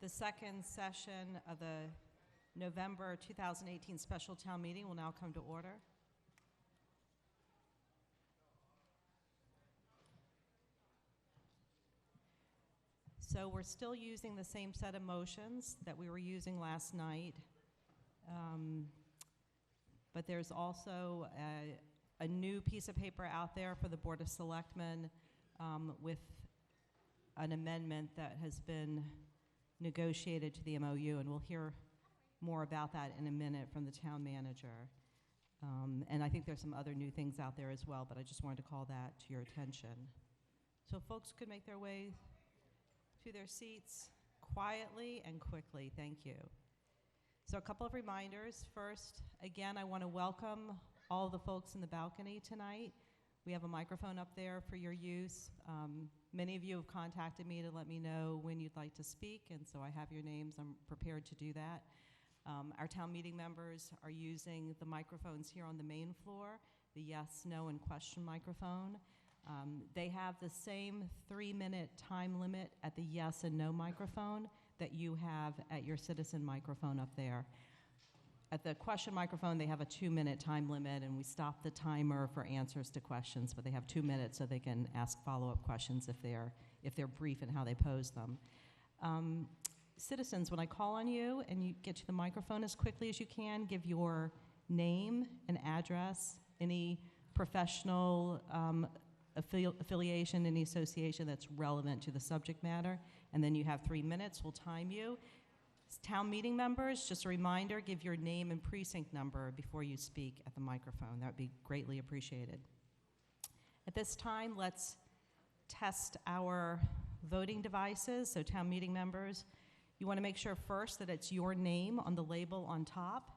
The second session of the November 2018 special town meeting will now come to order. So we're still using the same set of motions that we were using last night, but there's also a new piece of paper out there for the Board of Selectmen with an amendment that has been negotiated to the MOU, and we'll hear more about that in a minute from the town manager. And I think there's some other new things out there as well, but I just wanted to call that to your attention. So folks could make their way to their seats quietly and quickly. Thank you. So a couple of reminders. First, again, I want to welcome all the folks in the balcony tonight. We have a microphone up there for your use. Many of you have contacted me to let me know when you'd like to speak, and so I have your names. I'm prepared to do that. Our town meeting members are using the microphones here on the main floor, the yes, no, and question microphone. They have the same 3-minute time limit at the yes and no microphone that you have at your citizen microphone up there. At the question microphone, they have a 2-minute time limit, and we stop the timer for answers to questions, but they have 2 minutes so they can ask follow-up questions if they're brief in how they pose them. Citizens, when I call on you and you get to the microphone as quickly as you can, give your name and address, any professional affiliation, any association that's relevant to the subject matter, and then you have 3 minutes. We'll time you. Town meeting members, just a reminder, give your name and precinct number before you speak at the microphone. That would be greatly appreciated. At this time, let's test our voting devices. So town meeting members, you want to make sure first that it's your name on the label on top.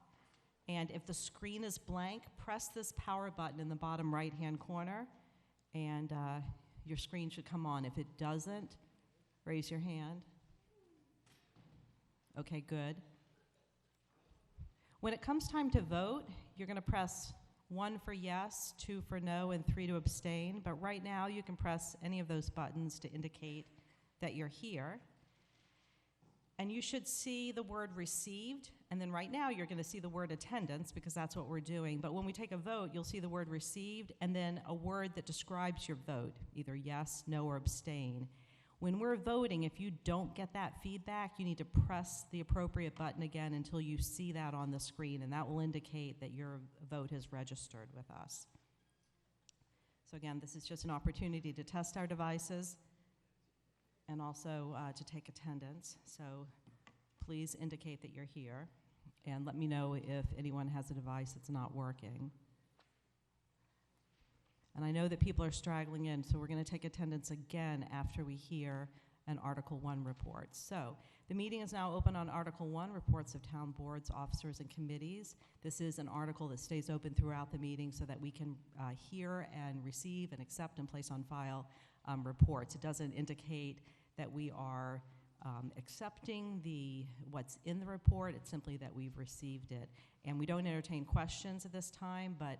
And if the screen is blank, press this power button in the bottom right-hand corner, and your screen should come on. If it doesn't, raise your hand. Okay, good. When it comes time to vote, you're going to press 1 for yes, 2 for no, and 3 to abstain. But right now, you can press any of those buttons to indicate that you're here. And you should see the word received. And then right now, you're going to see the word attendance, because that's what we're doing. But when we take a vote, you'll see the word received and then a word that describes your vote, either yes, no, or abstain. When we're voting, if you don't get that feedback, you need to press the appropriate button again until you see that on the screen, and that will indicate that your vote has registered with us. So again, this is just an opportunity to test our devices and also to take attendance. So please indicate that you're here, and let me know if anyone has a device that's not working. And I know that people are straggling in, so we're going to take attendance again after we hear an Article 1 report. So the meeting is now open on Article 1, reports of town boards, officers, and committees. This is an article that stays open throughout the meeting so that we can hear and receive and accept and place on file reports. It doesn't indicate that we are accepting what's in the report. It's simply that we've received it. And we don't entertain questions at this time, but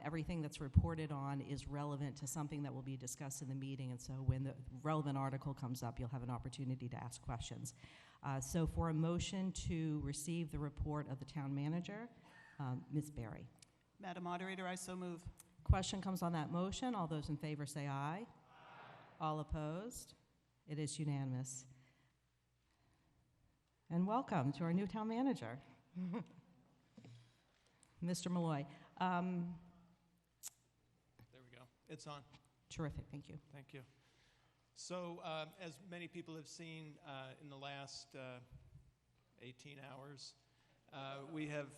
everything that's reported on is relevant to something that will be discussed in the meeting, and so when the relevant article comes up, you'll have an opportunity to ask questions. So for a motion to receive the report of the town manager, Ms. Berry. Madam Moderator, I so move. Question comes on that motion. All those in favor say aye. Aye. All opposed? It is unanimous. And welcome to our new town manager, Mr. Malloy. There we go. It's on. Terrific. Thank you. Thank you. So as many people have seen in the last 18 hours, we have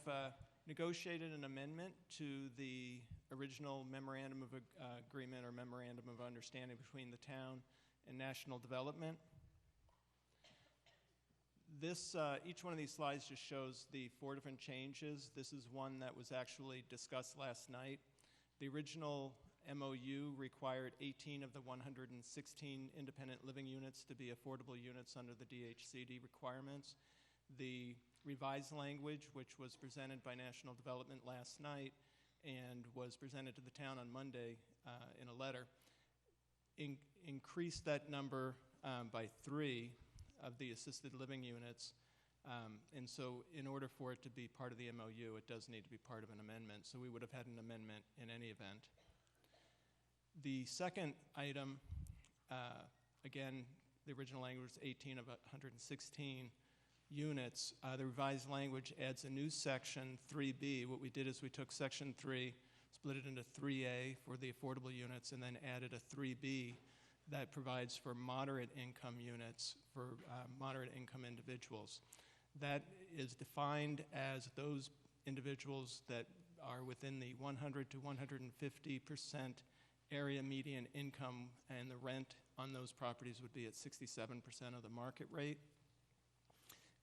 negotiated an amendment to the original Memorandum of Agreement or Memorandum of Understanding between the town and National Development. This, each one of these slides just shows the 4 different changes. This is one that was actually discussed last night. The original MOU required 18 of the 116 independent living units to be affordable units under the DHCD requirements. The revised language, which was presented by National Development last night and was presented to the town on Monday in a letter, increased that number by 3. of the assisted living units. And so in order for it to be part of the MOU, it does need to be part of an amendment. So we would have had an amendment in any event. The second item, again, the original language was 18 of 116 units. The revised language adds a new section, 3B. What we did is we took section 3, split it into 3A for the affordable units, and then added a 3B that provides for moderate income units for moderate income individuals. That is defined as those individuals that are within the 100 to 150% area median income, and the rent on those properties would be at 67% of the market rate.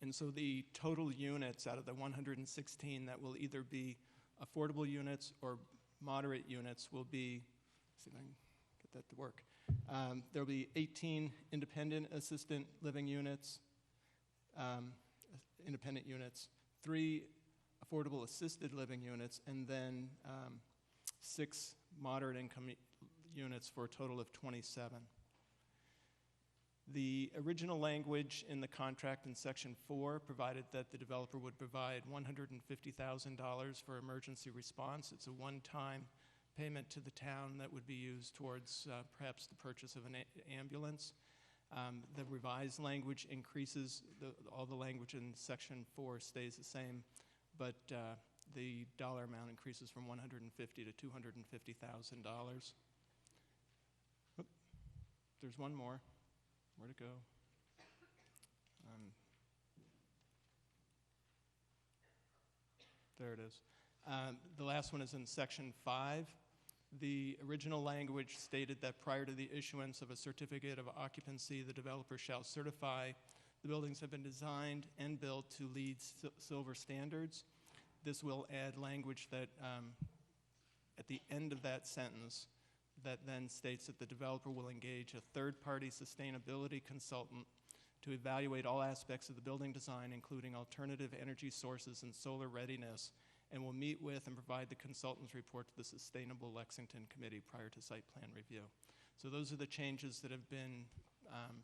And so the total units out of the 116 that will either be affordable units or moderate units will be, let's see if I can get that to work. There'll be 18 independent assisted living units, 3 affordable assisted living units, and then 6 moderate income units for a total of 27. The original language in the contract in Section 4 provided that the developer would provide $150,000 for emergency response. It's a one-time payment to the town that would be used towards perhaps the purchase of an ambulance. The revised language increases, all the language in Section 4 stays the same, but the dollar amount increases from $150,000 to $250,000. There's one more. Where'd it go? There it is. The last one is in Section 5. The original language stated that prior to the issuance of a certificate of occupancy, the developer shall certify the buildings have been designed and built to LEED Silver standards. This will add language that at the end of that sentence that then states that the developer will engage a third-party sustainability consultant to evaluate all aspects of the building design, including alternative energy sources and solar readiness, and will meet with and provide the consultant's report to the Sustainable Lexington Committee prior to site plan review. So those are the changes that have been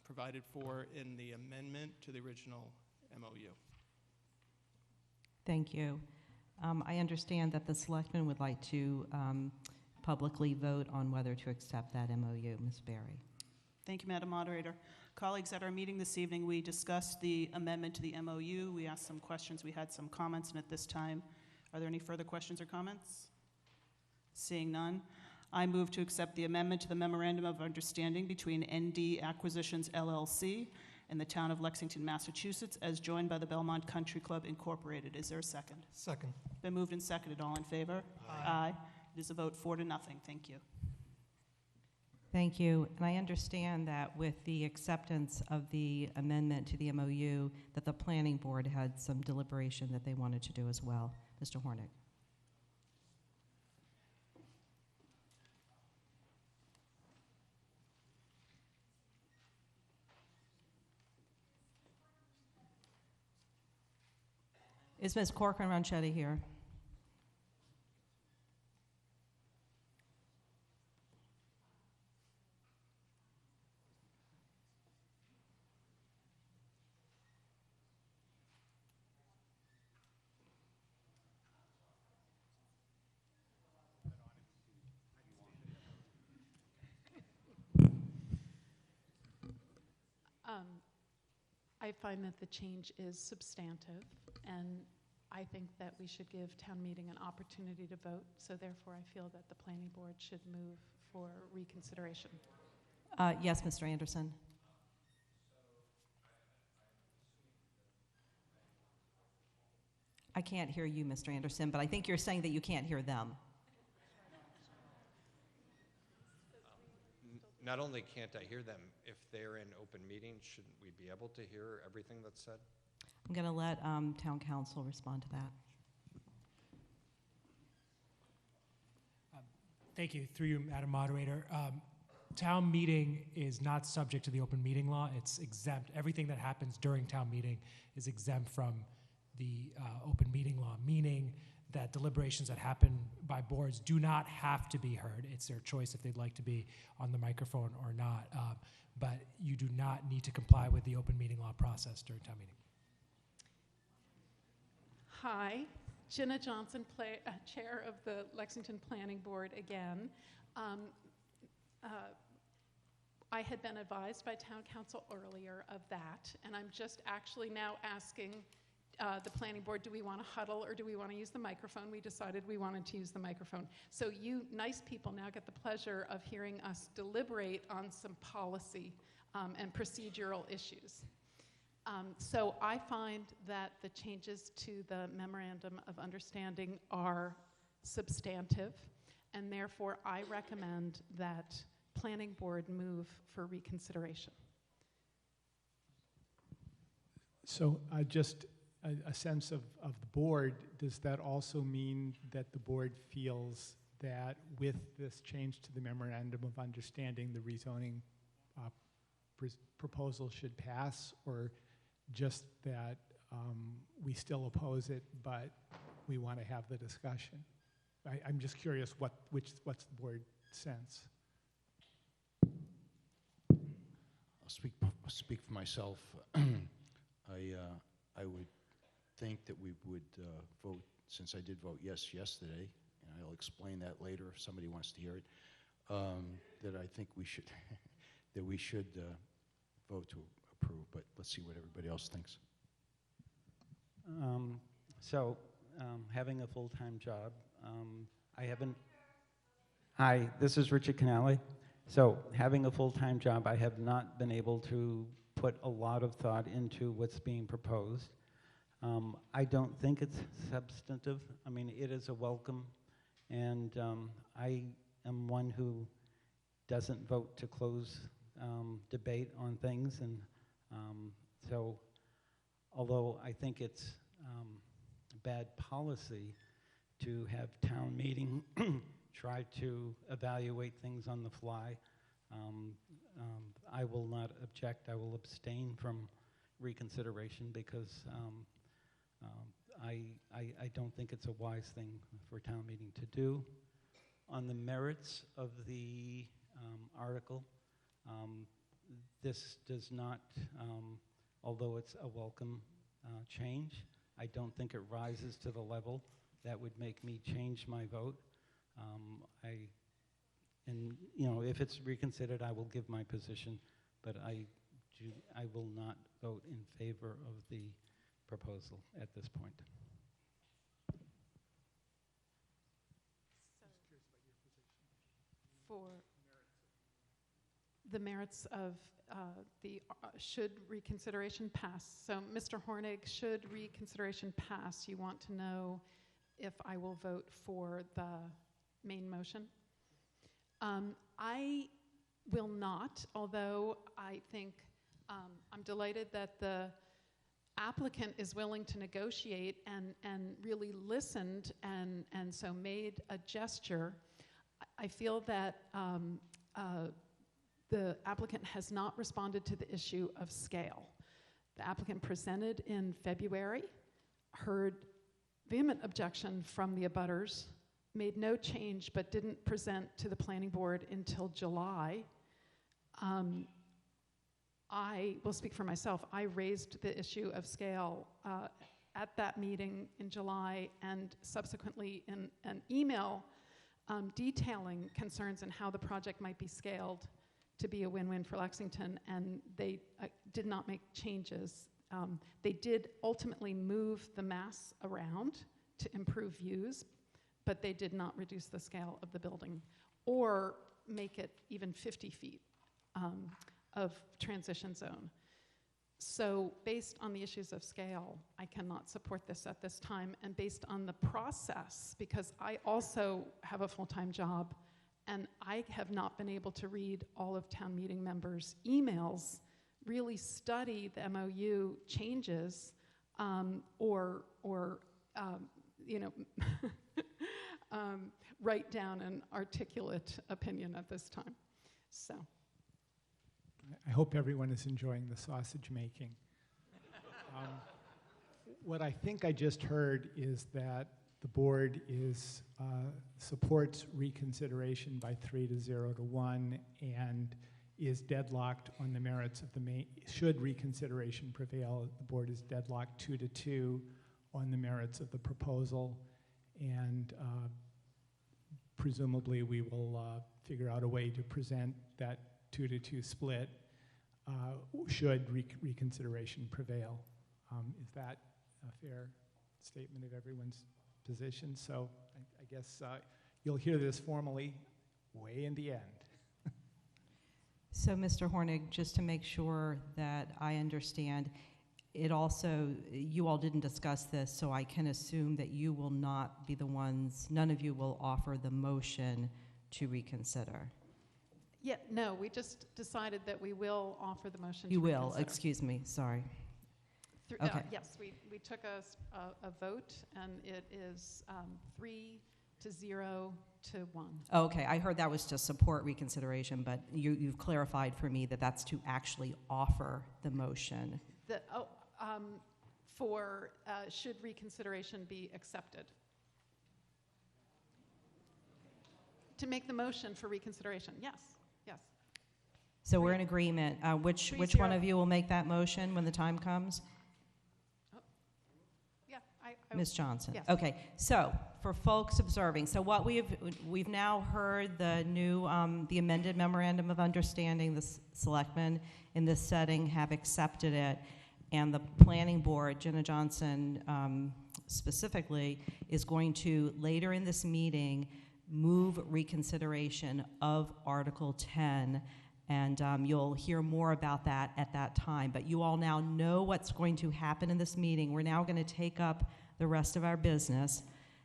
provided for in the amendment to the original MOU. Thank you. I understand that the selectmen would like to publicly vote on whether to accept that MOU. Ms. Berry. Thank you, Madam Moderator. Colleagues, at our meeting this evening, we discussed the amendment to the MOU. We asked some questions. We had some comments, and at this time, are there any further questions or comments? Seeing none, I move to accept the amendment to the Memorandum of Understanding between ND Acquisitions, LLC and the Town of Lexington, Massachusetts, as joined by the Belmont Country Club, Incorporated. Is there a second? Second. Been moved and seconded. All in favor? Aye. It is a vote 4-0. Thank you. Thank you. And I understand that with the acceptance of the amendment to the MOU, that the Planning Board had some deliberation that they wanted to do as well. Mr. Hornick. Is Ms. Corcoran-Ronchetti here? I find that the change is substantive, and I think that we should give town meeting an opportunity to vote, so therefore I feel that the planning board should move for reconsideration. Yes, Mr. Anderson. I can't hear you, Mr. Anderson, but I think you're saying that you can't hear them. Not only can't I hear them, if they're in open meetings, shouldn't we be able to hear everything that's said? I'm going to let town council respond to that. Thank you. Through you, Madam Moderator. Town meeting is not subject to the open meeting law. It's exempt. Everything that happens during town meeting is exempt from the open meeting law, meaning that deliberations that happen by boards do not have to be heard. It's their choice if they'd like to be on the microphone or not. But you do not need to comply with the open meeting law process during town meeting. Hi, Jenna Johnson, Chair of the Lexington Planning Board again. I had been advised by Town Council earlier of that, and I'm just actually now asking the Planning Board, do we want to huddle or do we want to use the microphone? We decided we wanted to use the microphone. So you nice people now get the pleasure of hearing us deliberate on some policy and procedural issues. So I find that the changes to the Memorandum of Understanding are substantive, and therefore I recommend that Planning Board move for reconsideration. So just a sense of the board, does that also mean that the board feels that with this change to the Memorandum of Understanding, the rezoning proposal should pass, or just that we still oppose it, but we want to have the discussion? I'm just curious what's the board's sense? I'll speak for myself. I would think that we would vote, since I did vote yes yesterday, and I'll explain that later if somebody wants to hear it, that I think we should that we should vote to approve, but let's see what everybody else thinks. Having a full-time job, I haven't... Hi, this is Richard Canale. So having a full-time job, I have not been able to put a lot of thought into what's being proposed. I don't think it's substantive. I mean, it is a welcome, and I am one who doesn't vote to close debate on things, and so although I think it's bad policy to have town meeting try to evaluate things on the fly, I will not object. I will abstain from reconsideration because I don't think it's a wise thing for town meeting to do. On the merits of the article, this does not, although it's a welcome change, I don't think it rises to the level that would make me change my vote. And you know, if it's reconsidered, I will give my position, but I will not vote in favor of the proposal at this point. For the merits of should reconsideration pass. So Mr. Hornig, should reconsideration pass, you want to know if I will vote for the main motion? I will not, although I think I'm delighted that the applicant is willing to negotiate and really listened and so made a gesture. I feel that the applicant has not responded to the issue of scale. The applicant presented in February, heard vehement objection from the abutters, made no change but didn't present to the planning board until July. I will speak for myself. I raised the issue of scale at that meeting in July and subsequently in an email detailing concerns and how the project might be scaled to be a win-win for Lexington, and they did not make changes. They did ultimately move the mass around to improve views, but they did not reduce the scale of the building or make it even 50 feet of transition zone. So based on the issues of scale, I cannot support this at this time, and based on the process, because I also have a full-time job and I have not been able to read all of town meeting members' emails, really study the MOU changes, or write down an articulate opinion at this time. So. I hope everyone is enjoying the sausage making. What I think I just heard is that the board supports reconsideration by 3-0 to 1 and is deadlocked on the merits of the main. Should reconsideration prevail, the board is deadlocked 2-2 on the merits of the proposal, and presumably we will figure out a way to present that 2-2 split should reconsideration prevail. Is that a fair statement of everyone's position? So I guess you'll hear this formally way in the end. So, Mr. Hornig, just to make sure that I understand, it also, you all didn't discuss this, so I can assume that you will not be the ones, none of you will offer the motion to reconsider. Yeah, no, we just decided that we will offer the motion to You will, reconsider. excuse me, sorry. Okay. Yes, we took a vote, and it is 3-0 to 1. Okay, I heard that was to support reconsideration, but you've clarified for me that that's to actually offer the motion. Should reconsideration be accepted? To make the motion for reconsideration, yes. So we're in agreement. Which one of you will make that motion when the time comes? Yeah, Ms. Johnson. Yes. Okay, so for folks observing, so what we've now heard the new, the amended memorandum of understanding. The selectmen in this setting have accepted it, and the planning board, Jenna Johnson specifically, is going to later in this meeting move reconsideration of Article 10. And you'll hear more about that at that time. But you all now know what's going to happen in this meeting. We're now going to take up the rest of our business.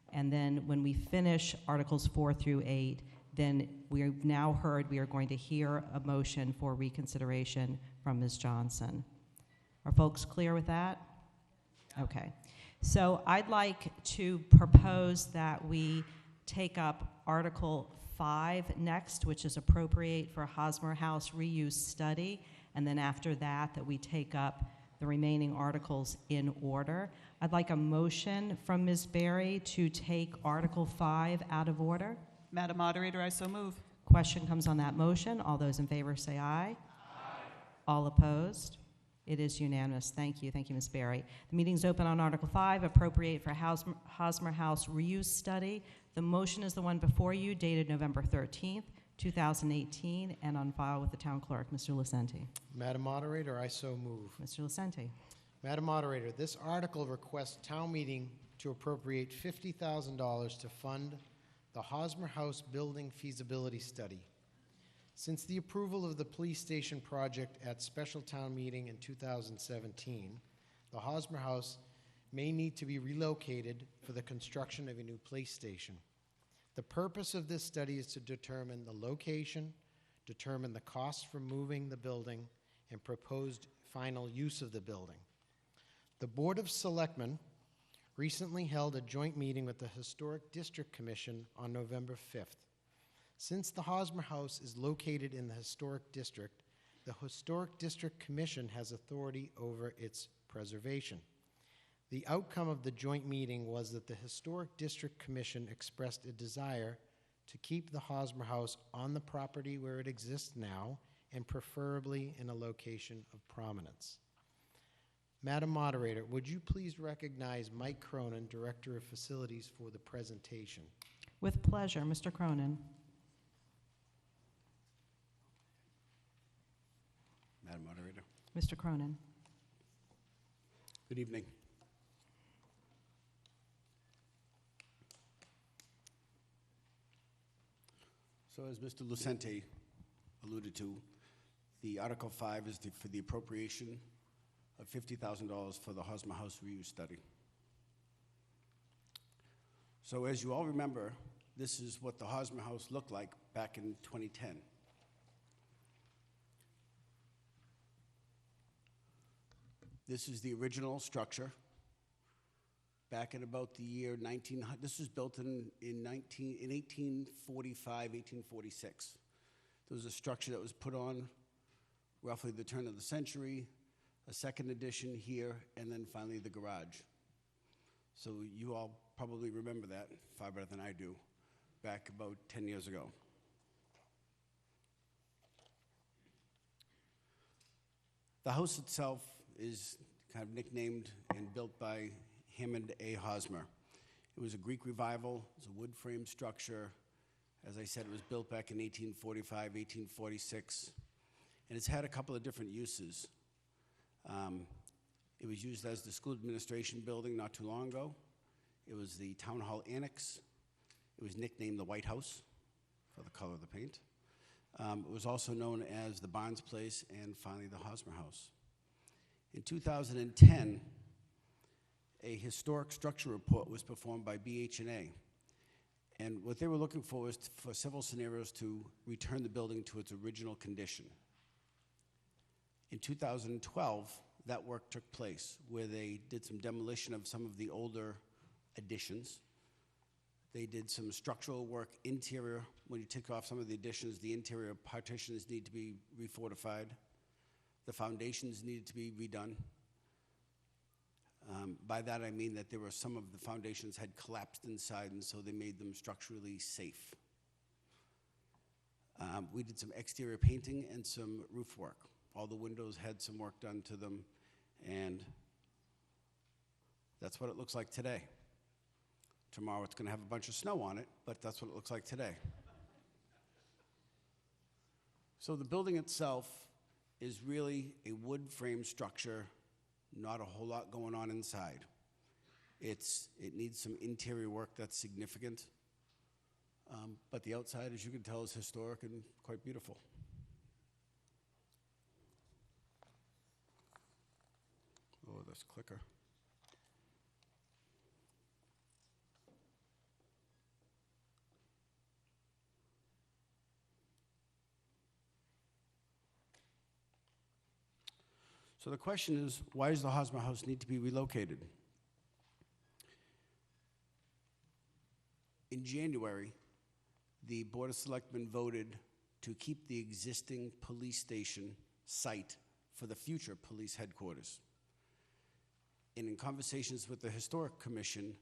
And then when we finish Articles 4 through 8, then we've now heard we are going to hear a motion for reconsideration from Ms. Johnson. Are folks clear with that? Okay. So I'd like to propose that we take up Article 5 next, which is appropriate for Hosmer House reuse study, and then after that we take up the remaining articles in order. I'd like a motion from Ms. Berry to take Article 5 out of order. Madam Moderator, I so move. Question comes on that motion. All those in favor say aye. Aye. All opposed? It is unanimous. Thank you. Thank you, Ms. Berry. The meeting's open on Article 5, appropriate for Hosmer House reuse study. The motion is the one before you, dated November 13th, 2018, and on file with the town clerk. Mr. Lucenti. Madam Moderator, I so move. Mr. Lucenti. Madam Moderator, this article requests town meeting to appropriate $50,000 to fund the Hosmer House building feasibility study. Since the approval of the police station project at special town meeting in 2017, the Hosmer House may need to be relocated for the construction of a new police station. The purpose of this study is to determine the location, determine the cost for moving the building, and proposed final use of the building. The Board of Selectmen recently held a joint meeting with the Historic District Commission on November 5th. Since the Hosmer House is located in the Historic District, the Historic District Commission has authority over its preservation. The outcome of the joint meeting was that the Historic District Commission expressed a desire to keep the Hosmer House on the property where it exists now, and preferably in a location of prominence. Madam Moderator, would you please recognize Mike Cronin, Director of Facilities, for the presentation? With pleasure, Mr. Cronin. Madam Moderator. Mr. Cronin. Good evening. So as Mr. Lucente alluded to, the Article 5 is for the appropriation of $50,000 for the Hosmer House reuse study. So as you all remember, this is what the Hosmer House looked like back in 2010. This is the original structure back in about the year 1900. This was built in 1845, 1846. There was a structure that was put on roughly the turn of the century, a second addition here, and then finally the garage. So you all probably remember that far better than I do, back about 10 years ago. The house itself is kind of nicknamed and built by Hammond A. Hosmer. It was a Greek revival. It was a wood frame structure. As I said, it was built back in 1845, 1846, and it's had a couple of different uses. It was used as the school administration building not too long ago. It was the town hall annex. It was nicknamed the White House for the color of the paint. It was also known as the Barnes Place and finally the Hosmer House. In 2010, a historic structure report was performed by BH&A. And what they were looking for was for several scenarios to return the building to its original condition. In 2012, that work took place where they did some demolition of some of the older additions. They did some structural work interior. When you take off some of the additions, the interior partitions need to be refortified. The foundations needed to be redone. By that I mean that there were some of the foundations had collapsed inside, and so they made them structurally safe. We did some exterior painting and some roof work. All the windows had some work done to them, and that's what it looks like today. Tomorrow it's going to have a bunch of snow on it, but that's what it looks like today. So the building itself is really a wood frame structure, not a whole lot going on inside. It needs some interior work that's significant, but the outside, as you can tell, is historic and quite beautiful. Oh, this clicker. So the question is, why does the Hosmer House need to be relocated? In January, the Board of Selectmen voted to keep the existing police station site for the future police headquarters. And in conversations with the Historic Commission,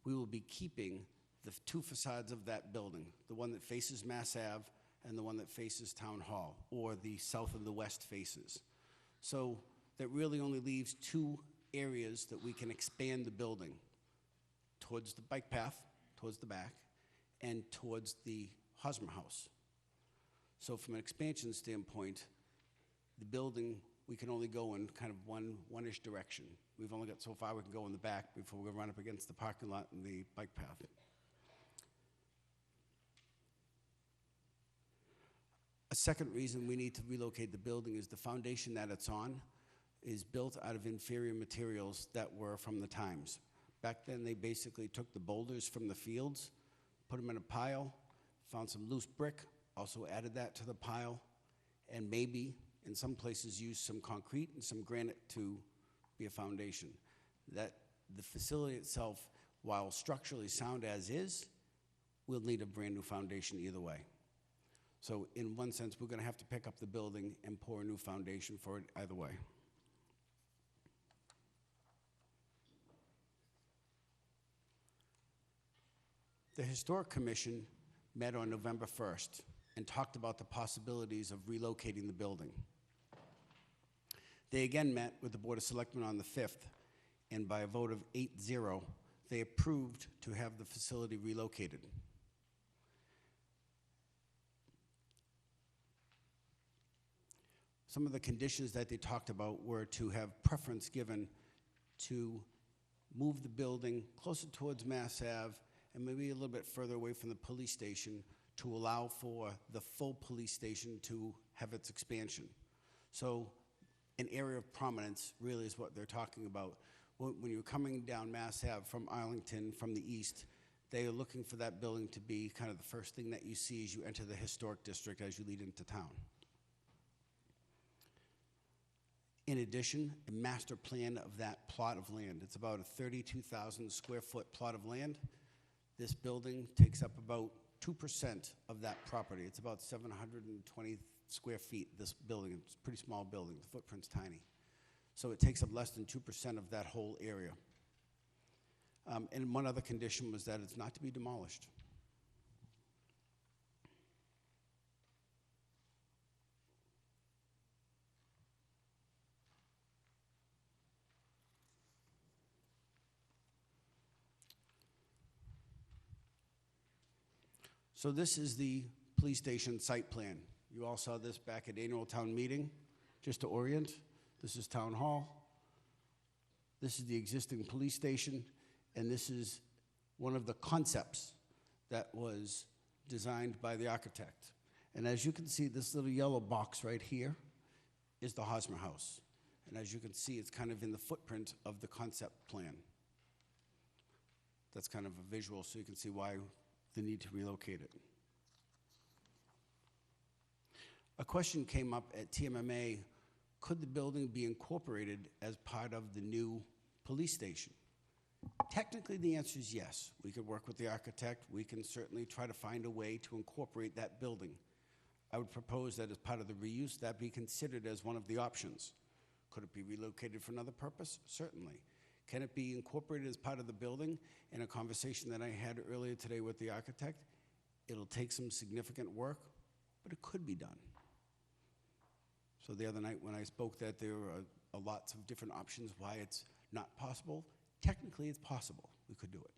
we will be keeping the two facades of that building, the one that faces Mass Ave and the one that faces Town Hall, or the south and the west faces. So that really only leaves two areas that we can expand the building, towards the bike path, towards the back, and towards the Hosmer House. So from an expansion standpoint, the building, we can only go in kind of one-ish direction. We've only got so far we can go in the back before we run up against the parking lot and the bike path. A second reason we need to relocate the building is the foundation that it's on is built out of inferior materials that were from the times. Back then, they basically took the boulders from the fields, put them in a pile, found some loose brick, also added that to the pile, and maybe, in some places, used some concrete and some granite to be a foundation. That the facility itself, while structurally sound as is, will need a brand new foundation either way. So in one sense, we're gonna have to pick up the building and pour a new foundation for it either way. The Historic Commission met on November 1st and talked about the possibilities of relocating the building. They again met with the Board of Selectmen on the 5th, and by a vote of 8-0, they approved to have the facility relocated. Some of the conditions that they talked about were to have preference given to move the building closer towards Mass Ave and maybe a little bit further away from the police station to allow for the full police station to have its expansion. So an area of prominence really is what they're talking about. When you're coming down Mass Ave from Arlington, from the east, they are looking for that building to be kind of the first thing that you see as you enter the historic district as you lead into town. In addition, a master plan of that plot of land. It's about a 32,000 square foot plot of land. This building takes up about 2% of that property. It's about 720 square feet, this building. It's a pretty small building. The footprint's tiny. So it takes up less than 2% of that whole area. And one other condition was that it's not to be demolished. So this is the police station site plan. You all saw this back at annual town meeting. Just to orient, this is town hall. This is the existing police station, and this is one of the concepts that was designed by the architect. And as you can see, this little yellow box right here is the Hosmer House. And as you can see, it's kind of in the footprint of the concept plan. That's kind of a visual, so you can see why the need to relocate it. A question came up at TMMA, could the building be incorporated as part of the new police station? Technically, the answer is yes. We could work with the architect. We can certainly try to find a way to incorporate that building. I would propose that as part of the reuse, that be considered as one of the options. Could it be relocated for another purpose? Certainly. Can it be incorporated as part of the building? In a conversation that I had earlier today with the architect, it'll take some significant work, but it could be done. So the other night when I spoke that there are lots of different options why it's not possible, technically it's possible. We could do it.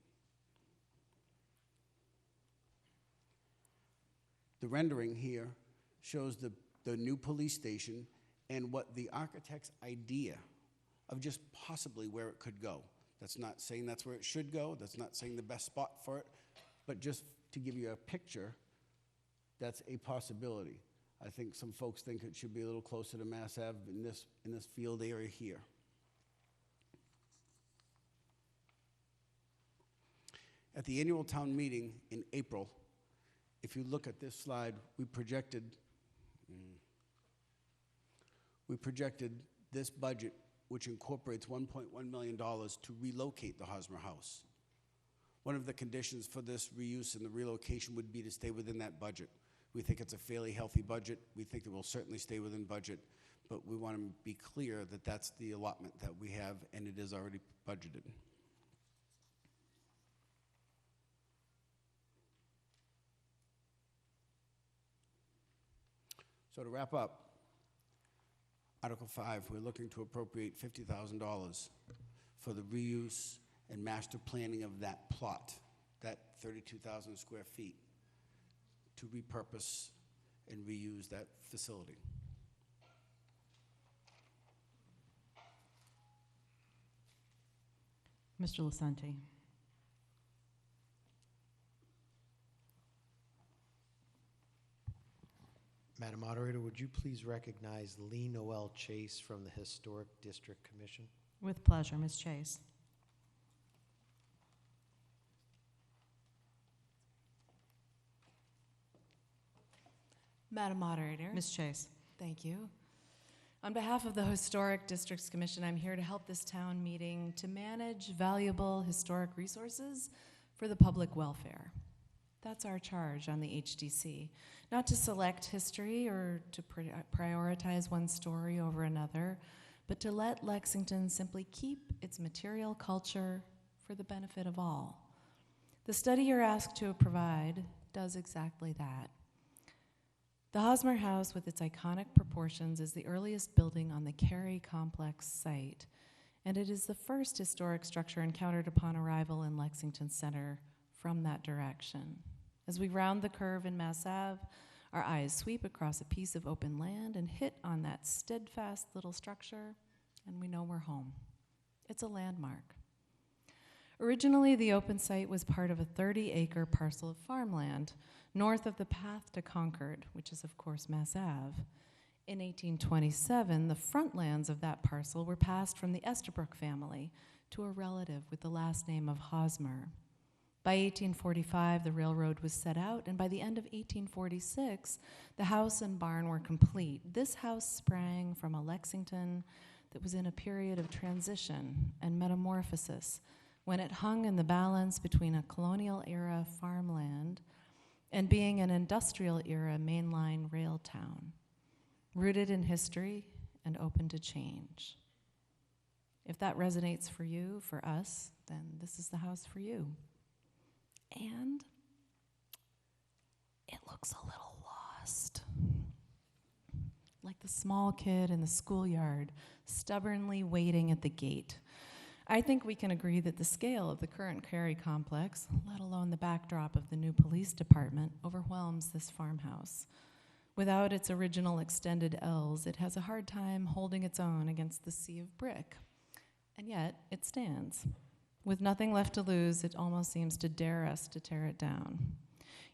The rendering here shows the new police station and what the architect's idea of just possibly where it could go. That's not saying that's where it should go. That's not saying the best spot for it. But just to give you a picture, that's a possibility. I think some folks think it should be a little closer to Mass Ave in this field area here. At the annual town meeting in April, if you look at this slide, we projected this budget, which incorporates $1.1 million to relocate the Hosmer House. One of the conditions for this reuse and the relocation would be to stay within that budget. We think it's a fairly healthy budget. We think it will certainly stay within budget, but we want to be clear that that's the allotment that we have, and it is already budgeted. So to wrap up, Article 5, we're looking to appropriate $50,000 for the reuse and master planning of that plot, that 32,000 square feet, to repurpose and reuse that facility. Mr. Lasante. Madam Moderator, would you please recognize Lee Noel Chase from the Historic District Commission? With pleasure, Ms. Chase. Madam Moderator. Ms. Chase. Thank you. On behalf of the Historic Districts Commission, I'm here to help this town meeting to manage valuable historic resources for the public welfare. That's our charge on the HDC. Not to select history or to prioritize one story over another, but to let Lexington simply keep its material culture for the benefit of all. The study you're asked to provide does exactly that. The Hosmer House, with its iconic proportions, is the earliest building on the Cary Complex site, and it is the first historic structure encountered upon arrival in Lexington Center from that direction. As we round the curve in Mass Ave, our eyes sweep across a piece of open land and hit on that steadfast little structure, and we know we're home. It's a landmark. Originally, the open site was part of a 30-acre parcel of farmland north of the path to Concord, which is, of course, Mass Ave. In 1827, the front lands of that parcel were passed from the Estabrook family to a relative with the last name of Hosmer. By 1845, the railroad was set out, and by the end of 1846, the house and barn were complete. This house sprang from a Lexington that was in a period of transition and metamorphosis, when it hung in the balance between a colonial-era farmland and being an industrial-era mainline rail town, rooted in history and open to change. If that resonates for you, for us, then this is the house for you. And it looks a little lost. Like the small kid in the schoolyard, stubbornly waiting at the gate. I think we can agree that the scale of the current Cary complex, let alone the backdrop of the new police department, overwhelms this farmhouse. Without its original extended L's, it has a hard time holding its own against the sea of brick. And yet, it stands. With nothing left to lose, it almost seems to dare us to tear it down.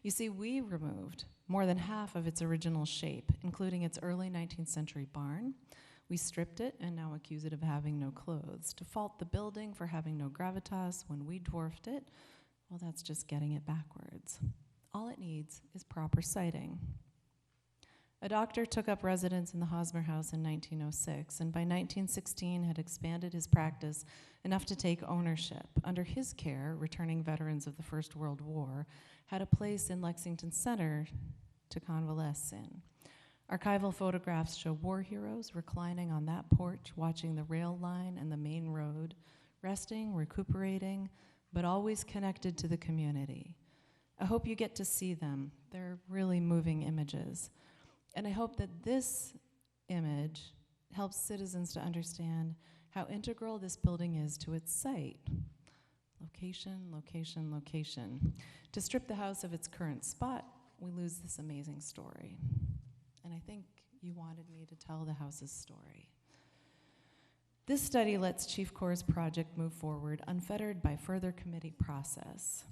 You see, we removed more than half of its original shape, including its early 19th century barn. We stripped it and now accuse it of having no clothes. To fault the building for having no gravitas when we dwarfed it, well, that's just getting it backwards. All it needs is proper siting. A doctor took up residence in the Hosmer House in 1906, and by 1916 had expanded his practice enough to take ownership. Under his care, returning veterans of the First World War had a place in Lexington Center to convalesce in. Archival photographs show war heroes reclining on that porch, watching the rail line and the main road, resting, recuperating, but always connected to the community. I hope you get to see them. They're really moving images. And I hope that this image helps citizens to understand how integral this building is to its site. Location, location, location. To strip the house of its current spot, we lose this amazing story. And I think you wanted me to tell the house's story. This study lets Chief Corps' project move forward unfettered by further committee process.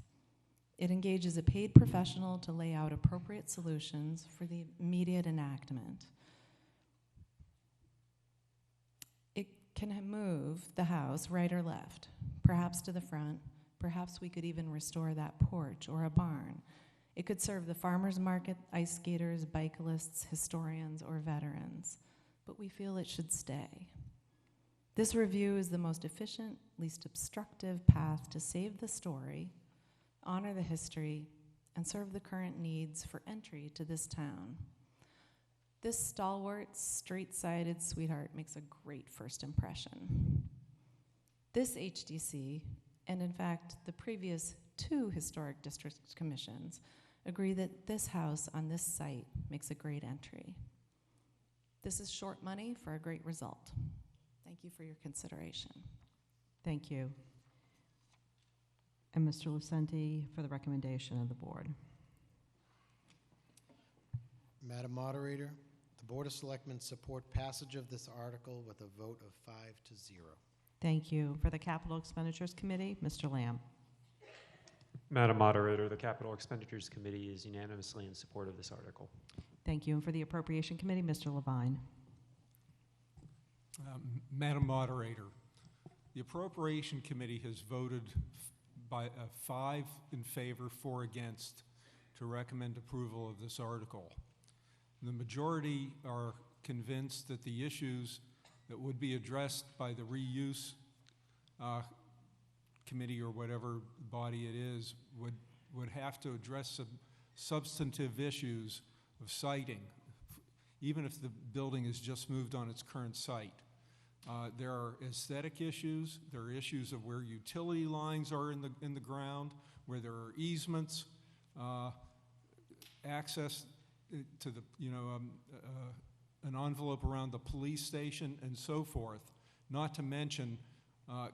It engages a paid professional to lay out appropriate solutions for the immediate enactment. It can move the house right or left, perhaps to the front. Perhaps we could even restore that porch or a barn. It could serve the farmers market, ice skaters, bicyclists, historians, or veterans, but we feel it should stay. This review is the most efficient, least obstructive path to save the story, honor the history, and serve the current needs for entry to this town. This stalwart, straight-sided sweetheart makes a great first impression. This HDC, and in fact the previous 2 historic district commissions, agree that this house on this site makes a great entry. This is short money for a great result. Thank you for your consideration. Thank you. And Mr. Lucenti for the recommendation of the board. Madam Moderator, the Board of Selectmen support passage of this article with a vote of 5-0. Thank you. For the Capital Expenditures Committee, Mr. Lamb. Madam Moderator, the Capital Expenditures Committee is unanimously in support of this article. Thank you. And for the Appropriation Committee, Mr. Levine. Madam Moderator, the Appropriation Committee has voted by 5 in favor, 4 against, to recommend approval of this article. The majority are convinced that the issues that would be addressed by the reuse committee or whatever body it is would have to address some substantive issues of siting, even if the building is just moved on its current site. There are aesthetic issues. There are issues of where utility lines are in the ground, where there are easements, access to the an envelope around the police station, and so forth. Not to mention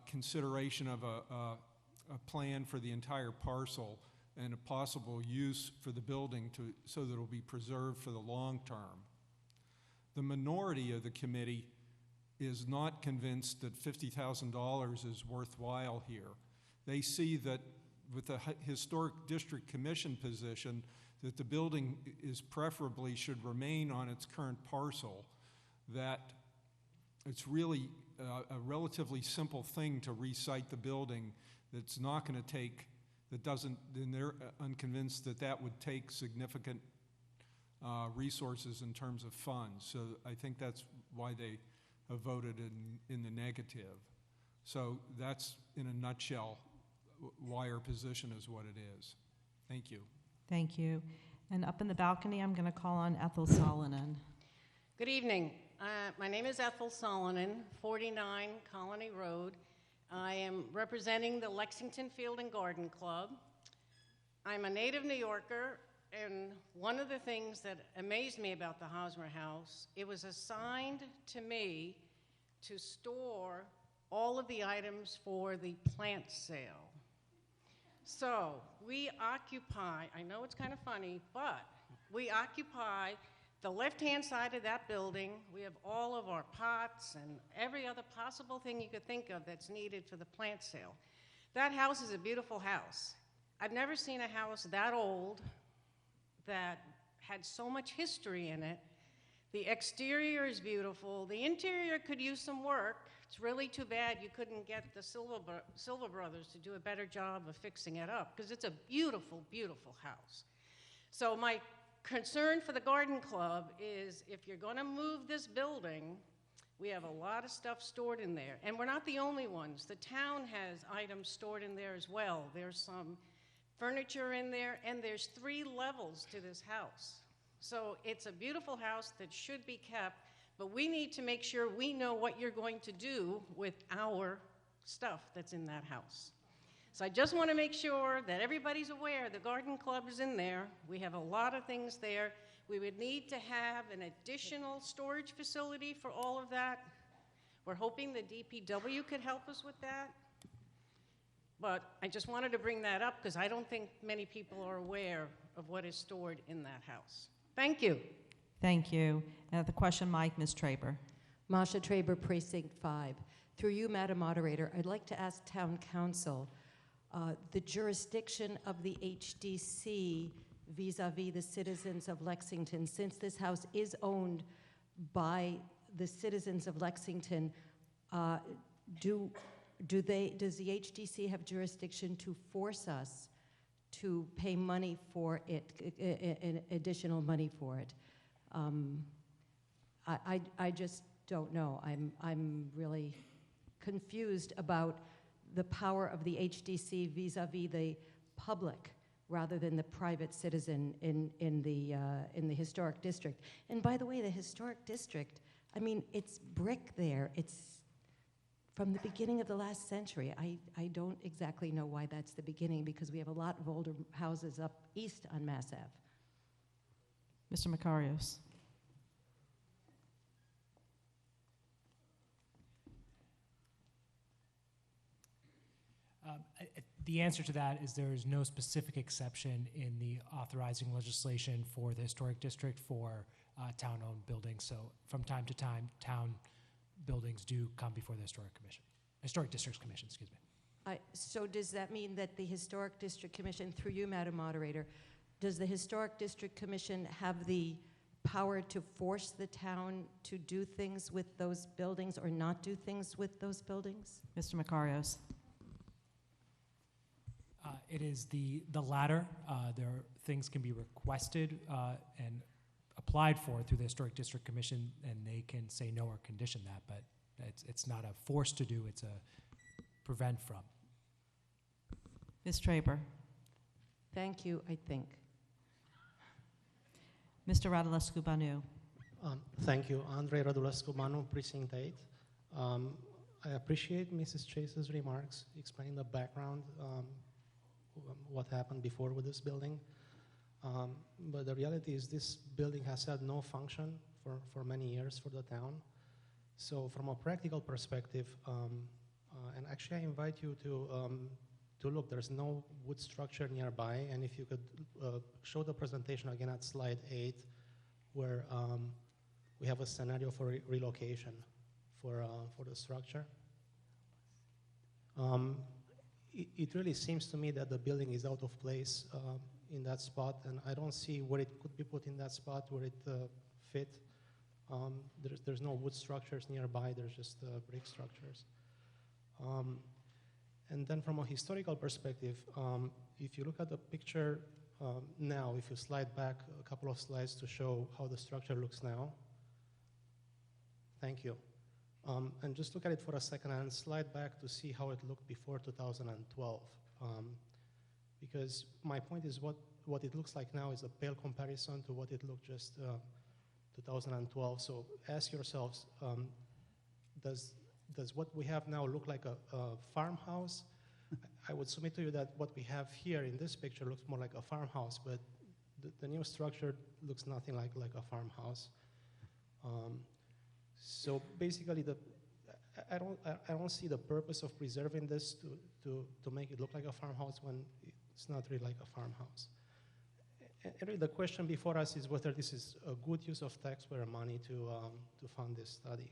consideration of a plan for the entire parcel and a possible use for the building so that it will be preserved for the long term. The minority of the committee is not convinced that $50,000 is worthwhile here. They see that with the Historic District Commission position, that the building should remain on its current parcel, that it's really a relatively simple thing to resite the building that's not going to take, and they're unconvinced that that would take significant resources in terms of funds. So I think that's why they have voted in the negative. So that's, in a nutshell, why our position is what it is. Thank you. Thank you. And up in the balcony, I'm going to call on Ethel Solonen. Good evening. My name is Ethel Solonen, 49 Colony Road. I am representing the Lexington Field and Garden Club. I'm a native New Yorker, and one of the things that amazed me about the Hosmer House, it was assigned to me to store all of the items for the plant sale. So we occupy, I know it's kind of funny, but we occupy the left-hand side of that building. We have all of our pots and every other possible thing you could think of that's needed for the plant sale. That house is a beautiful house. I've never seen a house that old that had so much history in it. The exterior is beautiful. The interior could use some work. It's really too bad you couldn't get the Silva brothers to do a better job of fixing it up, because it's a beautiful, beautiful house. So my concern for the garden club is, if you're going to move this building, we have a lot of stuff stored in there. And we're not the only ones. The town has items stored in there as well. There's some furniture in there, and there's 3 levels to this house. So it's a beautiful house that should be kept, but we need to make sure we know what you're going to do with our stuff that's in that house. So I just want to make sure that everybody's aware the garden club is in there. We have a lot of things there. We would need to have an additional storage facility for all of that. We're hoping the DPW could help us with that. But I just wanted to bring that up because I don't think many people are aware of what is stored in that house. Thank you. Thank you. The question, Mike, Ms. Traber. Masha Traber, Precinct 5. Through you, Madam Moderator, I'd like to ask Town Council the jurisdiction of the HDC vis-a-vis the citizens of Lexington. Since this house is owned by the citizens of Lexington, does the HDC have jurisdiction to force us to pay money for it, additional money for it? I just don't know. I'm really confused about the power of the HDC vis-a-vis the public rather than the private citizen in the historic district. And by the way, the historic district, I mean, it's brick there. It's from the beginning of the last century. I don't exactly know why that's the beginning, because we have a lot of older houses up east on Mass Ave. Mr. Makarios. The answer to that is there is no specific exception in the authorizing legislation for the historic district for town-owned buildings. So from time to time, town buildings do come before the Historic Districts Commission, excuse me. So does that mean that the Historic District Commission, through you, Madam Moderator, does the Historic District Commission have the power to force the town to do things with those buildings or not do things with those buildings? Mr. Makarios. It is the latter. Things can be requested and applied for through the Historic District Commission, and they can say no or condition that, but it's not a force to do, it's a prevent from. Ms. Traber. Thank you, I think. Mr. Radulescu-Banu. Thank you. Andre Radulescu-Banu, Precinct 8. I appreciate Mrs. Chase's remarks explaining the background, what happened before with this building. But the reality is this building has had no function for many years for the town. So from a practical perspective, and actually I invite you to look, there's no wood structure nearby, and if you could show the presentation again at slide 8, where we have a scenario for relocation for the structure. It really seems to me that the building is out of place in that spot, and I don't see where it could be put in that spot where it fit. There's no wood structures nearby, there's just brick structures. And then from a historical perspective, if you look at the picture now, if you slide back a couple of slides to show how the structure looks now. Thank you. And just look at it for a second and slide back to see how it looked before 2012. Because my point is what it looks like now is a pale comparison to what it looked just 2012. So ask yourselves, does what we have now look like a farmhouse? I would submit to you that what we have here in this picture looks more like a farmhouse, but the new structure looks nothing like a farmhouse. So basically, I don't see the purpose of preserving this to make it look like a farmhouse when it's not really like a farmhouse. And really the question before us is whether this is a good use of taxpayer money to fund this study.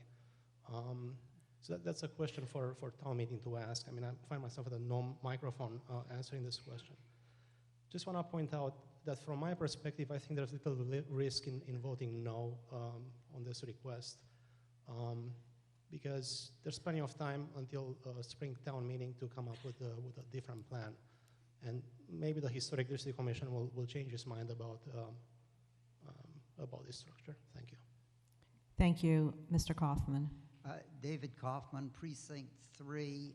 So that's a question for town meeting to ask. I mean, I find myself at a no microphone answering this question. Just want to point out that from my perspective, I think there's little risk in voting no on this request, because there's plenty of time until spring town meeting to come up with a different plan. And maybe the Historic District Commission will change its mind about this structure. Thank you. Thank you, Mr. Kaufman. David Kaufman, Precinct 3.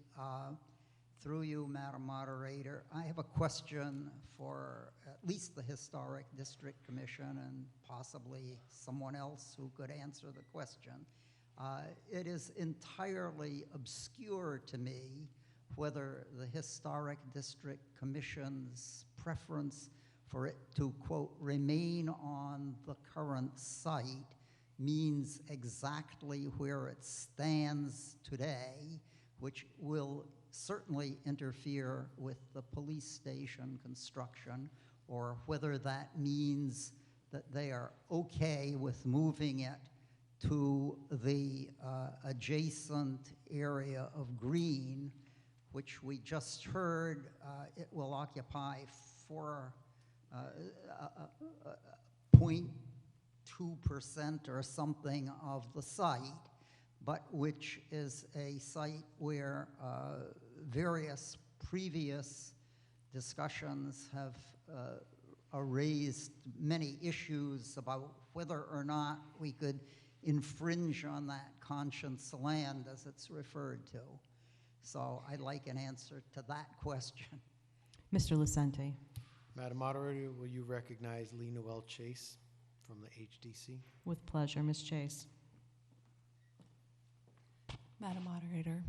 Through you, Madam Moderator, I have a question for at least the Historic District Commission and possibly someone else who could answer the question. It is entirely obscure to me whether the Historic District Commission's preference for it to, quote, remain on the current site means exactly where it stands today, which will certainly interfere with the police station construction, or whether that means that they are okay with moving it to the adjacent area of green, which we just heard it will occupy 0.2% or something of the site, but which is a site where various previous discussions have raised many issues about whether or not we could infringe on that conscience land, as it's referred to. So I'd like an answer to that question. Mr. Lucente. Madam Moderator, will you recognize Lee Noel Chase from the HDC? With pleasure, Ms. Chase. Madam Moderator,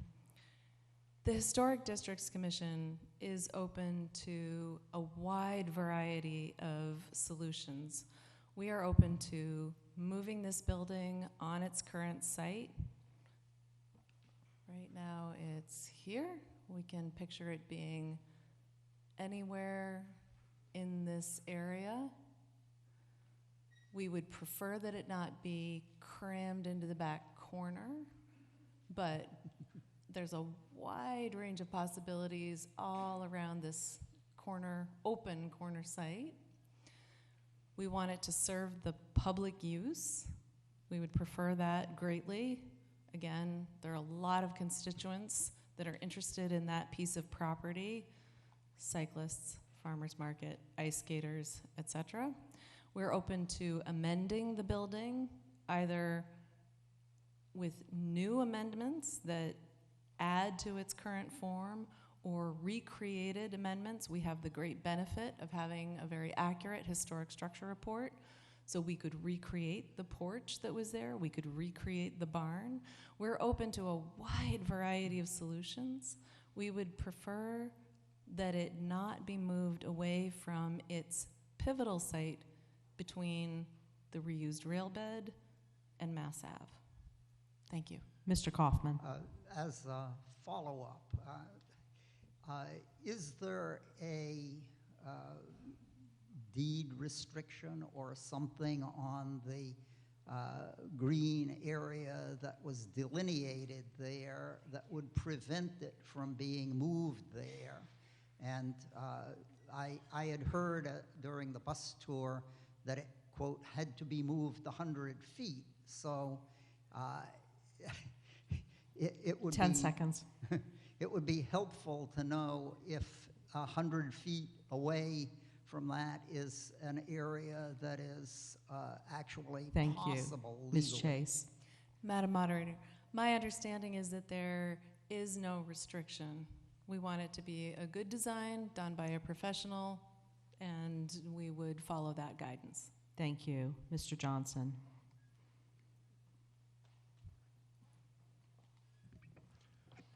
the Historic Districts Commission is open to a wide variety of solutions. We are open to moving this building on its current site. Right now it's here. We can picture it being anywhere in this area. We would prefer that it not be crammed into the back corner, but there's a wide range of possibilities all around this corner, open corner site. We want it to serve the public use. We would prefer that greatly. Again, there are a lot of constituents that are interested in that piece of property: cyclists, farmers market, ice skaters, etc. We're open to amending the building, either with new amendments that add to its current form or recreated amendments. We have the great benefit of having a very accurate historic structure report. So we could recreate the porch that was there. We could recreate the barn. We're open to a wide variety of solutions. We would prefer that it not be moved away from its pivotal site between the reused rail bed and Mass Ave. Thank you. Mr. Kaufman. As a follow-up, is there a deed restriction or something on the green area that was delineated there that would prevent it from being moved there? And I had heard during the bus tour that it, quote, had to be moved 100 feet. So it would 10 seconds. It would be helpful to know if 100 feet away from that is an area that is actually Thank possible you, Ms. legally. Chase. Madam Moderator, my understanding is that there is no restriction. We want it to be a good design done by a professional, and we would follow that guidance. Thank you. Mr. Johnson.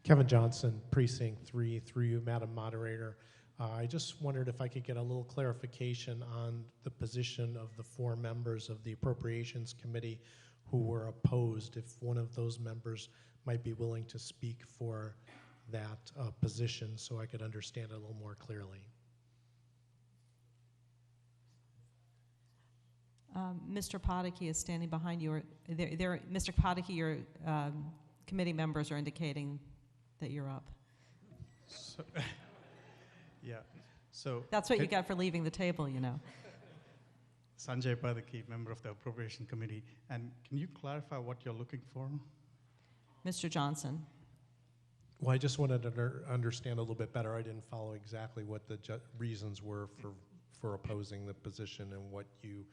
Kevin Johnson, Precinct 3, through you, Madam Moderator. I just wondered if I could get a little clarification on the position of the 4 members of the Appropriations Committee who were opposed, if one of those members might be willing to speak for that position so I could understand it a little more clearly. Mr. Poddicky is standing behind you. Mr. Poddicky, your committee members are indicating that you're up. So, yeah, so... That's what you get for leaving the table, you know. Sanjay Padaki, member of the Appropriation Committee. And can you clarify what you're looking for? Mr. Johnson. Well, I just wanted to understand a little bit better. I didn't follow exactly what the reasons were for opposing the position and what you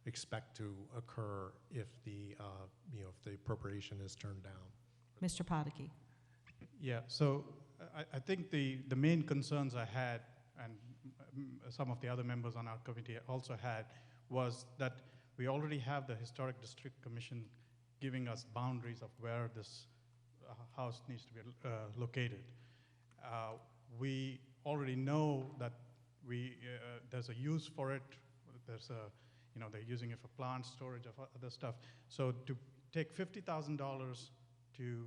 expect to occur if the if the appropriation is turned down. Mr. Poddicky. Yeah, so I think the main concerns I had, and some of the other members on our committee also had, was that we already have the Historic District Commission giving us boundaries of where this house needs to be located. We already know that there's a use for it. There's a, they're using it for plant storage of other stuff. So to take $50,000 to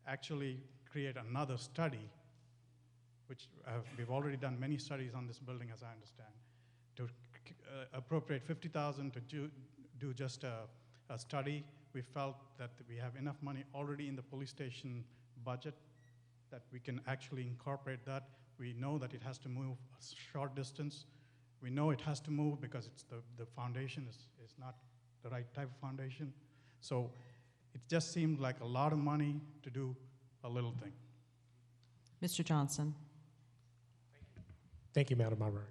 actually create another study, which we've already done many studies on this building, as I understand, to appropriate $50,000 to do just a study, we felt that we have enough money already in the police station budget that we can actually incorporate that. We know that it has to move a short distance. We know it has to move because it's the foundation is not the right type of foundation. So it just seemed like a lot of money to do a little thing. Mr. Johnson. Thank you, Madam Moderator.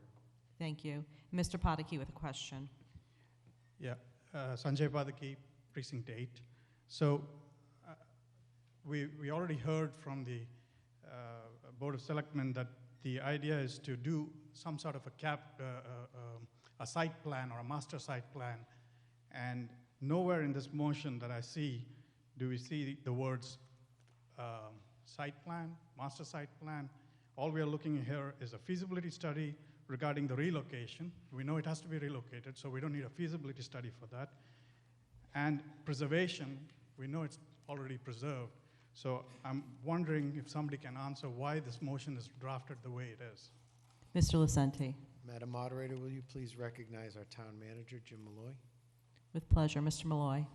Thank you. Mr. Poddicky with a question. Yeah, Sanjay Padaki, Precinct 8. So we already heard from the Board of Selectmen that the idea is to do some sort of a site plan or a master site plan, and nowhere in this motion that I see do we see the words site plan, master site plan. All we are looking at here is a feasibility study regarding the relocation. We know it has to be relocated, so we don't need a feasibility study for that. And preservation, we know it's already preserved. So I'm wondering if somebody can answer why this motion is drafted the way it is. Mr. Lucente. Madam Moderator, will you please recognize our town manager, Jim Malloy? With pleasure. Mr. Malloy.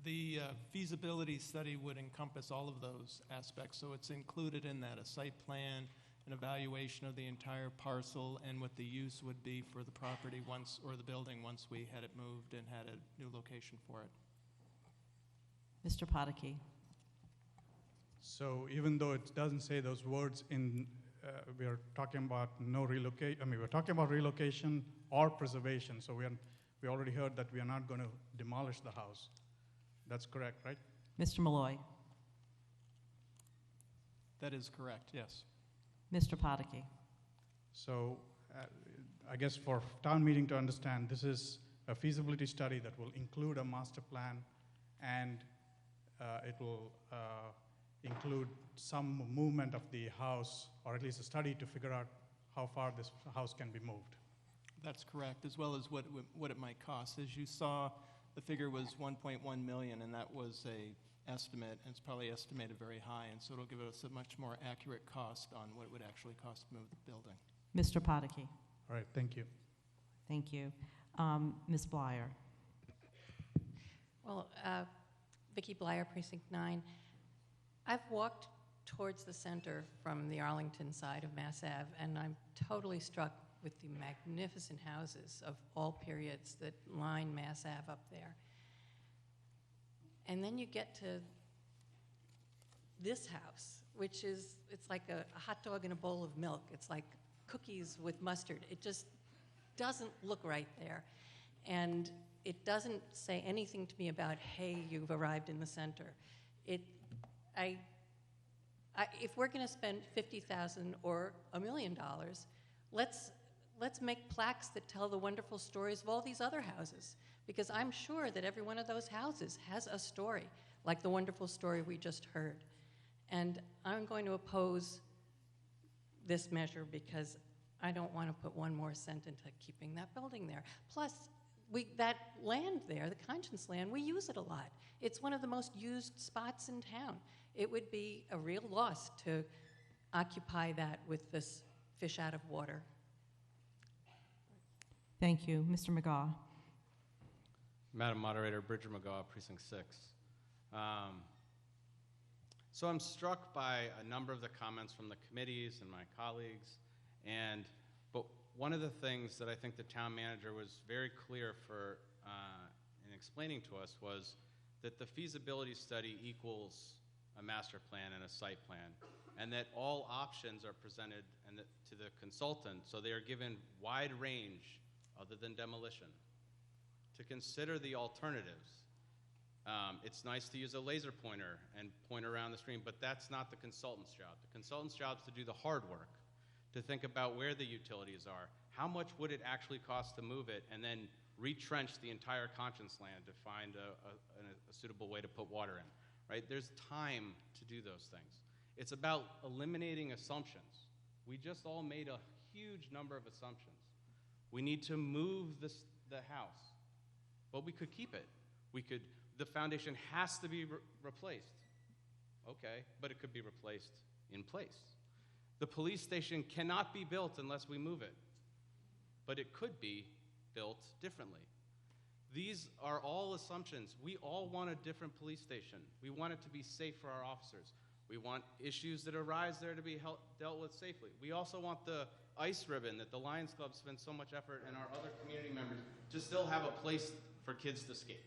The feasibility study would encompass all of those aspects, so it's included in that, a site plan, an evaluation of the entire parcel, and what the use would be for the property or the building once we had it moved and had a new location for it. Mr. Poddicky. So even though it doesn't say those words in, we are talking about we're talking about relocation or preservation, so we already heard that we are not going to demolish the house. That's correct, right? Mr. Malloy. That is correct, yes. Mr. Poddicky. So I guess for town meeting to understand, this is a feasibility study that will include a master plan, and it will include some movement of the house, or at least a study to figure out how far this house can be moved. That's correct, as well as what it might cost. As you saw, the figure was 1.1 million, and that was a estimate, and it's probably estimated very high, and so it'll give us a much more accurate cost on what it would actually cost to move the building. Mr. Poddicky. All right, thank you. Thank you. Ms. Blyer. Well, Vicki Blyer, Precinct 9. I've walked towards the center from the Arlington side of Mass Ave, and I'm totally struck with the magnificent houses of all periods that line Mass Ave up there. And then you get to this house, which is, it's like a hot dog in a bowl of milk. It's like cookies with mustard. It just doesn't look right there. And it doesn't say anything to me about, hey, you've arrived in the center. If we're going to spend $50,000 or $1 million, let's make plaques that tell the wonderful stories of all these other houses, because I'm sure that every one of those houses has a story, like the wonderful story we just heard. And I'm going to oppose this measure because I don't want to put one more cent into keeping that building there. Plus, that land there, the Conscience land, we use it a lot. It's one of the most used spots in town. It would be a real loss to occupy that with this fish out of water. Thank you. Mr. McGaugh. Madam Moderator, Bridger McGaugh, Precinct 6. So I'm struck by a number of the comments from the committees and my colleagues, but one of the things that I think the town manager was very clear in explaining to us was that the feasibility study equals a master plan and a site plan, and that all options are presented to the consultant, so they are given wide range other than demolition to consider the alternatives. It's nice to use a laser pointer and point around the screen, but that's not the consultant's job. The consultant's job is to do the hard work, to think about where the utilities are, how much would it actually cost to move it, and then retrench the entire Conscience land to find a suitable way to put water in, right? There's time to do those things. It's about eliminating assumptions. We just all made a huge number of assumptions. We need to move the house, but we could keep it. The foundation has to be replaced. Okay, but it could be replaced in place. The police station cannot be built unless we move it, but it could be built differently. These are all assumptions. We all want a different police station. We want it to be safe for our officers. We want issues that arise there to be dealt with safely. We also want the ice ribbon that the Lions Club spends so much effort and our other community members to still have a place for kids to skate.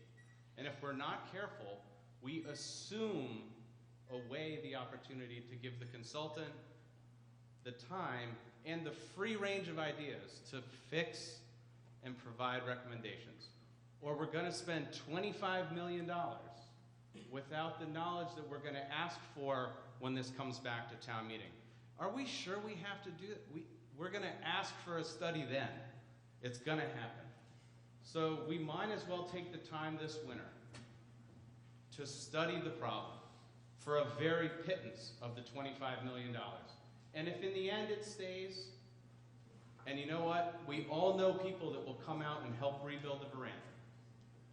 And if we're not careful, we assume away the opportunity to give the consultant the time and the free range of ideas to fix and provide recommendations. Or we're going to spend $25 million without the knowledge that we're going to ask for when this comes back to town meeting. Are we sure we have to do it? We're going to ask for a study then. It's going to happen. So we might as well take the time this winter to study the problem for a very pittance of the $25 million. And if in the end it stays, and you know what? We all know people that will come out and help rebuild the veranda.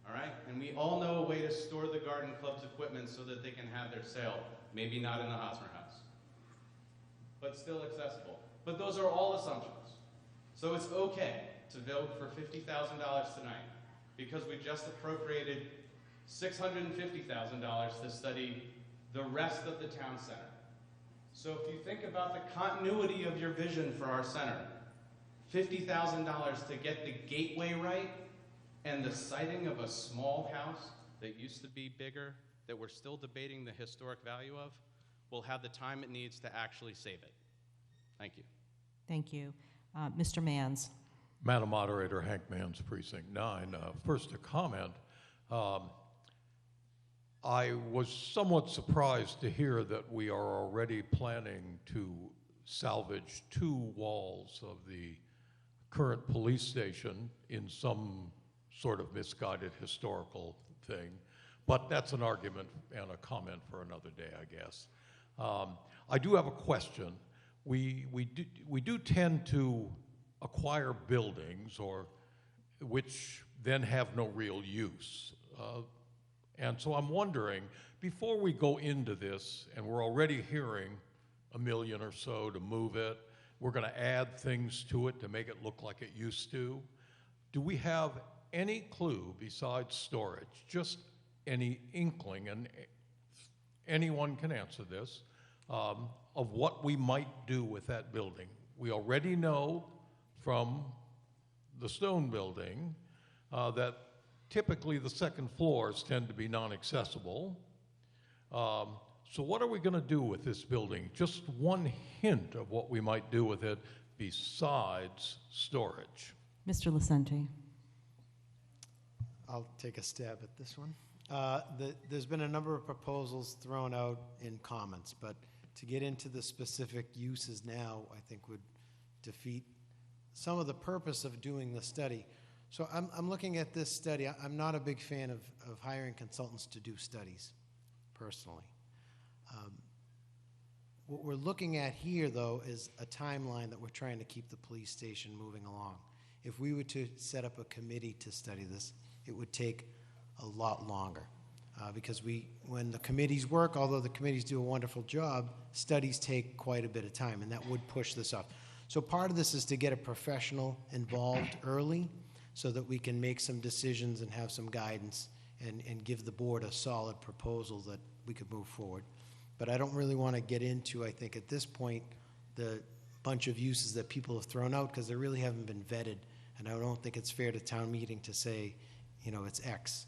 All right? And we all know a way to store the garden club's equipment so that they can have their sale. Maybe not in the Hosmer House, but still accessible. But those are all assumptions. So it's okay to vote for $50,000 tonight because we just appropriated $650,000 to study the rest of the town center. So if you think about the continuity of your vision for our center, $50,000 to get the gateway right and the siting of a small house that used to be bigger, that we're still debating the historic value of, will have the time it needs to actually save it. Thank you. Thank you. Mr. Manns. Madam Moderator, Hank Manns, Precinct 9. First, a comment. I was somewhat surprised to hear that we are already planning to salvage 2 walls of the current police station in some sort of misguided historical thing. But that's an argument and a comment for another day, I guess. I do have a question. We do tend to acquire buildings which then have no real use. And so I'm wondering, before we go into this, and we're already hearing $1 million or so to move it, we're going to add things to it to make it look like it used to. Do we have any clue besides storage, just any inkling, and anyone can answer this, of what we might do with that building? We already know from the stone building that typically the second floors tend to be non-accessible. So what are we going to do with this building? Just one hint of what we might do with it besides storage. Mr. Licenti. I'll take a stab at this one. There's been a number of proposals thrown out in comments, but to get into the specific uses now, I think would defeat some of the purpose of doing the study. So I'm looking at this study. I'm not a big fan of hiring consultants to do studies, personally. What we're looking at here, though, is a timeline that we're trying to keep the police station moving along. If we were to set up a committee to study this, it would take a lot longer. Because when the committees work, although the committees do a wonderful job, studies take quite a bit of time, and that would push this off. So part of this is to get a professional involved early so that we can make some decisions and have some guidance and give the board a solid proposal that we could move forward. But I don't really want to get into, I think at this point, the bunch of uses that people have thrown out because they really haven't been vetted. And I don't think it's fair to town meeting to say, you know, it's X.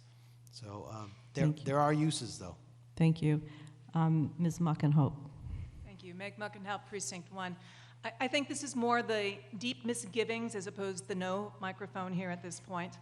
So there are uses, though. Thank you. Ms. Muckenhope. Thank you. Meg Muckenhope, Precinct 1. I think this is more the deep misgivings as opposed to the no microphone here at this point.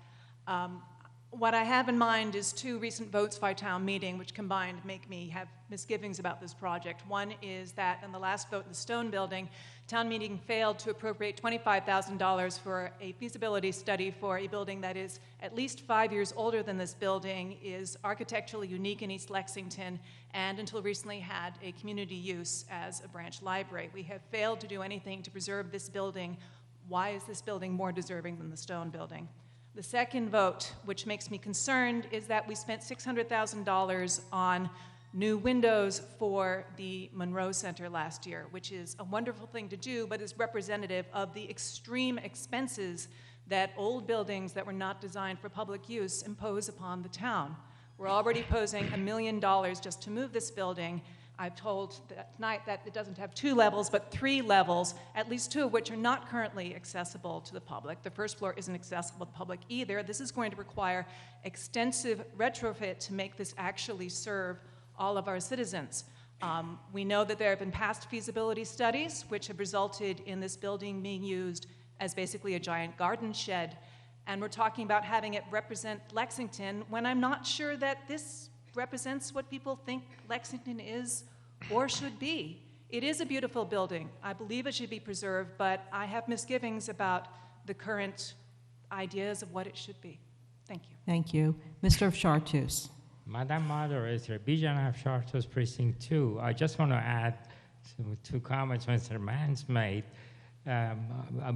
What I have in mind is two recent votes by town meeting, which combined make me have misgivings about this project. One is that in the last vote in the Stone Building, town meeting failed to appropriate $25,000 for a feasibility study for a building that is at least 5 years older than this building, is architecturally unique in East Lexington, and until recently had a community use as a branch library. We have failed to do anything to preserve this building. Why is this building more deserving than the Stone Building? The second vote, which makes me concerned, is that we spent $600,000 on new windows for the Monroe Center last year, which is a wonderful thing to do, but is representative of the extreme expenses that old buildings that were not designed for public use impose upon the town. We're already posing $1 million just to move this building. I've told tonight that it doesn't have 2 levels, but 3 levels, at least 2 of which are not currently accessible to the public. The first floor isn't accessible to the public either. This is going to require extensive retrofit to make this actually serve all of our citizens. We know that there have been past feasibility studies which have resulted in this building being used as basically a giant garden shed. And we're talking about having it represent Lexington when I'm not sure that this represents what people think Lexington is or should be. It is a beautiful building. I believe it should be preserved, but I have misgivings about the current ideas of what it should be. Thank you. Thank you. Mr. Chartreuse. Madam Moderator, Bijan of Chartreuse Precinct 2. I just want to add two comments Mr. Mans made.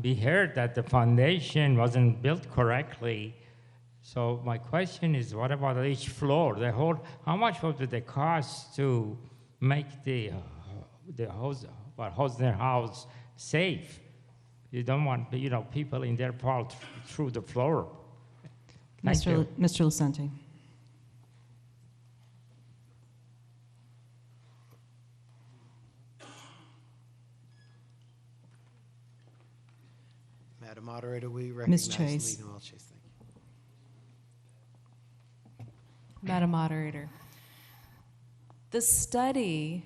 We heard that the foundation wasn't built correctly. So my question is, what about each floor? How much would it cost to make the Hosner house safe? You don't want people in there fall through the floor. Thank you. Mr. Lucente. Madam Moderator, we recognize Chase. Leland Welch. Thank you. Madam Moderator, the study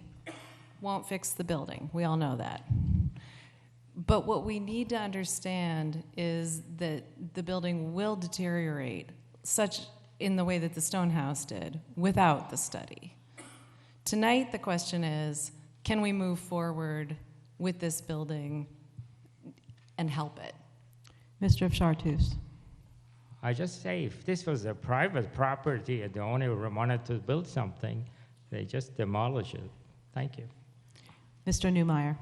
won't fix the building. We all know that. But what we need to understand is that the building will deteriorate, such in the way that the Stone House did, without the study. Tonight, the question is, can we move forward with this building and help it? Mr. Chartreuse. I just say, if this was a private property and the owner wanted to build something, they just demolish it. Thank you. Mr. Newmeyer.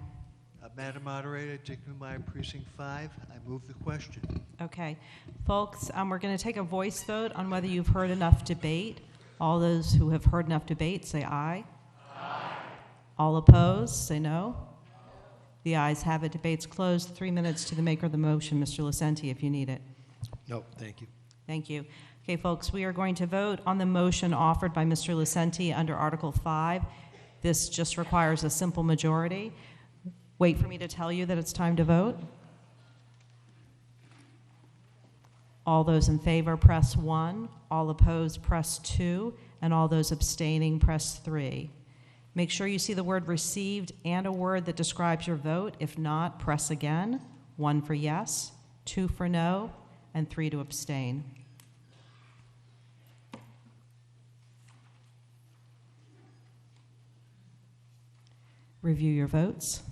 Madam Moderator, Dick Newmeyer, Precinct 5. I move the question. Okay. Folks, we're going to take a voice vote on whether you've heard enough debate. All those who have heard enough debate, say aye. Aye. All opposed, say no. The ayes have it. Debate's closed. 3 minutes to the maker of the motion, Mr. Lucente, if you need it. No, thank you. Thank you. Okay, folks, we are going to vote on the motion offered by Mr. Lucente under Article 5. This just requires a simple majority. Wait for me to tell you that it's time to vote. All those in favor, press 1. All opposed, press 2. And all those abstaining, press 3. Make sure you see the word received and a word that describes your vote. If not, press again. 1 for yes, 2 for no, and 3 to abstain. Review your votes.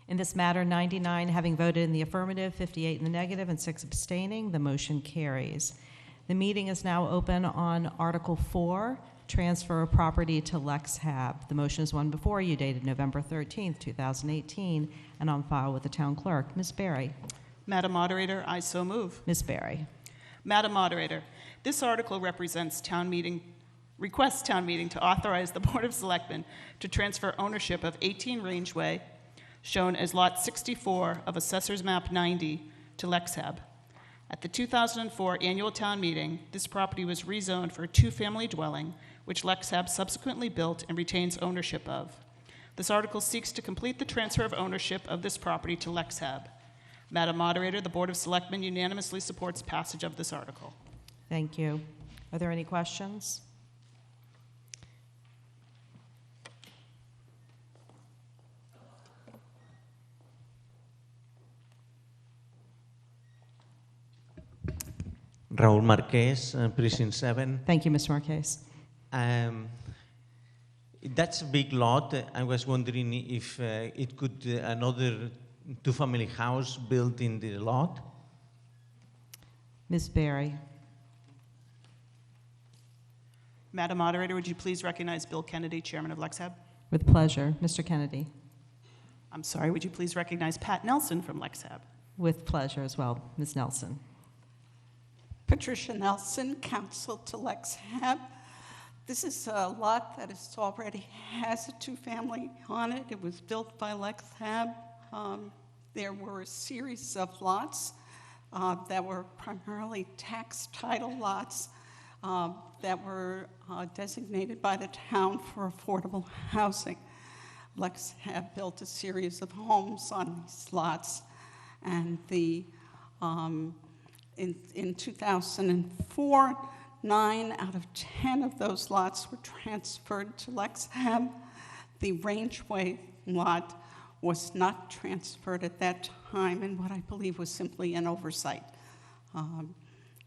In this matter, 99 having voted in the affirmative, 58 in the negative, and 6 abstaining, the motion carries. The meeting is now open on Article 4, transfer of property to LexHab. The motion is one before you, dated November 13th, 2018, and on file with the town clerk. Ms. Berry. Madam Moderator, I so move. Ms. Berry. Madam Moderator, this article requests town meeting to authorize the Board of Selectmen to transfer ownership of 18 Rangeway, shown as Lot 64 of Assessor's Map 90, to LexHab. At the 2004 annual town meeting, this property was rezoned for a two-family dwelling, which LexHab subsequently built and retains ownership of. This article seeks to complete the transfer of ownership of this property to LexHab. Madam Moderator, the Board of Selectmen unanimously supports passage of this article. Thank you. Are there any questions? Raúl Marquez, Precinct 7. Thank you, Mr. Marquez. That's a big lot. I was wondering if it could another two-family house built in the lot. Ms. Berry. Madam Moderator, would you please recognize Bill Kennedy, Chairman of LexHab? With pleasure. Mr. Kennedy. I'm sorry, would you please recognize Pat Nelson from LexHab? With pleasure as well. Ms. Nelson. Patricia Nelson, counsel to LexHab. This is a lot that is already has a two-family on it. It was built by LexHab. There were a series of lots that were primarily tax title lots that were designated by the town for affordable housing. LexHab built a series of homes on these lots, and in 2004, 9 out of 10 of those lots were transferred to LexHab. The Rangeway lot was not transferred at that time, and what I believe was simply an oversight.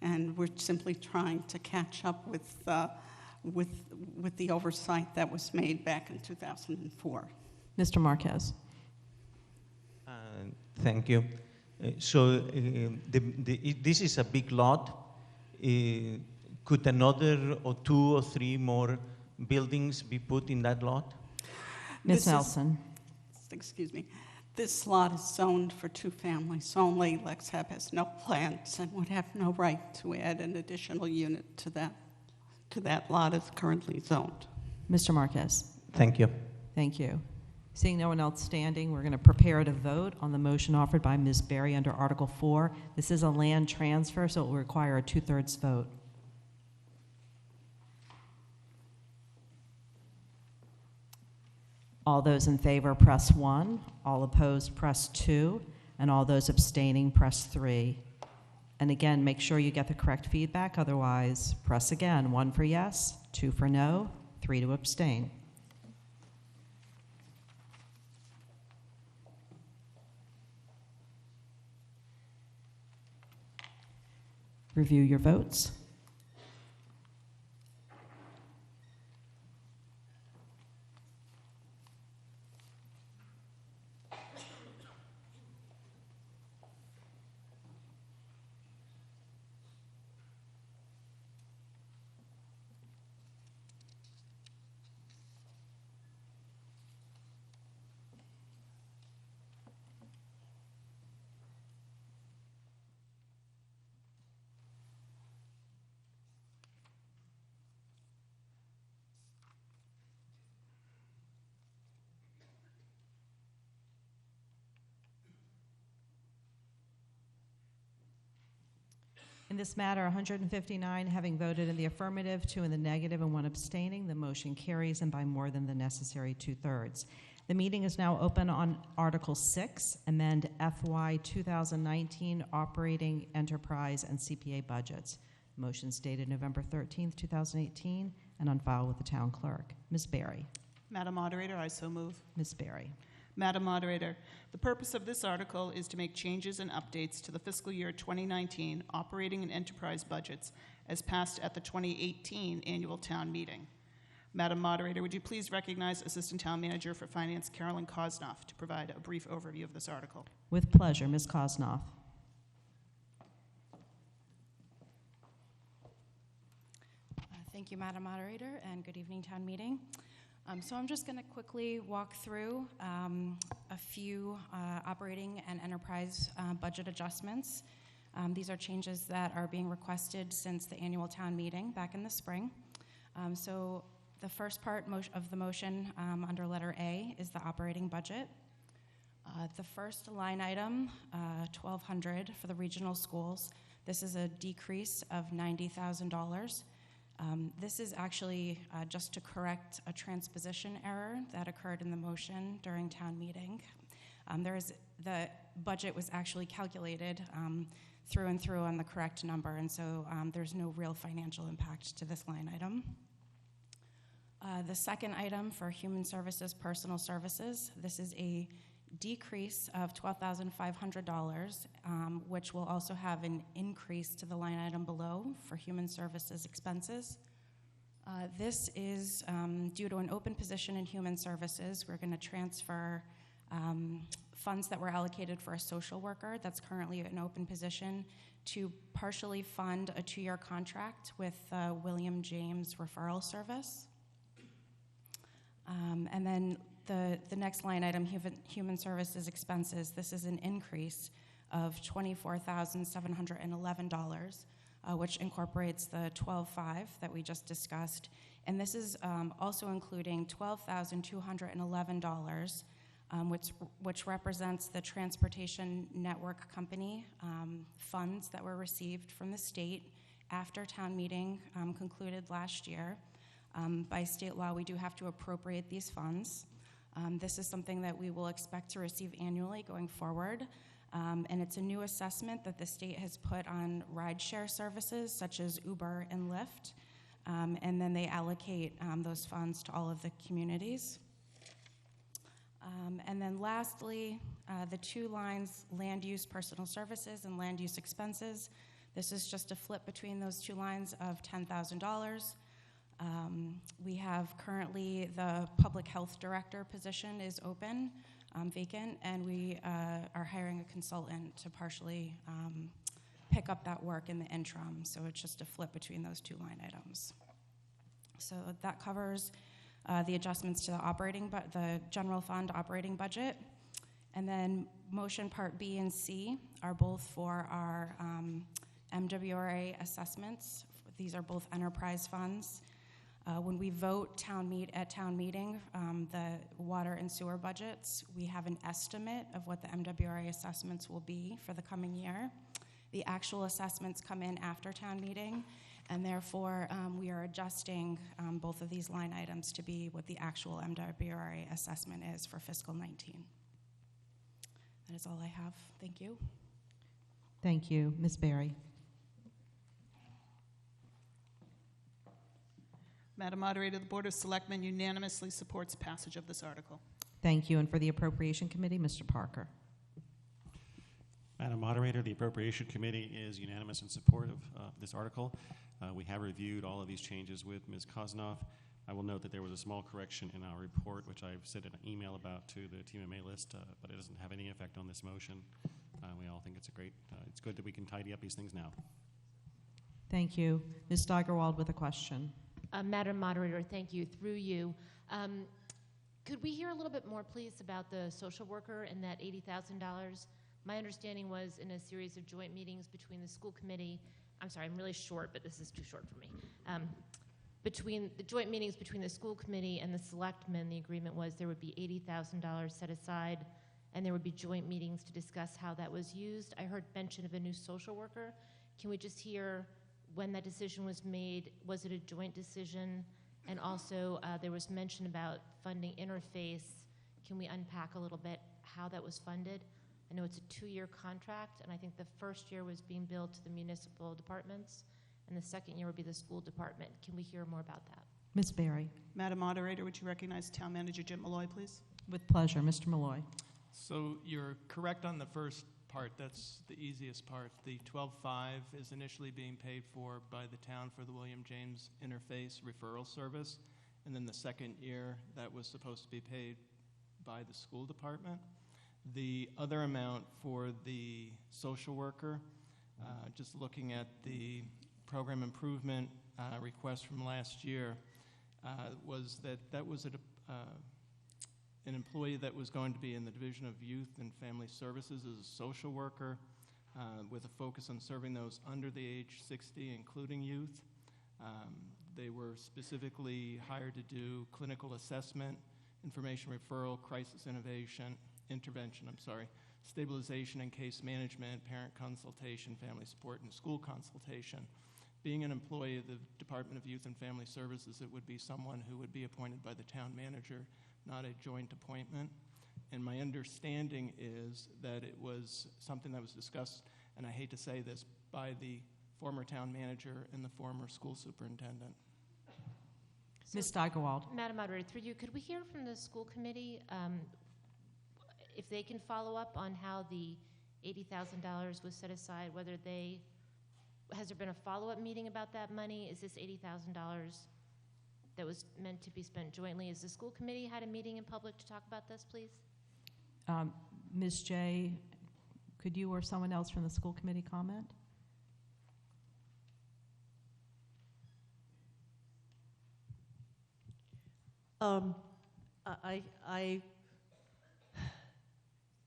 And we're simply trying to catch up with the oversight that was made back in 2004. Mr. Marquez. Thank you. This is a big lot. Could another or 2 or 3 more buildings be put in that lot? Ms. Nelson. Excuse me. This lot is zoned for two families only. LexHab has no plans and would have no right to add an additional unit to that lot as currently zoned. Mr. Marquez. Thank you. Thank you. Seeing no one else standing, we're going to prepare to vote on the motion offered by Ms. Berry under Article 4. This is a land transfer, so it will require a 2/3 vote. All those in favor, press 1. All opposed, press 2. And all those abstaining, press 3. And again, make sure you get the correct feedback. Otherwise, press again. 1 for yes, 2 for no, 3 to abstain. Review your votes. In this matter, 159 having voted in the affirmative, 2 in the negative, and 1 abstaining, the motion carries and by more than the necessary 2/3. The meeting is now open on Article 6, amend FY 2019 operating enterprise and CPA budgets. Motion dated November 13th, 2018, and on file with the town clerk. Ms. Berry. Madam Moderator, I so move. Ms. Berry. Madam Moderator, the purpose of this article is to make changes and updates to the fiscal year 2019 operating and enterprise budgets as passed at the 2018 annual town meeting. Madam Moderator, would you please recognize Assistant Town Manager for Finance, Carolyn Kosnoff, to provide a brief overview of this article? With pleasure, Ms. Kosnoff. Thank you, Madam Moderator, and good evening, Town Meeting. So I'm just going to quickly walk through a few operating and enterprise budget adjustments. These are changes that are being requested since the annual town meeting back in the spring. So the first part of the motion under letter A is the operating budget. The first line item, $1,200 for the regional schools. This is a decrease of $90,000. This is actually just to correct a transposition error that occurred in the motion during town meeting. The budget was actually calculated through and through on the correct number, and so there's no real financial impact to this line item. The second item for Human Services, Personal Services, this is a decrease of $12,500, which will also have an increase to the line item below for Human Services expenses. This is due to an open position in Human Services. We're going to transfer funds that were allocated for a social worker that's currently an open position to partially fund a 2-year contract with William James Referral Service. And then the next line item, Human Services expenses, this is an increase of $24,711, which incorporates the 12.5 that we just discussed. And this is also including $12,211, which represents the Transportation Network Company funds that were received from the state after town meeting concluded last year. By state law, we do have to appropriate these funds. This is something that we will expect to receive annually going forward. And it's a new assessment that the state has put on rideshare services such as Uber and Lyft. And then they allocate those funds to all of the communities. And then lastly, the two lines, land use personal services and land use expenses. This is just a flip between those two lines of $10,000. We have currently the public health director position is open, vacant, and we are hiring a consultant to partially pick up that work in the interim. So it's just a flip between those two line items. So that covers the adjustments to the general fund operating budget. And then motion part B and C are both for our MWRA assessments. These are both enterprise funds. When we vote at town meeting, the water and sewer budgets, we have an estimate of what the MWRA assessments will be for the coming year. The actual assessments come in after town meeting, and therefore we are adjusting both of these line items to be what the actual MWRA assessment is for fiscal 19. That is all I have. Thank you. Thank you. Ms. Berry. Madam Moderator, the Board of Selectmen unanimously supports passage of this article. Thank you. And for the Appropriation Committee, Mr. Parker. Madam Moderator, the Appropriation Committee is unanimous in support of this article. We have reviewed all of these changes with Ms. Kosnoff. I will note that there was a small correction in our report, which I've sent an email about to the TMMA list, but it doesn't have any effect on this motion. We all think it's it's good that we can tidy up these things now. Thank you. Ms. Steigerwald with a question. Madam Moderator, thank you. Through you, could we hear a little bit more, please, about the social worker and that $80,000? My understanding was in a series of joint meetings between the school committee, I'm sorry, I'm really short, but this is too short for me. Between the joint meetings between the school committee and the selectmen, the agreement was there would be $80,000 set aside, and there would be joint meetings to discuss how that was used. I heard mention of a new social worker. Can we just hear when that decision was made? Was it a joint decision? And also, there was mention about funding interface. Can we unpack a little bit how that was funded? I know it's a 2-year contract, and I think the first year was being billed to the municipal departments, and the second year would be the school department. Can we hear more about that? Ms. Berry. Madam Moderator, would you recognize Town Manager Jim Malloy, please? With pleasure. Mr. Malloy. So you're correct on the first part. That's the easiest part. The 12.5 is initially being paid for by the town for the William James Interface Referral Service, and then the second year that was supposed to be paid by the school department. The other amount for the social worker, just looking at the program improvement request from last year, was that was an employee that was going to be in the Division of Youth and Family Services as a social worker with a focus on serving those under the age 60, including youth. They were specifically hired to do clinical assessment, information referral, crisis intervention, stabilization and case management, parent consultation, family support, and school consultation. Being an employee of the Department of Youth and Family Services, it would be someone who would be appointed by the town manager, not a joint appointment. And my understanding is that it was something that was discussed, and I hate to say this, by the former town manager and the former school superintendent. Ms. Steigerwald. Madam Moderator, through you, could we hear from the school committee if they can follow up on how the $80,000 was set aside, has there been a follow-up meeting about that money? Is this $80,000 that was meant to be spent jointly? Has the school committee had a meeting in public to talk about this, please? Ms. J., could you or someone else from the school committee comment?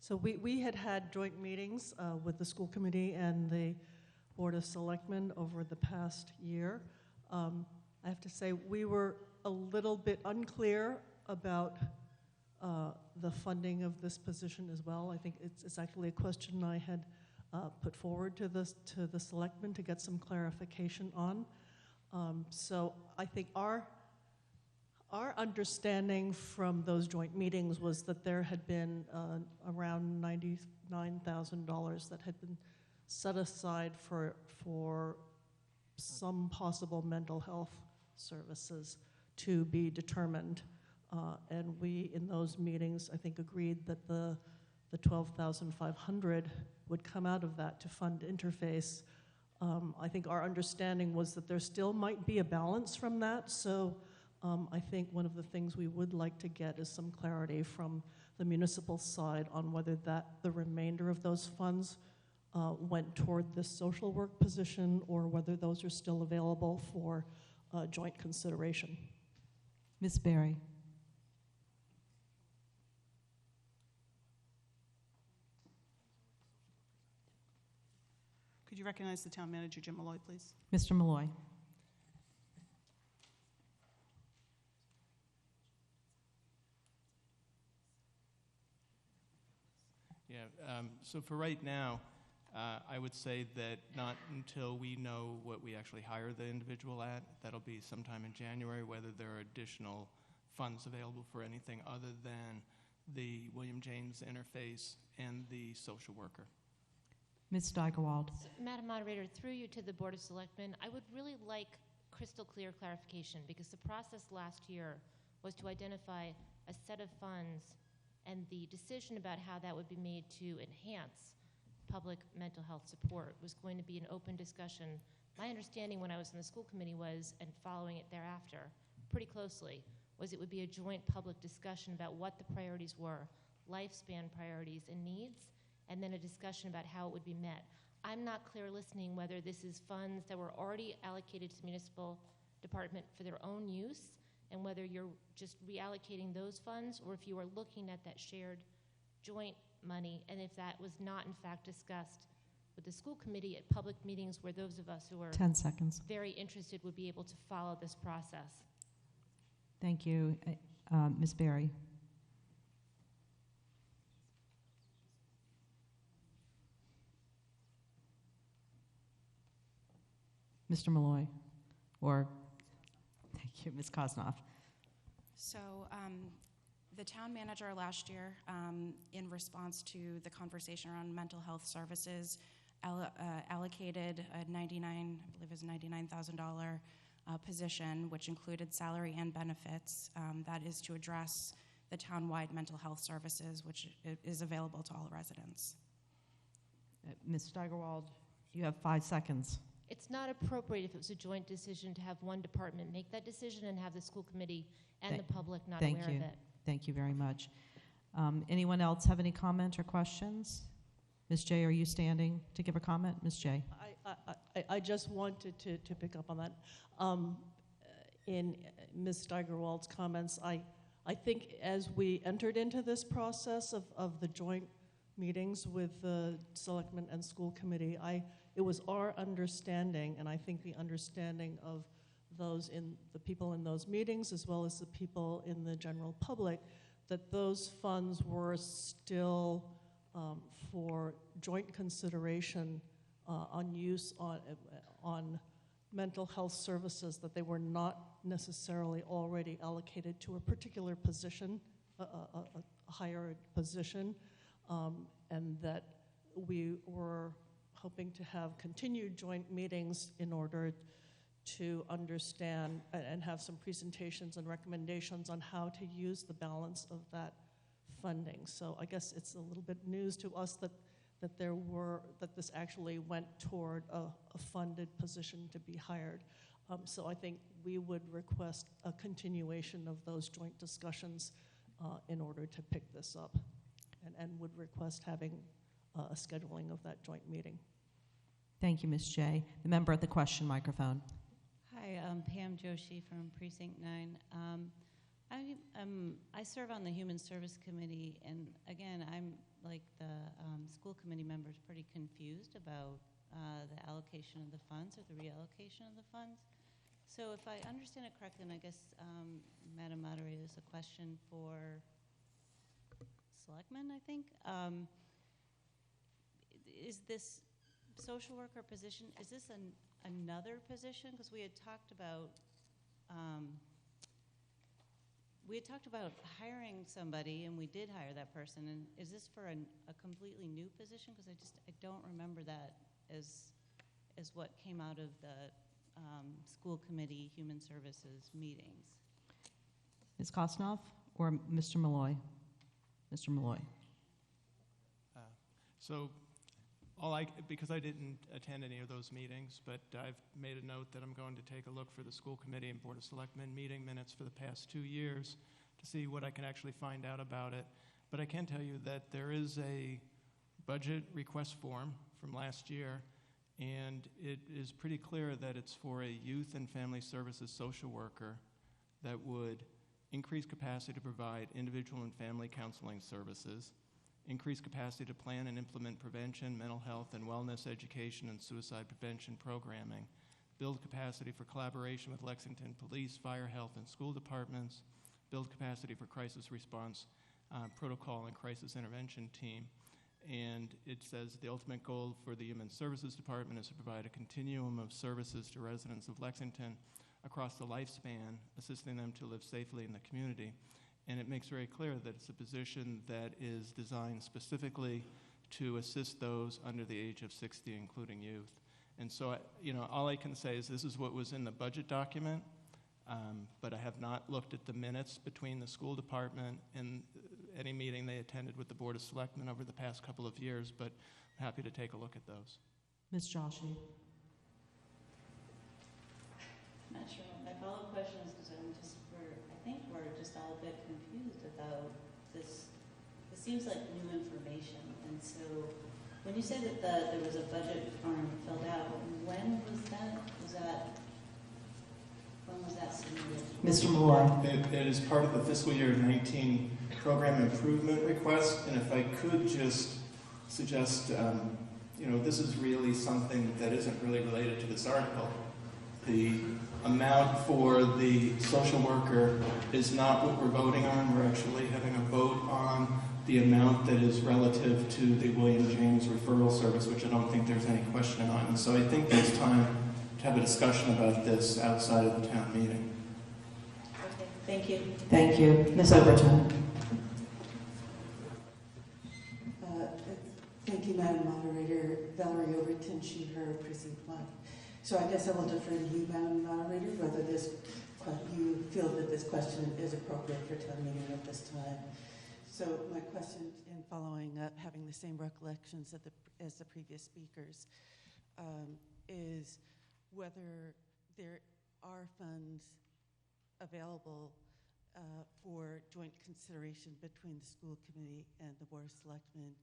So we had joint meetings with the school committee and the Board of Selectmen over the past year. I have to say we were a little bit unclear about the funding of this position as well. I think it's actually a question I had put forward to the selectmen to get some clarification on. So I think our understanding from those joint meetings was that there had been around $99,000 that had been set aside for some possible mental health services to be determined. And we, in those meetings, I think agreed that the $12,500 would come out of that to fund interface. I think our understanding was that there still might be a balance from that, so I think one of the things we would like to get is some clarity from the municipal side on whether the remainder of those funds went toward this social work position or whether those are still available for joint consideration. Ms. Berry. Could you recognize the town manager, Jim Malloy, please? Mr. Malloy. Yeah, so for right now, I would say that not until we know what we actually hire the individual at, that'll be sometime in January, whether there are additional funds available for anything other than the William James interface and the social worker. Ms. Steigerwald. So, Madam Moderator, through you to the Board of Selectmen, I would really like crystal clear clarification because the process last year was to identify a set of funds and the decision about how that would be made to enhance public mental health support was going to be an open discussion. My understanding when I was in the school committee was, and following it thereafter pretty closely, was it would be a joint public discussion about what the priorities were, lifespan priorities and needs, and then a discussion about how it would be met. I'm not clear listening whether this is funds that were already allocated to the municipal department for their own use and whether you're just reallocating those funds or if you are looking at that shared joint money and if that was not in fact discussed with the school committee at public meetings where those of us who are 10 seconds. very interested would be able to follow this process. Thank you. Ms. Berry. Mr. Malloy, or thank you, Ms. Kosnoff. So the town manager last year, in response to the conversation around mental health services, allocated a $99,000 position, which included salary and benefits, that is to address the town-wide mental health services, which is available to all residents. Ms. Steigerwald, you have 5 seconds. it's not appropriate if it was a joint decision to have one department make that decision and have the school committee and the public not aware of it. Thank you very much. Anyone else have any comment or questions? Ms. J, are you standing to give a comment? Ms. J. I just wanted to pick up on that. In Ms. Steigerwald's comments, I think as we entered into this process of the joint meetings with the selectmen and school committee, it was our understanding, and I think the understanding of the people in those meetings as well as the people in the general public, that those funds were still for joint consideration on use on mental health services, that they were not necessarily already allocated to a particular position, a higher position, and that we were hoping to have continued joint meetings in order to understand and have some presentations and recommendations on how to use the balance of that funding. So I guess it's a little bit news to us that this actually went toward a funded position to be hired. So I think we would request a continuation of those joint discussions in order to pick this up, and would request having a scheduling of that joint meeting. Thank you, Ms. J. The member at the question microphone. Hi, I'm Pam Joshi from Precinct 9. I serve on the Human Service Committee, and again, I'm like the school committee members pretty confused about the allocation of the funds or the reallocation of the funds. So if I understand it correctly, and I guess, Madam Moderator, this is a question for Selectmen, I think. Is this social worker position, is this another position? Because we had talked about hiring somebody, and we did hire that person. And is this for a completely new position? Because I don't remember that as what came out of the school committee human services meetings. Ms. Kosnoff or Mr. Malloy? Mr. Malloy. So because I didn't attend any of those meetings, but I've made a note that I'm going to take a look for the school committee and Board of Selectmen meeting minutes for the past 2 years to see what I can actually find out about it. But I can tell you that there is a budget request form from last year, and it is pretty clear that it's for a youth and family services social worker that would increase capacity to provide individual and family counseling services, increase capacity to plan and implement prevention, mental health and wellness education, and suicide prevention programming, build capacity for collaboration with Lexington Police, Fire, Health, and School Departments, build capacity for crisis response protocol and crisis intervention team. And it says the ultimate goal for the Human Services Department is to provide a continuum of services to residents of Lexington across the lifespan, assisting them to live safely in the community. And it makes very clear that it's a position that is designed specifically to assist those under the age of 60, including youth. And so, all I can say is this is what was in the budget document, but I have not looked at the minutes between the school department and any meeting they attended with the Board of Selectmen over the past couple of years, but I'm happy to take a look at those. Ms. Joshi. I'm not sure what my follow-up question is, because I think we're just all a bit confused about this. This seems like new information, and so when you said that there was a budget form filled out, when was that? When was that submitted? Mr. Malloy. It is part of the fiscal year 19 program improvement request, and if I could just suggest, this is really something that isn't really related to this article. The amount for the social worker is not what we're voting on. We're actually having a vote on the amount that is relative to the William James referral service, which I don't think there's any question on. And so I think there's time to have a discussion about this outside of the town meeting. Okay, thank you. Thank you. Ms. Overton. Thank you, Madam Moderator. Valerie Overton, She/Her, Precinct 1. So I guess I will defer to you, Madam Moderator, whether you feel that this question is appropriate for town meeting at this time. So my question, in following up, having the same recollections as the previous speakers, is whether there are funds available for joint consideration between the school committee and the Board of Selectmen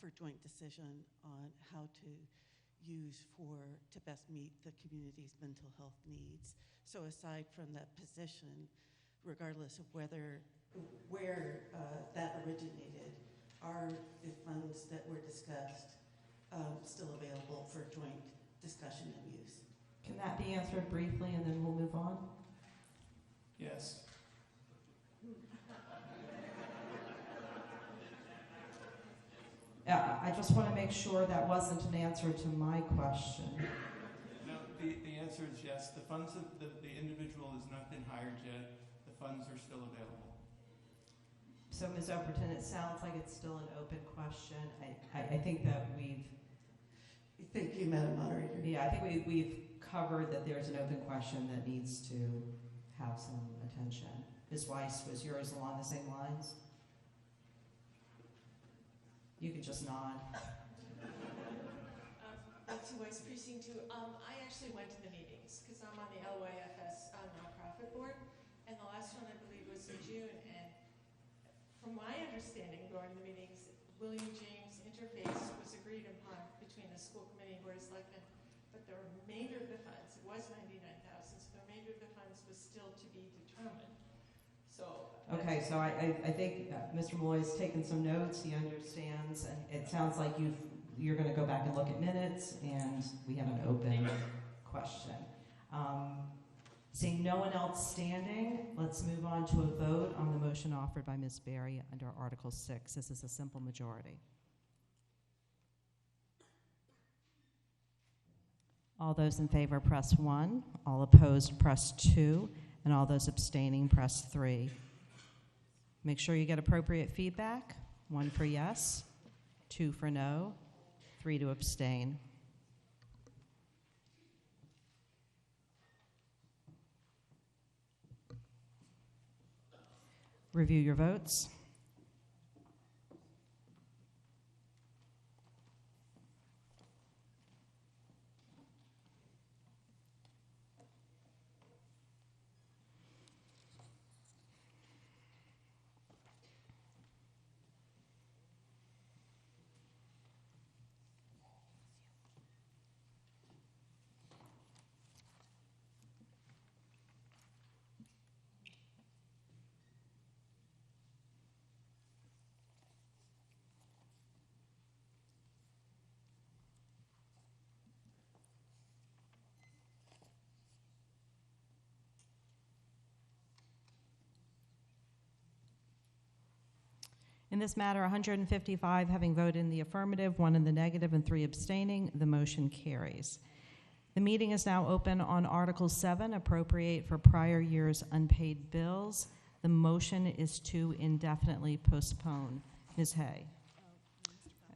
for joint decision on how to use to best meet the community's mental health needs. So aside from that position, regardless of where that originated, are the funds that were discussed still available for joint discussion and use? Can that be answered briefly and then we'll move on? Yes. I just want to make sure that wasn't an answer to my question. No, the answer is yes. The funds, the individual has not been hired yet. The funds are still available. So, Ms. Overton, it sounds like it's still an open question. I think that we've... Thank you, Madam Moderator. Yeah, I think we've covered that there's an open question that needs to have some attention. Ms. Weiss, was yours along the same lines? You could just nod. Nancy Weiss, Precinct 2. I actually went to the meetings because I'm on the LYFS nonprofit board, and the last one I believe was in June. And from my understanding, going to the meetings, William James interface was agreed upon between the school committee and Board of Selectmen, but the remainder of the funds, it was $99,000, so the remainder of the funds was still to be determined. So. Okay, so I think Mr. Malloy has taken some notes. He understands, and it sounds like you're going to go back and look at minutes, and we have an open question. Seeing no one else standing, let's move on to a vote on the motion offered by Ms. Berry under Article 6. This is a simple majority. All those in favor, press 1. All opposed, press 2. And all those abstaining, press 3. Make sure you get appropriate feedback. 1 for yes, 2 for no, 3 to abstain. Review your votes. In this matter, 155 having voted in the affirmative, 1 in the negative, and 3 abstaining, the motion carries. The meeting is now open on Article 7, appropriate for prior year's unpaid bills. The motion is to indefinitely postpone. Ms. Hay.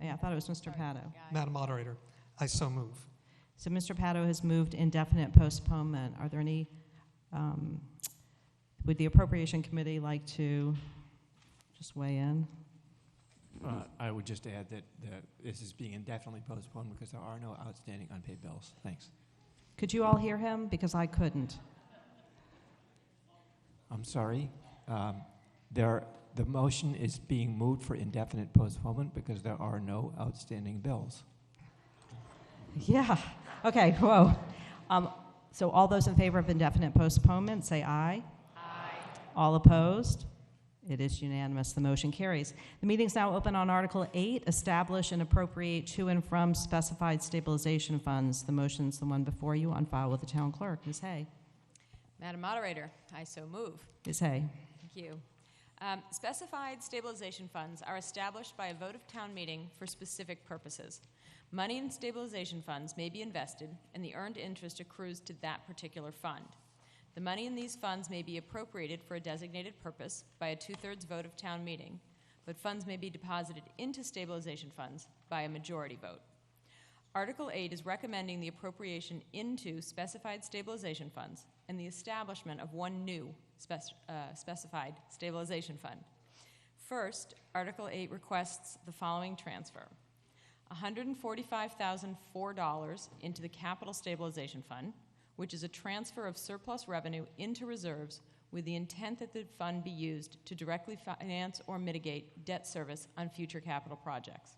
Yeah, I thought it was Mr. Pato. Madam Moderator, I so move. So Mr. Pato has moved indefinite postponement. Are there any, would the Appropriation Committee like to just weigh in? I would just add that this is being indefinitely postponed because there are no outstanding unpaid bills. Thanks. Could you all hear him? Because I couldn't. I'm sorry. The motion is being moved for indefinite postponement because there are no outstanding bills. Yeah. Okay, whoa. So all those in favor of indefinite postponement, say aye. Aye. All opposed? It is unanimous. The motion carries. The meeting is now open on Article 8, establish and appropriate to and from specified stabilization funds. The motion is the one before you, on file with the town clerk. Ms. Hay. Madam Moderator, I so move. Ms. Hay. Thank you. Specified stabilization funds are established by a vote of town meeting for specific purposes. Money in stabilization funds may be invested, and the earned interest accrues to that particular fund. The money in these funds may be appropriated for a designated purpose by a 2/3 vote of town meeting, but funds may be deposited into stabilization funds by a majority vote. Article 8 is recommending the appropriation into specified stabilization funds and the establishment of one new specified stabilization fund. First, Article 8 requests the following transfer. $145,004 into the Capital Stabilization Fund, which is a transfer of surplus revenue into reserves with the intent that the fund be used to directly finance or mitigate debt service on future capital projects.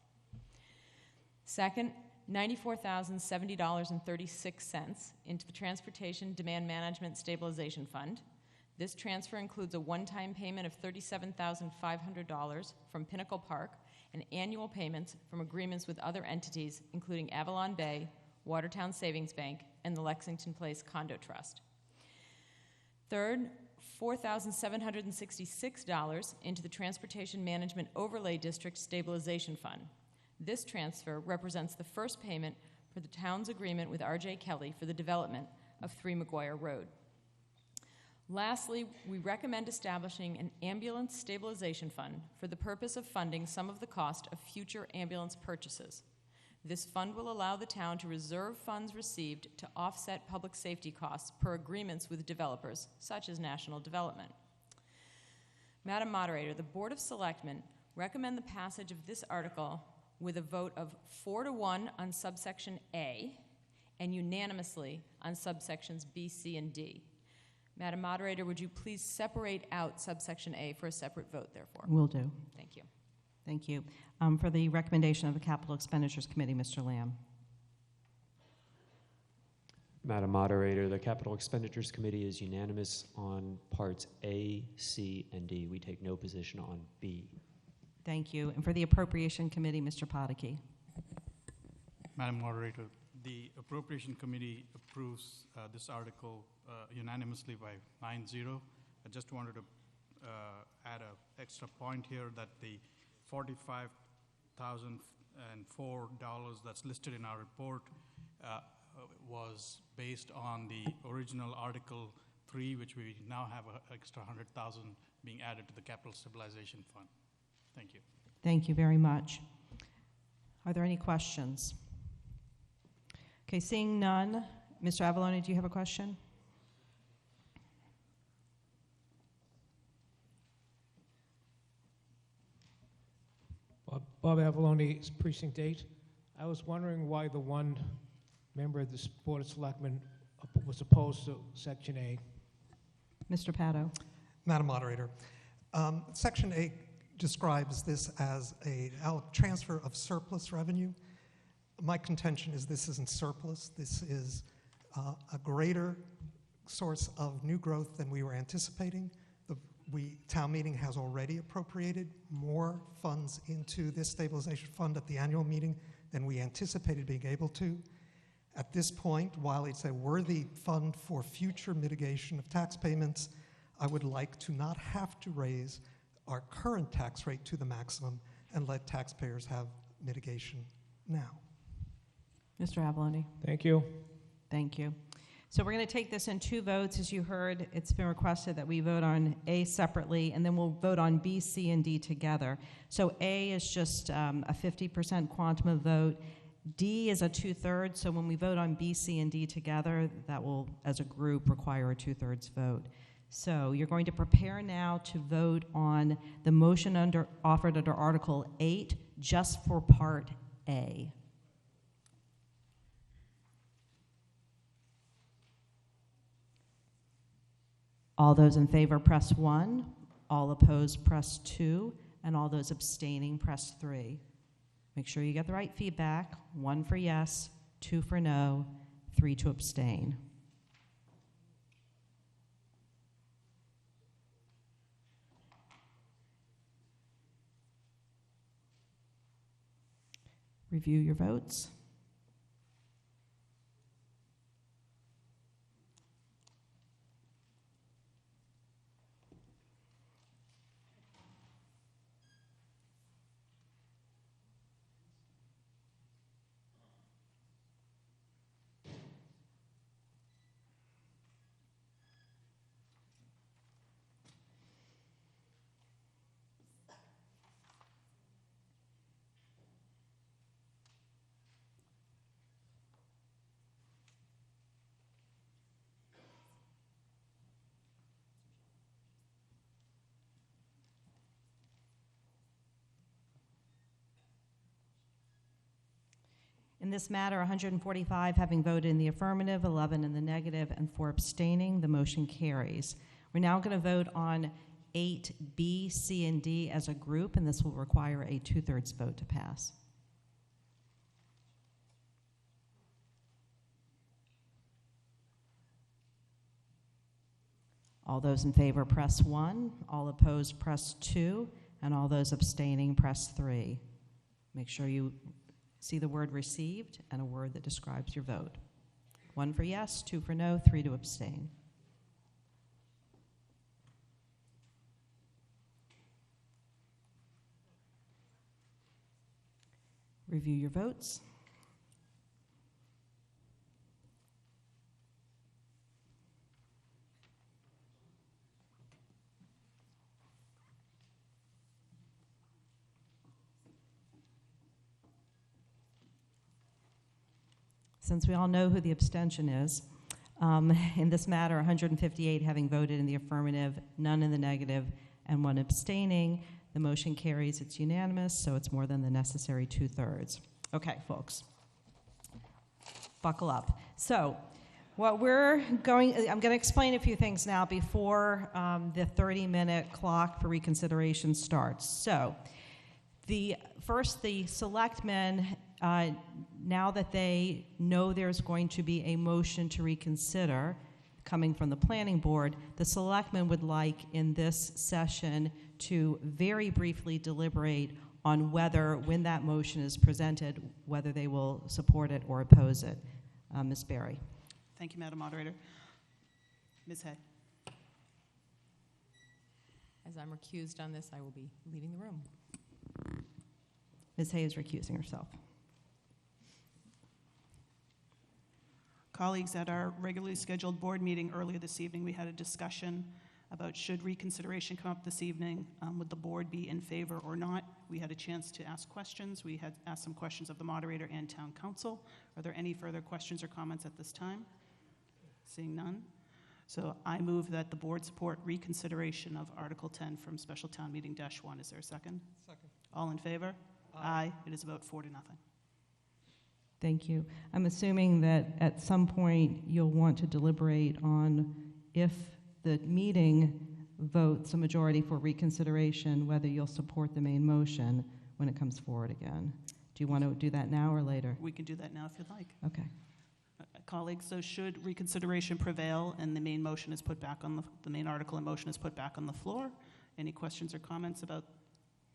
Second, $94,070.36 into the Transportation Demand Management Stabilization Fund. This transfer includes a one-time payment of $37,500 from Pinnacle Park and annual payments from agreements with other entities, including Avalon Bay, Watertown Savings Bank, and the Lexington Place Condo Trust. Third, $4,766 into the Transportation Management Overlay District Stabilization Fund. This transfer represents the first payment for the town's agreement with R.J. Kelly for the development of 3 McGuire Road. Lastly, we recommend establishing an ambulance stabilization fund for the purpose of funding some of the cost of future ambulance purchases. This fund will allow the town to reserve funds received to offset public safety costs per agreements with developers, such as National Development. Madam Moderator, the Board of Selectmen recommend the passage of this article with a vote of 4-1 on subsection A and unanimously on subsections B, C, and D. Madam Moderator, would you please separate out subsection A for a separate vote, therefore? Will do. Thank you. Thank you. For the recommendation of the Capital Expenditures Committee, Mr. Lamb. Madam Moderator, the Capital Expenditures Committee is unanimous on parts A, C, and D. We take no position on B. Thank you. And for the Appropriation Committee, Mr. Podeke. Madam Moderator, the Appropriation Committee approves this article unanimously by 9-0. I just wanted to add an extra point here that the $45,004 that's listed in our report was based on the original Article 3, which we now have an extra $100,000 being added to the Capital Stabilization Fund. Thank you. Thank you very much. Are there any questions? Okay, seeing none. Mr. Avalone, do you have a question? Bob Avalone, Precinct 8. I was wondering why the one member of the Board of Selectmen was opposed to Section A. Mr. Pato. Madam Moderator, Section A describes this as a transfer of surplus revenue. My contention is this isn't surplus. This is a greater source of new growth than we were anticipating. Town meeting has already appropriated more funds into this stabilization fund at the annual meeting than we anticipated being able to. At this point, while it's a worthy fund for future mitigation of tax payments, I would like to not have to raise our current tax rate to the maximum and let taxpayers have mitigation now. Mr. Avalone. Thank you. Thank you. So we're going to take this in 2 votes. As you heard, it's been requested that we vote on A separately, and then we'll vote on B, C, and D together. So A is just a 50% quantum of vote. D is a 2/3, so when we vote on B, C, and D together, that will, as a group, require a 2/3 vote. So you're going to prepare now to vote on the motion offered under Article 8, just for Part A. All those in favor, press 1. All opposed, press 2. And all those abstaining, press 3. Make sure you get the right feedback. 1 for yes, 2 for no, 3 to abstain. Review your votes. In this matter, 145 having voted in the affirmative, 11 in the negative, and 4 abstaining, the motion carries. We're now going to vote on 8B, C, and D as a group, and this will require a 2/3 vote to pass. All those in favor press 1, all opposed press 2, and all those abstaining press 3. Make sure you see the word received and a word that describes your vote. 1 for yes, 2 for no, 3 to abstain. Review your votes. Since we all know who the abstention is, in this matter, 158 having voted in the affirmative, none in the negative, and 1 abstaining, the motion carries. It's unanimous, so it's more than the necessary 2/3. Okay, folks, buckle up. So what I'm going to explain a few things now before the 30-minute clock for reconsideration starts. So the selectmen, now that they know there's going to be a motion to reconsider coming from the planning board, the selectmen would like in this session to very briefly deliberate on whether, when that motion is presented, whether they will support it or oppose it. Ms. Berry. Thank you, Madam Moderator. Ms. Hay. As I'm recused on this, I will be leaving the room. Ms. Hay is recusing herself. Colleagues, at our regularly scheduled board meeting earlier this evening, we had a discussion about should reconsideration come up this evening, would the board be in favor or not? We had a chance to ask questions. We had asked some questions of the moderator and town council. Are there any further questions or comments at this time? Seeing none. So I move that the board support reconsideration of Article 10 from Special Town Meeting -1. Is there a second? Second. All in favor? Aye. It is a vote 4-0. Thank you. I'm assuming that at some point you'll want to deliberate on if the meeting votes a majority for reconsideration, whether you'll support the main motion when it comes forward again. Do you want to do that now or later? We can do that now if you'd like. Okay. Colleagues, so should reconsideration prevail and the main motion is put back on the main article and motion is put back on the floor, any questions or comments about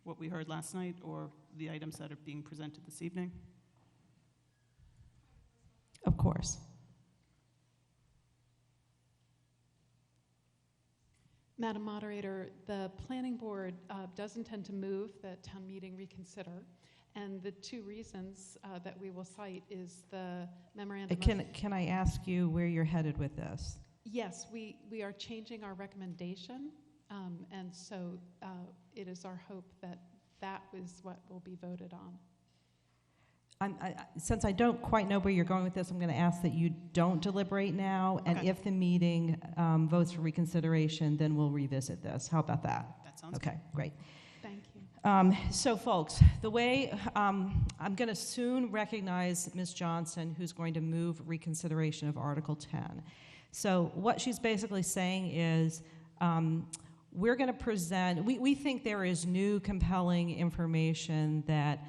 what we heard last night or the items that are being presented this evening? Of course. Madam Moderator, the planning board does intend to move that town meeting reconsider, and the 2 reasons that we will cite is the memorandum. Can I ask you where you're headed with this? Yes, we are changing our recommendation, and so it is our hope that that is what will be voted on. Since I don't quite know where you're going with this, I'm going to ask that you don't deliberate now, and Okay. if the meeting votes for reconsideration, then we'll revisit this. How about that? That sounds Okay, great. Thank you. So, folks, the way I'm going to soon recognize Ms. Johnson, who's going to move reconsideration of Article 10. So what she's basically saying is we're going to present, we think there is new compelling information that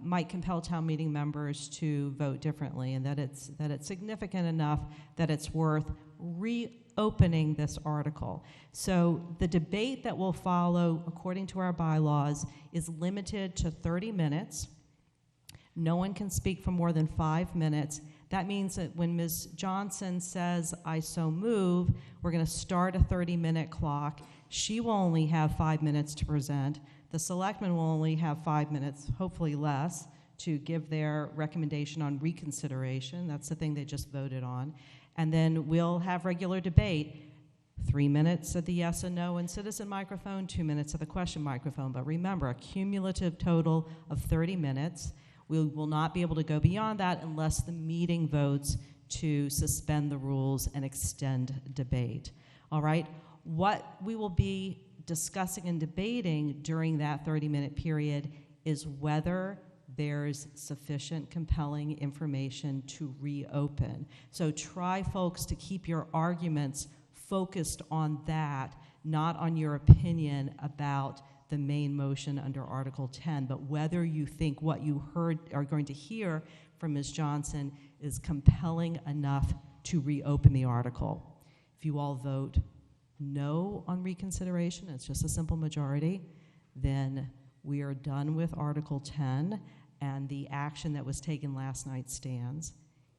might compel town meeting members to vote differently, and that it's significant enough that it's worth reopening this article. So the debate that will follow, according to our bylaws, is limited to 30 minutes. No one can speak for more than 5 minutes. That means that when Ms. Johnson says, "I so move," we're going to start a 30-minute clock. She will only have 5 minutes to present. The selectmen will only have 5 minutes, hopefully less, to give their recommendation on reconsideration. That's the thing they just voted on. And then we'll have regular debate. 3 minutes at the yes and no and citizen microphone, 2 minutes at the question microphone. But remember, a cumulative total of 30 minutes. We will not be able to go beyond that unless the meeting votes to suspend the rules and extend debate. All right? What we will be discussing and debating during that 30-minute period is whether there's sufficient compelling information to reopen. So try, folks, to keep your arguments focused on that, not on your opinion about the main motion under Article 10, but whether you think what you are going to hear from Ms. Johnson is compelling enough to reopen the article. If you all vote no on reconsideration, it's just a simple majority, then we are done with Article 10, and the action that was taken last night stands.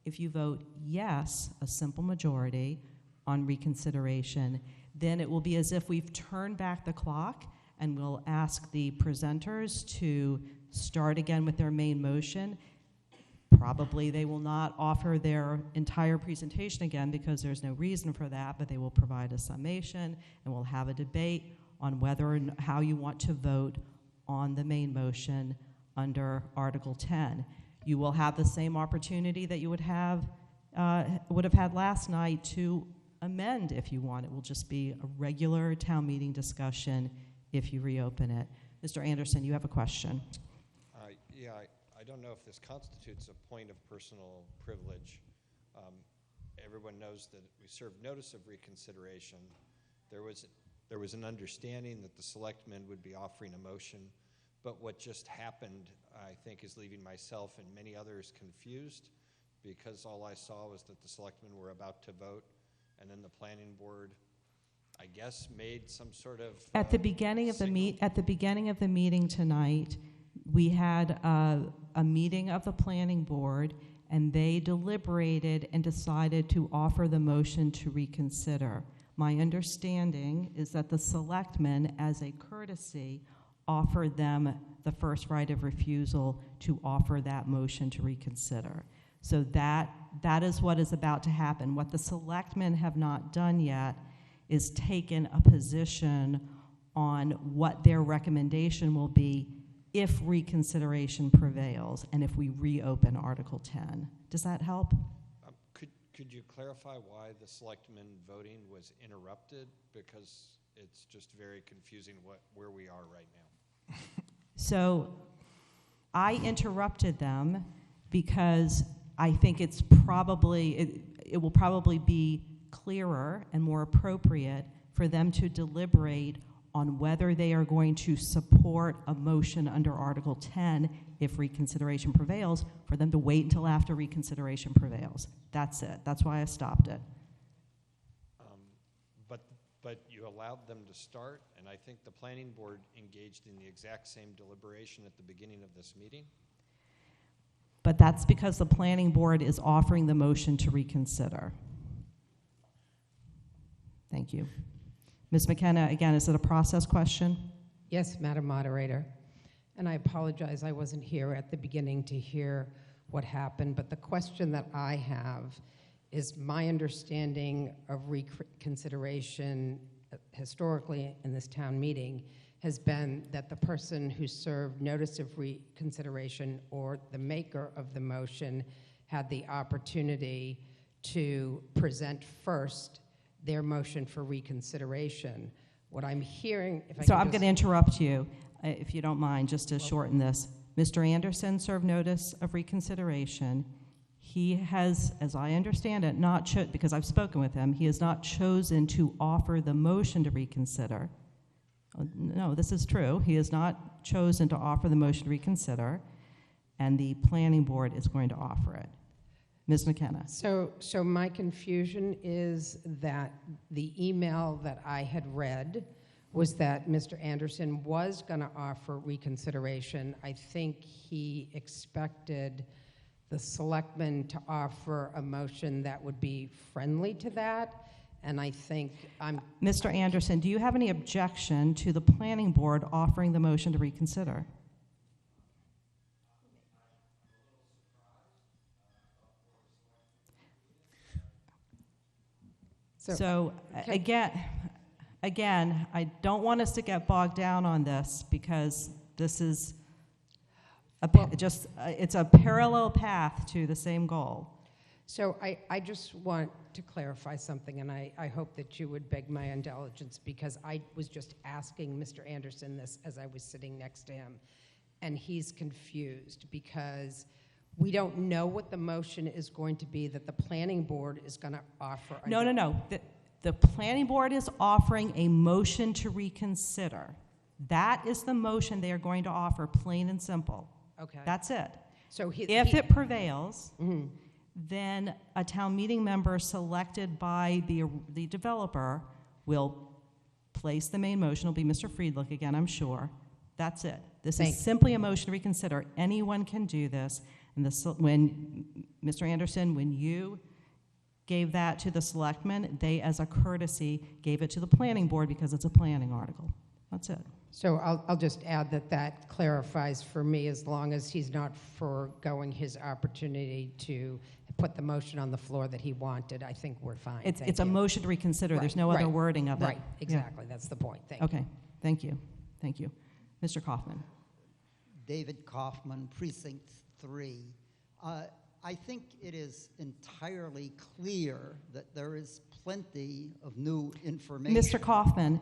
If you vote yes, a simple majority, on reconsideration, then it will be as if we've turned back the clock, and we'll ask the presenters to start again with their main motion. Probably they will not offer their entire presentation again because there's no reason for that, but they will provide a summation, and we'll have a debate on whether and how you want to vote on the main motion under Article 10. You will have the same opportunity that you would have had last night to amend if you want. It will just be a regular town meeting discussion if you reopen it. Mr. Anderson, you have a question. Yeah, I don't know if this constitutes a point of personal privilege. Everyone knows that we served notice of reconsideration. There was an understanding that the selectmen would be offering a motion, but what just happened, I think, is leaving myself and many others confused, because all I saw was that the selectmen were about to vote, and then the planning board, I guess, made some sort of at the beginning of the meeting tonight, we had a meeting of the planning board, and they deliberated and decided to offer the motion to reconsider. My understanding is that the selectmen, as a courtesy, offered them the first right of refusal to offer that motion to reconsider. So that is what is about to happen. What the selectmen have not done yet is taken a position on what their recommendation will be if reconsideration prevails and if we reopen Article 10. Does that help? Could you clarify why the selectmen voting was interrupted? Because it's just very confusing where we are right now. So I interrupted them because I think it will probably be clearer and more appropriate for them to deliberate on whether they are going to support a motion under Article 10 if reconsideration prevails, for them to wait until after reconsideration prevails. That's it. That's why I stopped it. But you allowed them to start, and I think the planning board engaged in the exact same deliberation at the beginning of this meeting. But that's because the planning board is offering the motion to reconsider. Thank you. Ms. McKenna, again, is it a process question? Yes, Madam Moderator. And I apologize, I wasn't here at the beginning to hear what happened, but the question that I have is my understanding of reconsideration historically in this town meeting has been that the person who served notice of reconsideration or the maker of the motion had the opportunity to present first their motion for reconsideration. What I'm hearing, So I'm going to interrupt you, if you don't mind, just to shorten this. Mr. Anderson served notice of reconsideration. He has, as I understand it, because I've spoken with him, he has not chosen to offer the motion to reconsider. No, this is true. He has not chosen to offer the motion to reconsider, and the planning board is going to offer it. Ms. McKenna. So my confusion is that the email that I had read was that Mr. Anderson was going to offer reconsideration. I think he expected the selectmen to offer a motion that would be friendly to that, and I think Mr. Anderson, do you have any objection to the planning board offering the motion to reconsider? So again, I don't want us to get bogged down on this because this is it's a parallel path to the same goal. So I just want to clarify something, and I hope that you would beg my indulgence, because I was just asking Mr. Anderson this as I was sitting next to him. and he's confused because we don't know what the motion is going to be that the planning board is going to offer. No. The planning board is offering a motion to reconsider. That is the motion they are going to offer, plain and simple. Okay. That's it. So if it prevails, then a town meeting member selected by the developer will place the main motion. It'll be Mr. Friedlich again, I'm sure. That's it. This is simply a motion to reconsider. Anyone can do this. And when Mr. Anderson, when you gave that to the selectmen, they, as a courtesy, gave it to the planning board because it's a planning article. That's it. So I'll just add that clarifies for me, as long as he's not foregoing his opportunity to put the motion on the floor that he wanted, I think we're fine. It's a motion to reconsider. There's no other wording of it. Right, exactly. That's the point. Thank you. Okay, thank you. Thank you. Mr. Kaufman. David Kaufman, Precinct 3. I think it is entirely clear that there is plenty of new information. Mr. Kaufman,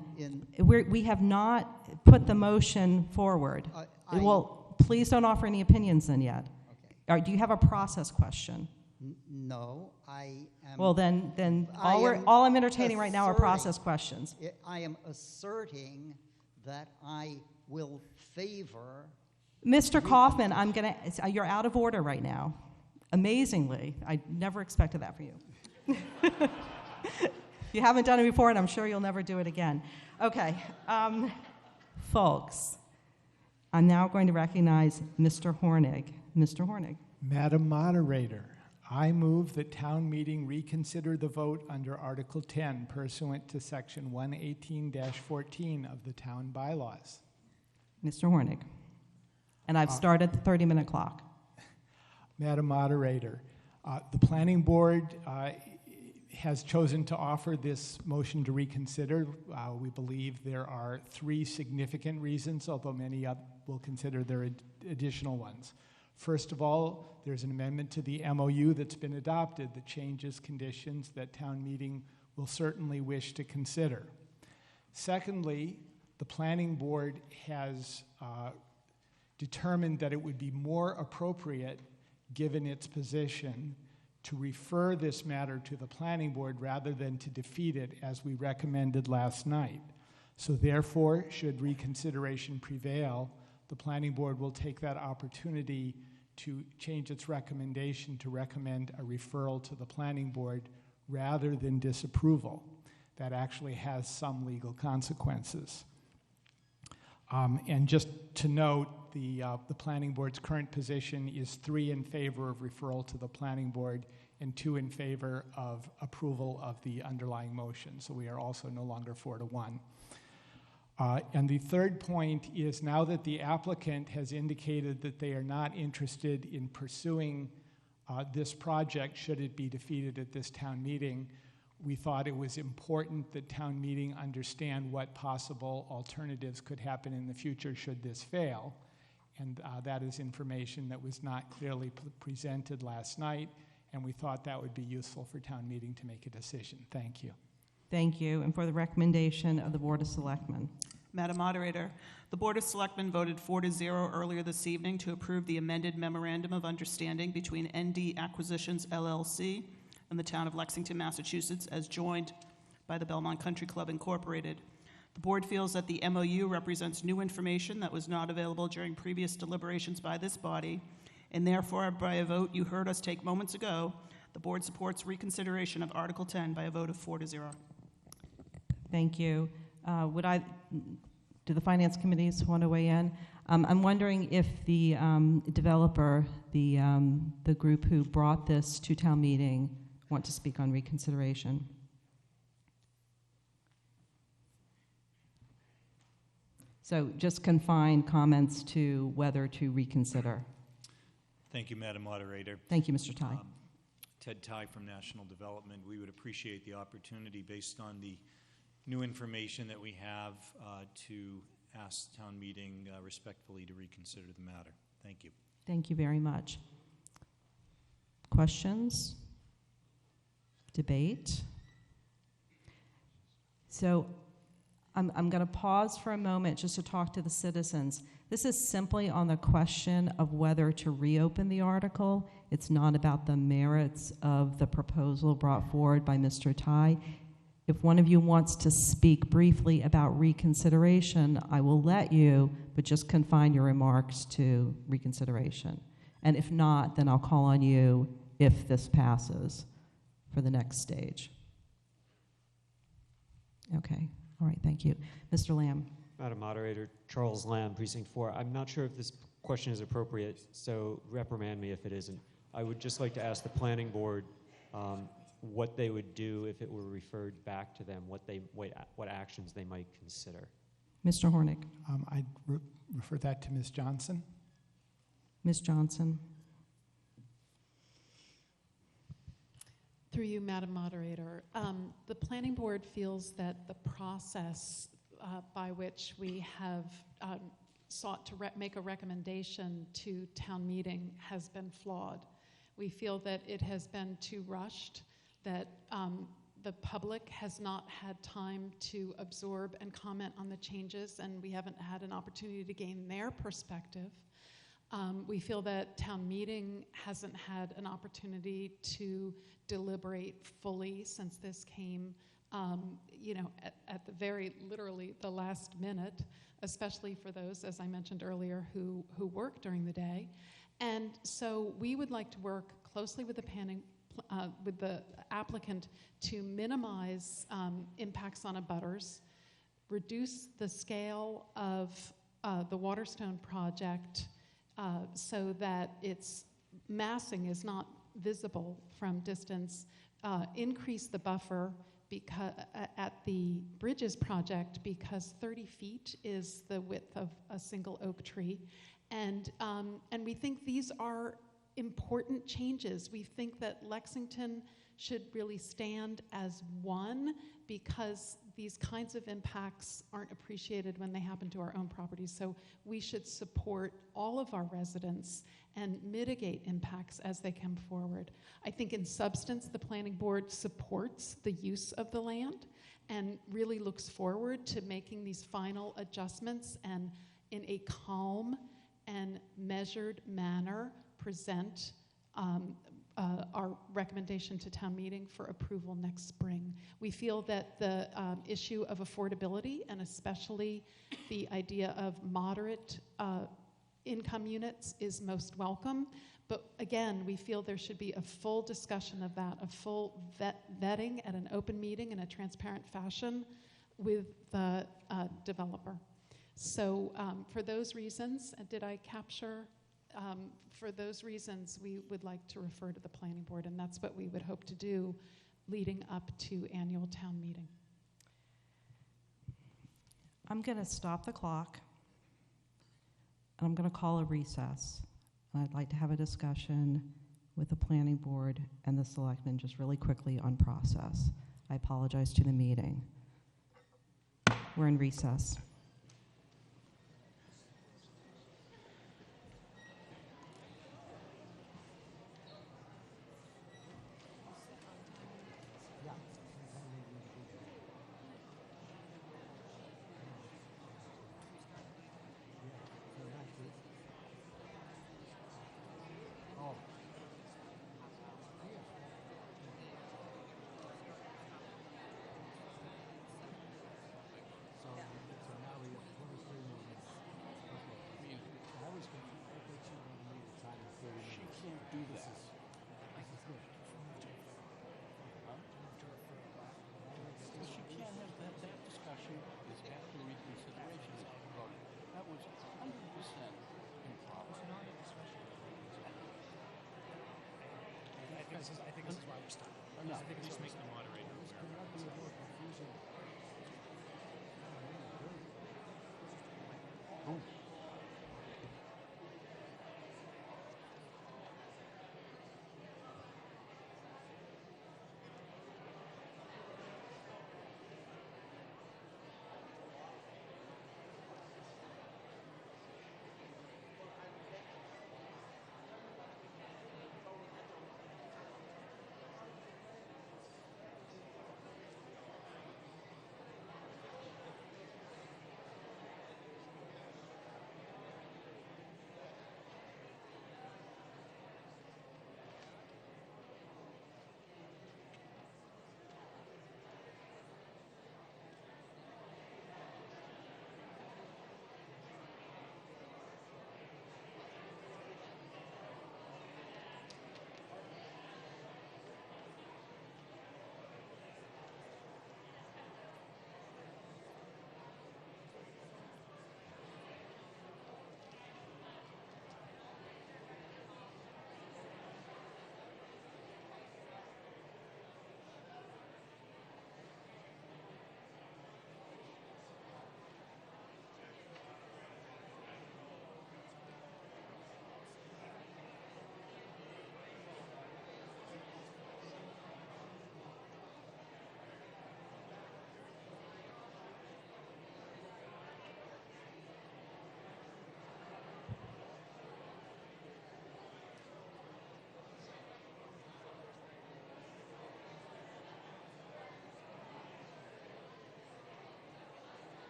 we have not put the motion forward. Well, please don't offer any opinions then yet. Okay. Do you have a process question? No, I am. Well, then all I'm entertaining right now are process questions. I am asserting that I will favor. Mr. Kaufman, you're out of order right now. Amazingly, I never expected that for you. You haven't done it before, and I'm sure you'll never do it again. Okay, folks, I'm now going to recognize Mr. Hornig. Mr. Hornig. Madam Moderator, I move that town meeting reconsider the vote under Article 10 pursuant to Section 118-14 of the town bylaws. Mr. Hornig. And I've started the 30-minute clock. Madam Moderator, the Planning Board has chosen to offer this motion to reconsider. We believe there are 3 significant reasons, although many will consider there are additional ones. First of all, there's an amendment to the MOU that's been adopted that changes conditions that town meeting will certainly wish to consider. Secondly, the Planning Board has determined that it would be more appropriate, given its position, to refer this matter to the Planning Board rather than to defeat it as we recommended last night. So therefore, should reconsideration prevail, the Planning Board will take that opportunity to change its recommendation to recommend a referral to the Planning Board rather than disapproval. That actually has some legal consequences. And just to note, the Planning Board's current position is 3 in favor of referral to the Planning Board and 2 in favor of approval of the underlying motion. So we are also no longer 4-1. And the third point is, now that the applicant has indicated that they are not interested in pursuing this project should it be defeated at this town meeting, we thought it was important that town meeting understand what possible alternatives could happen in the future should this fail. And that is information that was not clearly presented last night, and we thought that would be useful for town meeting to make a decision. Thank you. Thank you. And for the recommendation of the Board of Selectmen. Madam Moderator, the Board of Selectmen voted 4-0 earlier this evening to approve the amended Memorandum of Understanding between ND Acquisitions LLC and the town of Lexington, Massachusetts, as joined by the Belmont Country Club Incorporated. The board feels that the MOU represents new information that was not available during previous deliberations by this body, and therefore, by a vote you heard us take moments ago, the board supports reconsideration of Article 10 by a vote of 4-0. Thank you. Do the finance committees want to weigh in? I'm wondering if the developer, the group who brought this to town meeting, want to speak on reconsideration. So just confine comments to whether to reconsider. Thank you, Madam Moderator. Thank you, Mr. Ty. Ted Ty from National Development. We would appreciate the opportunity, based on the new information that we have, to ask town meeting respectfully to reconsider the matter. Thank you. Thank you very much. Questions? Debate? So I'm going to pause for a moment just to talk to the citizens. This is simply on the question of whether to reopen the article. It's not about the merits of the proposal brought forward by Mr. Tai. If one of you wants to speak briefly about reconsideration, I will let you, but just confine your remarks to reconsideration. And if not, then I'll call on you if this passes for the next stage. Okay. All right, thank you. Mr. Lamb. Madam Moderator, Charles Lamb, Precinct 4. I'm not sure if this question is appropriate, so reprimand me if it isn't. I would just like to ask the Planning Board what they would do if it were referred back to them, what actions they might consider. Mr. Hornick. I'd refer that to Ms. Johnson. Ms. Johnson. Through you, Madam Moderator, the Planning Board feels that the process by which we have sought to make a recommendation to town meeting has been flawed. We feel that it has been too rushed, that the public has not had time to absorb and comment on the changes, and we haven't had an opportunity to gain their perspective. We feel that town meeting hasn't had an opportunity to deliberate fully since this came, at the very literally the last minute, especially for those, as I mentioned earlier, who work during the day. And so we would like to work closely with the applicant to minimize impacts on abutters, reduce the scale of the Watertown project so that its massing is not visible from distance, increase the buffer at the Bridges project because 30 feet is the width of a single oak tree. And we think these are important changes. We think that Lexington should really stand as one because these kinds of impacts aren't appreciated when they happen to our own properties. So we should support all of our residents and mitigate impacts as they come forward. I think in substance, the Planning Board supports the use of the land and really looks forward to making these final adjustments and in a calm and measured manner present our recommendation to town meeting for approval next spring. We feel that the issue of affordability and especially the idea of moderate income units is most welcome. But again, we feel there should be a full discussion of that, a full vetting at an open meeting in a transparent fashion with the developer. So for those reasons, did I capture? For those reasons, we would like to refer to the Planning Board, and that's what we would hope to do leading up to annual town meeting. I'm going to stop the clock, and I'm going to call a recess. And I'd like to have a discussion with the Planning Board and the Selectmen just really quickly on process. I apologize to the meeting. We're in recess. I think this is why we're stuck. No, I think just make the moderator aware.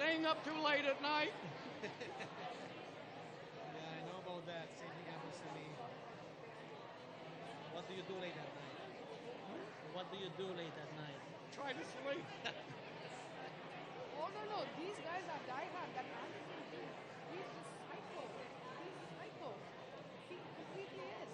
Staying up too late at night. Yeah, I know about that. Same thing happens to me. What do you do late at night? What do you do late at night? Try to sleep. Oh, no. These guys are diehard. That Anderson dude, he's a psycho. He's a psycho. He completely is.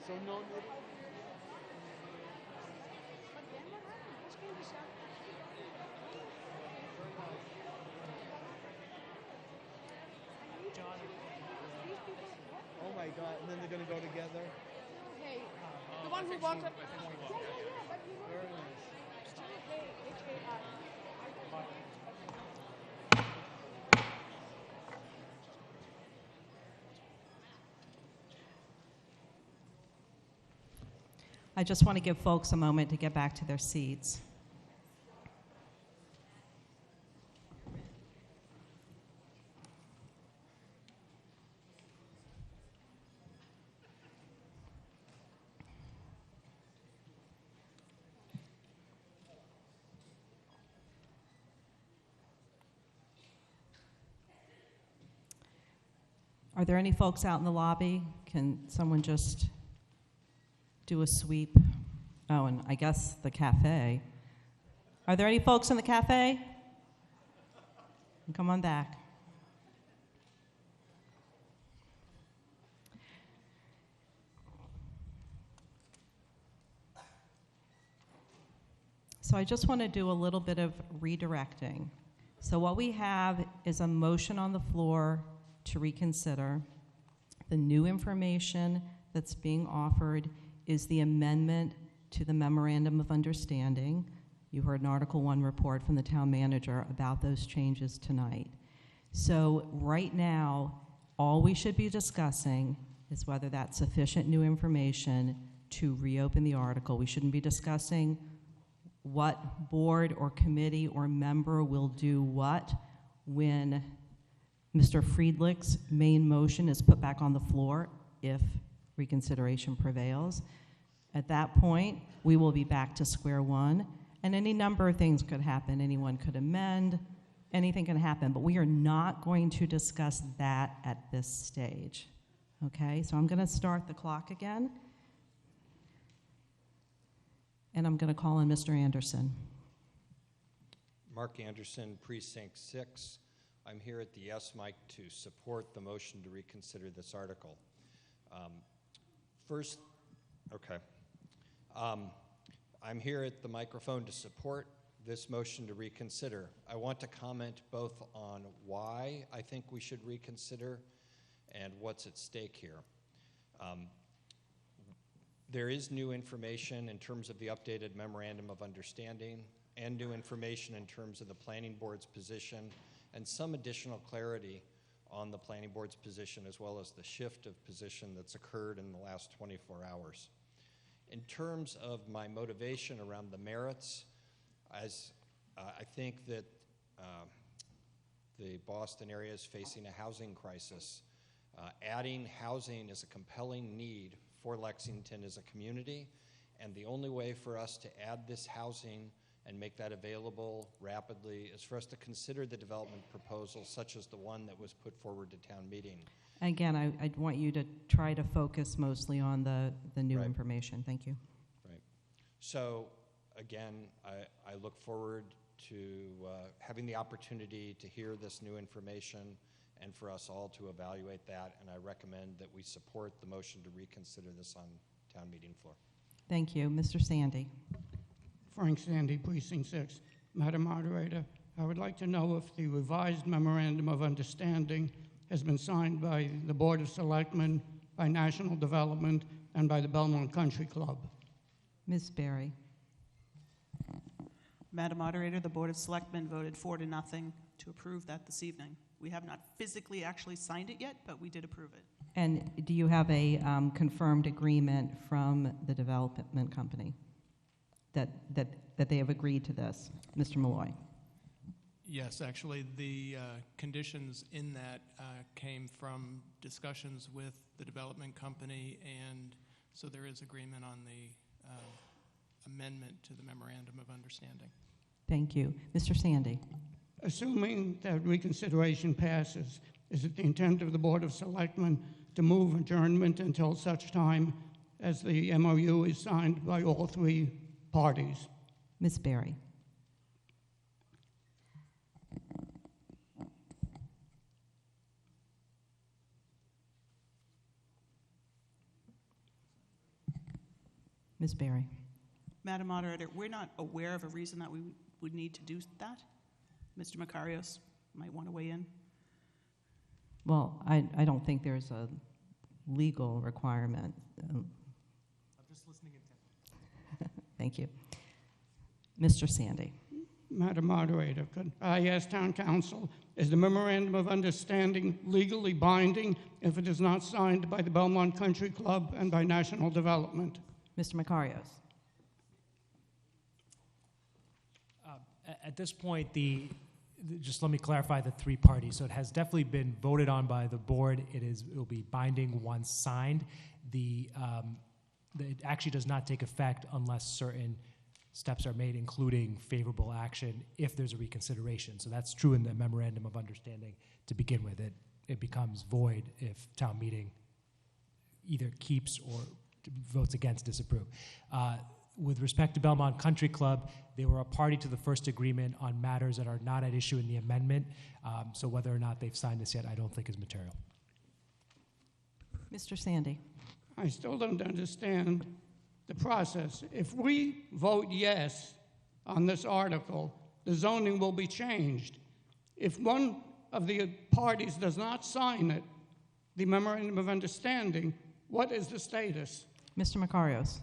So no meeting? But then what happened? Which came to shop? John. Oh my God! And then they're gonna go together. Hey, the one who walked up. I think we Yeah, walked. but he was. Very nice. Hey, H-A-I. I just want to give folks a moment to get back to their seats. Are there any folks out in the lobby? Can someone just do a sweep? Oh, and I guess the cafe. Are there any folks in the cafe? Come on back. So I just want to do a little bit of redirecting. So what we have is a motion on the floor to reconsider. The new information that's being offered is the amendment to the Memorandum of Understanding. You heard an Article 1 report from the town manager about those changes tonight. So right now, all we should be discussing is whether that's sufficient new information to reopen the article. We shouldn't be discussing what board or committee or member will do what when Mr. Friedlich's main motion is put back on the floor if reconsideration prevails. At that point, we will be back to square one, and any number of things could happen. Anyone could amend, anything can happen, but we are not going to discuss that at this stage. Okay, so I'm going to start the clock again. And I'm going to call on Mr. Anderson. Mark Anderson, Precinct 6. I'm here at the yes mic to support the motion to reconsider this article. First, okay. I'm here at the microphone to support this motion to reconsider. I want to comment both on why I think we should reconsider and what's at stake here. There is new information in terms of the updated Memorandum of Understanding and new information in terms of the Planning Board's position and some additional clarity on the Planning Board's position as well as the shift of position that's occurred in the last 24 hours. In terms of my motivation around the merits, as I think that the Boston area is facing a housing crisis. Adding housing is a compelling need for Lexington as a community, and the only way for us to add this housing and make that available rapidly is for us to consider the development proposal such as the one that was put forward to town meeting. Again, I'd want you to try to focus mostly on the new information. Thank you. Right. So, again, I look forward to having the opportunity to hear this new information and for us all to evaluate that, and I recommend that we support the motion to reconsider this on town meeting floor. Thank you. Mr. Sandy. Frank Sandy, Precinct 6. Madam Moderator, I would like to know if the revised Memorandum of Understanding has been signed by the Board of Selectmen, by National Development, and by the Belmont Country Club. Ms. Berry. Madam Moderator, the Board of Selectmen voted 4-0 to approve that this evening. We have not physically actually signed it yet, but we did approve it. And do you have a confirmed agreement from the development company that they have agreed to this? Mr. Malloy. Yes, actually, the conditions in that came from discussions with the development company, and so there is agreement on the amendment to the Memorandum of Understanding. Thank you. Mr. Sandy. Assuming that reconsideration passes, is it the intent of the Board of Selectmen to move adjournment until such time as the MOU is signed by all three parties? Ms. Berry. Ms. Berry. Madam Moderator, we're not aware of a reason that we would need to do that. Mr. Makarios might want to weigh in. Well, I don't think there's a legal requirement. I'm just listening intently. Thank you. Mr. Sandy. Madam Moderator, could I ask Town Council, is the Memorandum of Understanding legally binding if it is not signed by the Belmont Country Club and by National Development? Mr. Makarios. At this point, just let me clarify the three parties. So it has definitely been voted on by the board. It will be binding once signed. It actually does not take effect unless certain steps are made, including favorable action if there's a reconsideration. So that's true in the Memorandum of Understanding to begin with. It becomes void if town meeting either keeps or votes against, disapprove. With respect to Belmont Country Club, they were a party to the first agreement on matters that are not at issue in the amendment. So whether or not they've signed this yet, I don't think is material. Mr. Sandy. I still don't understand the process. If we vote yes on this article, the zoning will be changed. If one of the parties does not sign it, the Memorandum of Understanding, what is the status? Mr. Makarios.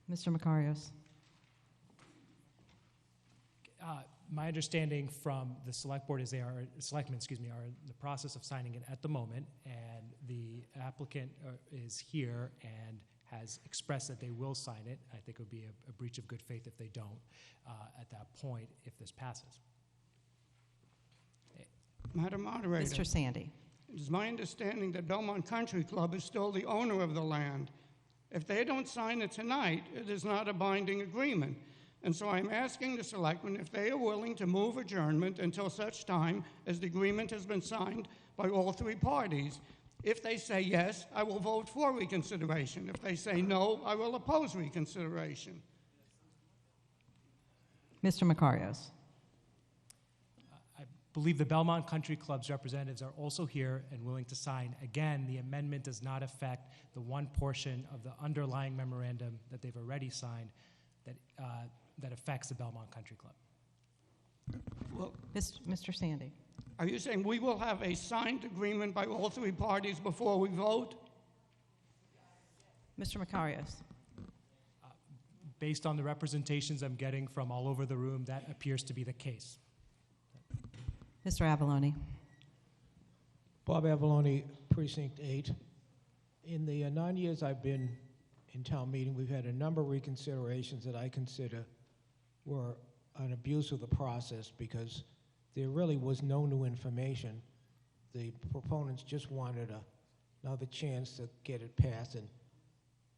Mr. Makarios. My understanding from the select board is selectmen, are in the process of signing it at the moment, and the applicant is here and has expressed that they will sign it. I think it would be a breach of good faith if they don't at that point, if this passes. Madam Moderator. Mr. Sandy. It is my understanding that Belmont Country Club is still the owner of the land. If they don't sign it tonight, it is not a binding agreement. And so I'm asking the selectmen if they are willing to move adjournment until such time as the agreement has been signed by all three parties. If they say yes, I will vote for reconsideration. If they say no, I will oppose reconsideration. Mr. Makarios. I believe the Belmont Country Club's representatives are also here and willing to sign. Again, the amendment does not affect the one portion of the underlying memorandum that they've already signed that affects the Belmont Country Club. Well, Mr. Sandy. are you saying we will have a signed agreement by all three parties before we vote? Mr. Makarios. Based on the representations I'm getting from all over the room, that appears to be the case. Mr. Avalone. Bob Avalone, Precinct 8. In the 9 years I've been in town meeting, we've had a number of reconsiderations that I consider were an abuse of the process because there really was no new information. The proponents just wanted another chance to get it passed, and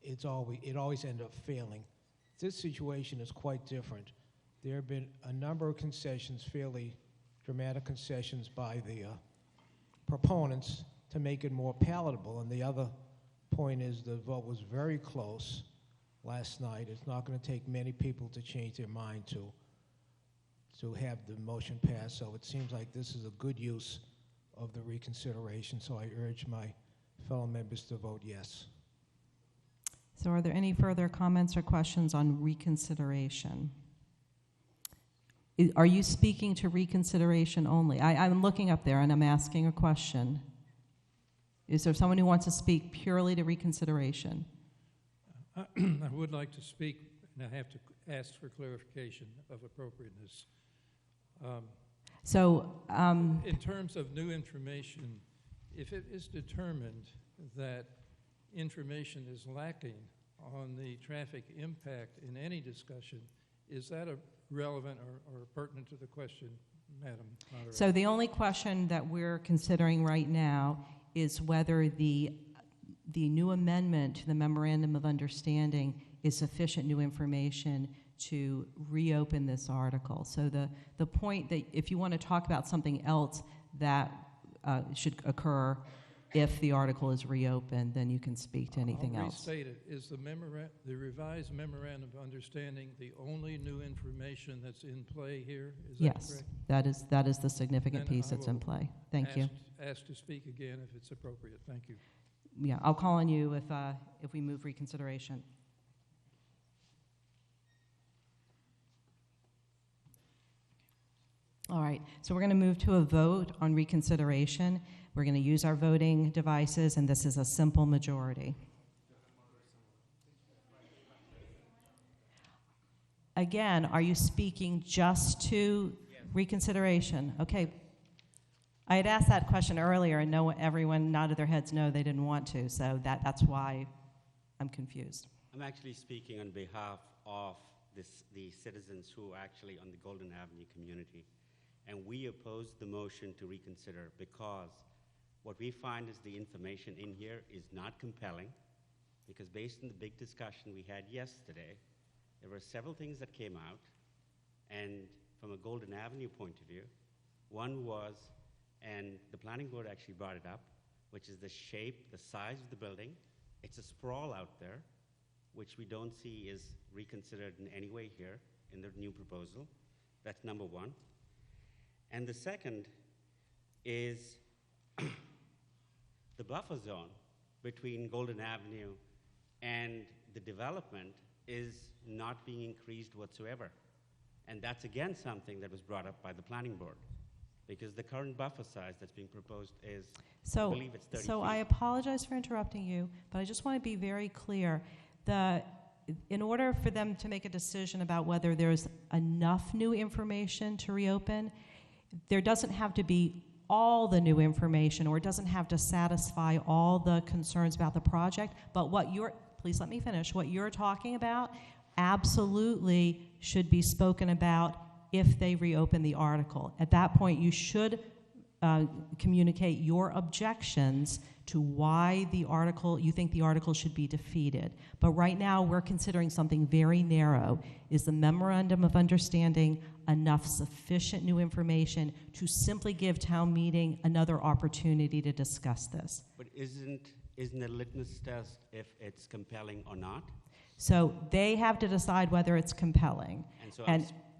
it always ended up failing. This situation is quite different. There have been a number of concessions, fairly dramatic concessions by the proponents to make it more palatable, and the other point is the vote was very close last night. It's not going to take many people to change their mind to have the motion passed, so it seems like this is a good use of the reconsideration, so I urge my fellow members to vote yes. So are there any further comments or questions on reconsideration? Are you speaking to reconsideration only? I'm looking up there and I'm asking a question. Is there someone who wants to speak purely to reconsideration? I would like to speak, and I have to ask for clarification of appropriateness. In terms of new information, if it is determined that information is lacking on the traffic impact in any discussion, is that relevant or pertinent to the question, Madam Moderator? So the only question that we're considering right now is whether the new amendment to the Memorandum of Understanding is sufficient new information to reopen this article. So the point that if you want to talk about something else that should occur if the article is reopened, then you can speak to anything I'll else. restate it. Is the revised Memorandum of Understanding the only new information that's in play here? Is that Yes, correct? that is the significant Then piece I that's in will play. Thank you. Ask to speak again if it's appropriate. Thank you. Yeah, I'll call on you if we move reconsideration. All right, so we're going to move to a vote on reconsideration. We're going to use our voting devices, and this is a simple majority. Again, are you speaking just to reconsideration? Okay. I had asked that question earlier, and everyone nodded their heads no, they didn't want to, so that's why I'm confused. I'm actually speaking on behalf of the citizens who are actually on the Golden Avenue community. And we oppose the motion to reconsider because what we find is the information in here is not compelling, because based on the big discussion we had yesterday, there were several things that came out, and from a Golden Avenue point of view, one was, and the planning board actually brought it up, which is the shape, the size of the building. It's a sprawl out there, which we don't see is reconsidered in any way here in the new proposal. That's number one. And the second is the buffer zone between Golden Avenue and the development is not being increased whatsoever. And that's again something that was brought up by the planning board, because the current buffer size that's being proposed is, I believe it's 30 feet. So I apologize for interrupting you, but I just want to be very clear. in order for them to make a decision about whether there's enough new information to reopen, there doesn't have to be all the new information, or it doesn't have to satisfy all the concerns about the project, but please let me finish, what you're talking about absolutely should be spoken about if they reopen the article. At that point, you should communicate your objections to why you think the article should be defeated. But right now, we're considering something very narrow. Is the Memorandum of Understanding enough sufficient new information to simply give town meeting another opportunity to discuss this? But isn't a litmus test if it's compelling or not? So they have to decide whether it's compelling.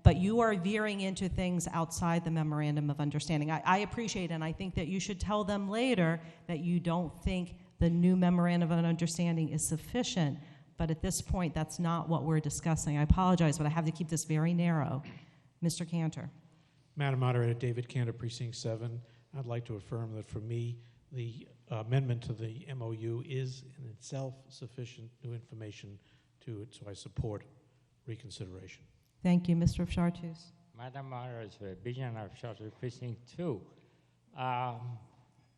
But you are veering into things outside the Memorandum of Understanding. I appreciate, and I think that you should tell them later that you don't think the new Memorandum of Understanding is sufficient, but at this point, that's not what we're discussing. I apologize, but I have to keep this very narrow. Mr. Cantor. Madam Moderator, David Cantor, Precinct 7. I'd like to affirm that for me, the amendment to the MOU is in itself sufficient new information to it, so I support reconsideration. Thank you. Mr. Chartreuse. Madam Moderator, Vision of Chartreuse, Precinct 2.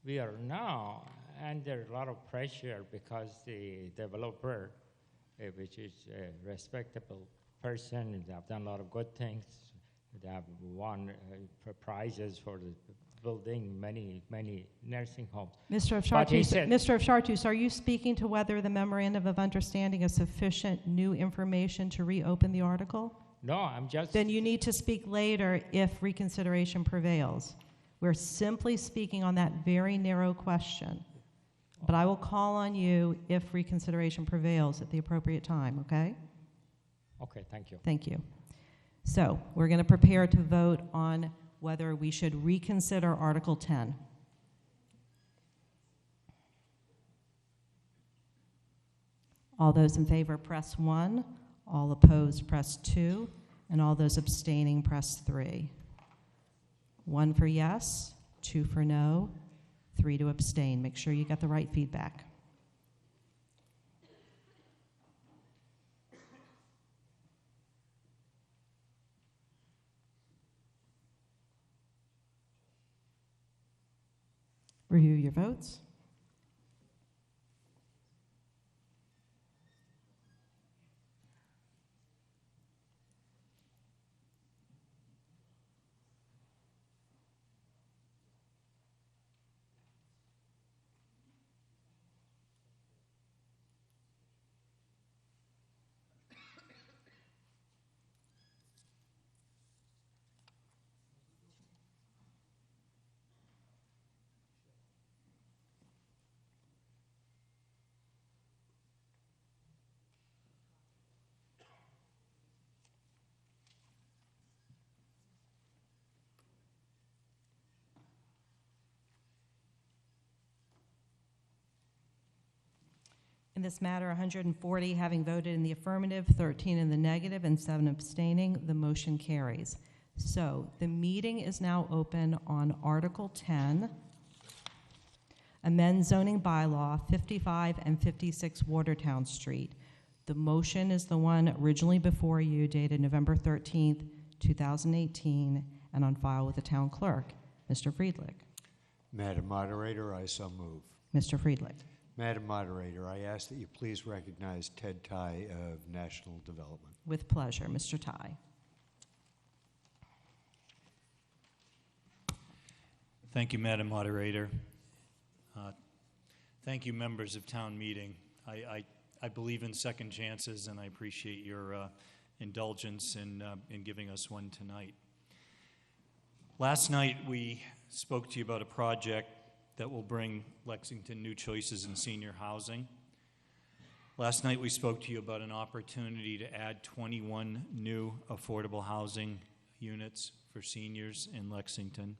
We are now under a lot of pressure because the developer, which is a respectable person, they have done a lot of good things. They have won prizes for the building many nursing homes. Mr. Chartreuse, are you speaking to whether the Memorandum of Understanding is sufficient new information to reopen the article? No, I'm just... Then you need to speak later if reconsideration prevails. We're simply speaking on that very narrow question. But I will call on you if reconsideration prevails at the appropriate time, okay? Okay, thank you. Thank you. So we're going to prepare to vote on whether we should reconsider Article 10. All those in favor, press 1. All opposed, press 2. And all those abstaining, press 3. 1 for yes, 2 for no, 3 to abstain. Make sure you get the right feedback. Review your votes. In this matter, 140 having voted in the affirmative, 13 in the negative, and 7 abstaining, the motion carries. So the meeting is now open on Article 10, amend zoning bylaw 55 and 56 Watertown Street. The motion is the one originally before you, dated November 13th, 2018, and on file with the town clerk. Mr. Friedlich. Madam Moderator, I so move. Mr. Friedlich. Madam Moderator, I ask that you please recognize Ted Ty of National Development. With pleasure. Mr. Ty. Thank you, Madam Moderator. Thank you, members of town meeting. I believe in second chances, and I appreciate your indulgence in giving us one tonight. Last night, we spoke to you about a project that will bring Lexington new choices in senior housing. Last night we spoke to you about an opportunity to add 21 new affordable housing units for seniors in Lexington.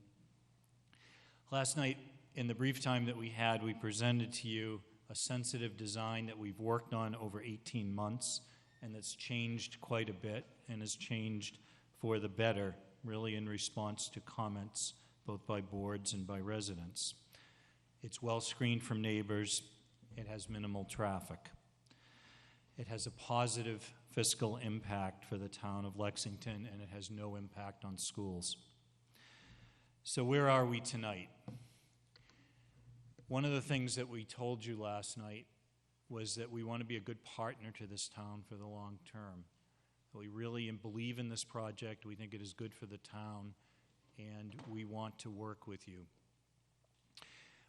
Last night, in the brief time that we had, we presented to you a sensitive design that we've worked on over 18 months and that's changed quite a bit and has changed for the better, really in response to comments both by boards and by residents. It's well screened from neighbors. It has minimal traffic. It has a positive fiscal impact for the town of Lexington, and it has no impact on schools. So where are we tonight? One of the things that we told you last night was that we want to be a good partner to this town for the long term. We really believe in this project. We think it is good for the town, and we want to work with you.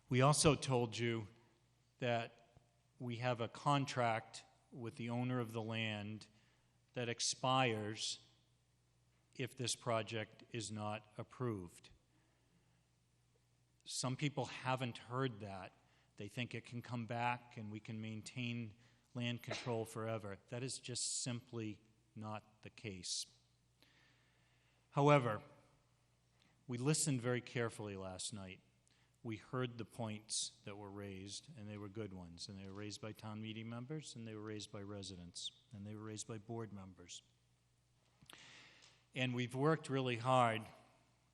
We also told you that we have a contract with the owner of the land that expires if this project is not approved. Some people haven't heard that. They think it can come back and we can maintain land control forever. That is just simply not the case. However, we listened very carefully last night. We heard the points that were raised, and they were good ones. And they were raised by town meeting members, and they were raised by residents, and they were raised by board members. And we've worked really hard,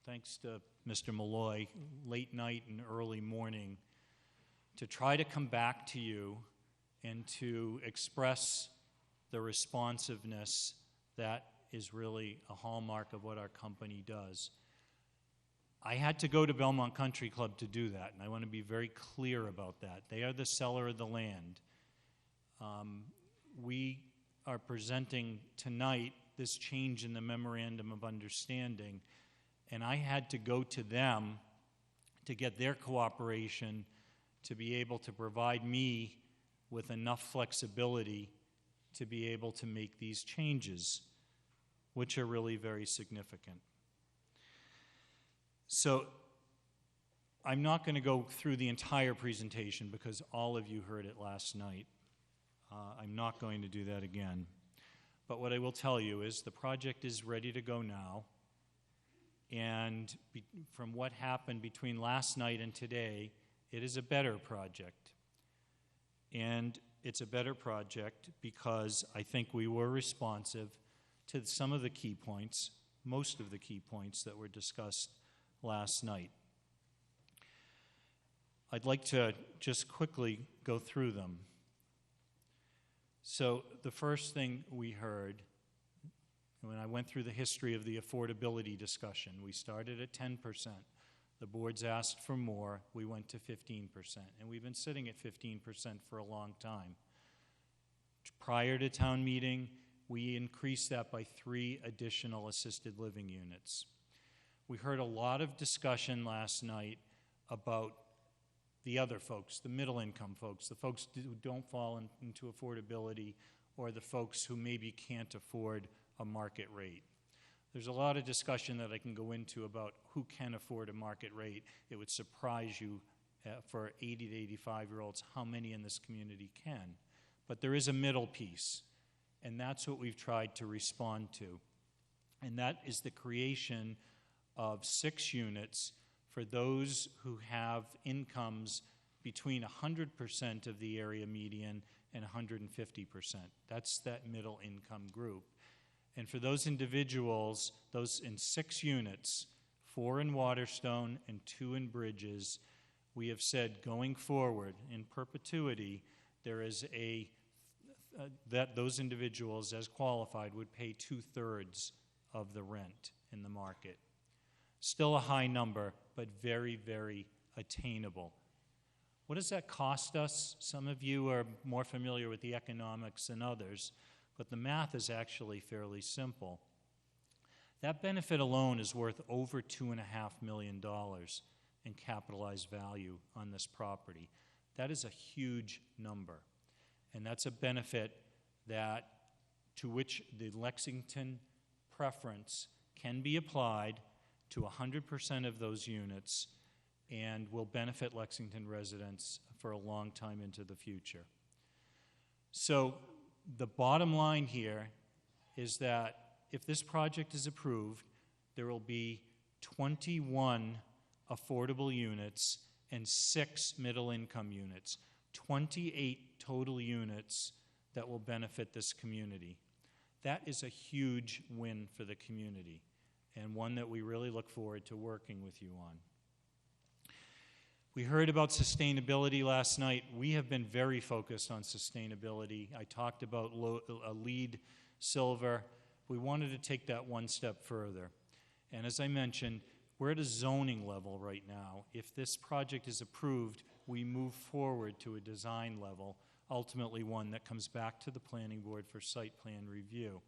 thanks to Mr. Malloy, late night and early morning, to try to come back to you and to express the responsiveness that is really a hallmark of what our company does. I had to go to Belmont Country Club to do that, and I want to be very clear about that. They are the seller of the land. We are presenting tonight this change in the Memorandum of Understanding, and I had to go to them to get their cooperation to be able to provide me with enough flexibility to be able to make these changes, which are really very significant. So I'm not going to go through the entire presentation because all of you heard it last night. I'm not going to do that again. But what I will tell you is the project is ready to go now. And from what happened between last night and today, it is a better project. And it's a better project because I think we were responsive to some of the key points, most of the key points that were discussed last night. I'd like to just quickly go through them. So the first thing we heard, when I went through the history of the affordability discussion, we started at 10%. The boards asked for more. We went to 15%. And we've been sitting at 15% for a long time. Prior to town meeting, we increased that by 3 additional assisted living units. We heard a lot of discussion last night about the other folks, the middle income folks, the folks who don't fall into affordability, or the folks who maybe can't afford a market rate. There's a lot of discussion that I can go into about who can afford a market rate. It would surprise you for 80 to 85-year-olds how many in this community can. But there is a middle piece, and that's what we've tried to respond to. And that is the creation of 6 units for those who have incomes between 100% of the area median and 150%. That's that middle income group. And for those individuals, those in 6 units, 4 in Watertown and 2 in Bridges, we have said going forward in perpetuity, there is that those individuals as qualified would pay 2/3 of the rent in the market. Still a high number, but very, very attainable. What does that cost us? Some of you are more familiar with the economics than others, but the math is actually fairly simple. That benefit alone is worth over $2.5 million in capitalized value on this property. That is a huge number, and that's a benefit to which the Lexington preference can be applied to 100% of those units and will benefit Lexington residents for a long time into the future. So the bottom line here is that if this project is approved, there will be 21 affordable units and 6 middle-income units, 28 total units that will benefit this community. That is a huge win for the community, and one that we really look forward to working with you on. We heard about sustainability last night. We have been very focused on sustainability. I talked about a LEED silver. We wanted to take that one step further. And as I mentioned, we're at a zoning level right now. If this project is approved, we move forward to a design level, ultimately one that comes back to the planning board for site plan review.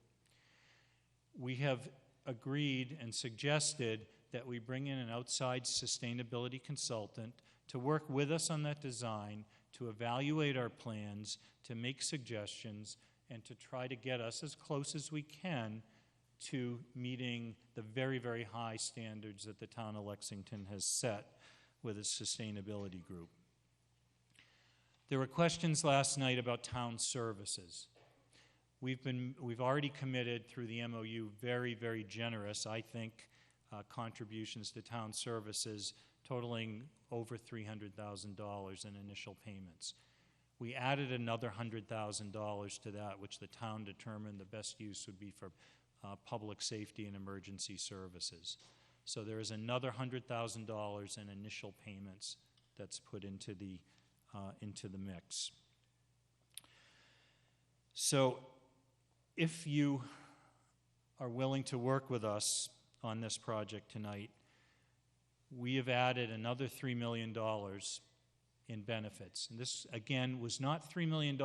We have agreed and suggested that we bring in an outside sustainability consultant to work with us on that design, to evaluate our plans, to make suggestions, and to try to get us as close as we can to meeting the very, very high standards that the town of Lexington has set with its sustainability group. There were questions last night about town services. We've already committed through the MOU very, very generous, I think, contributions to town services totaling over $300,000 in initial payments. We added another $100,000 to that, which the town determined the best use would be for public safety and emergency services. So there is another $100,000 in initial payments that's put into the mix. So if you are willing to work with us on this project tonight, we have added another $3 million in benefits. And this, again, was not $3 million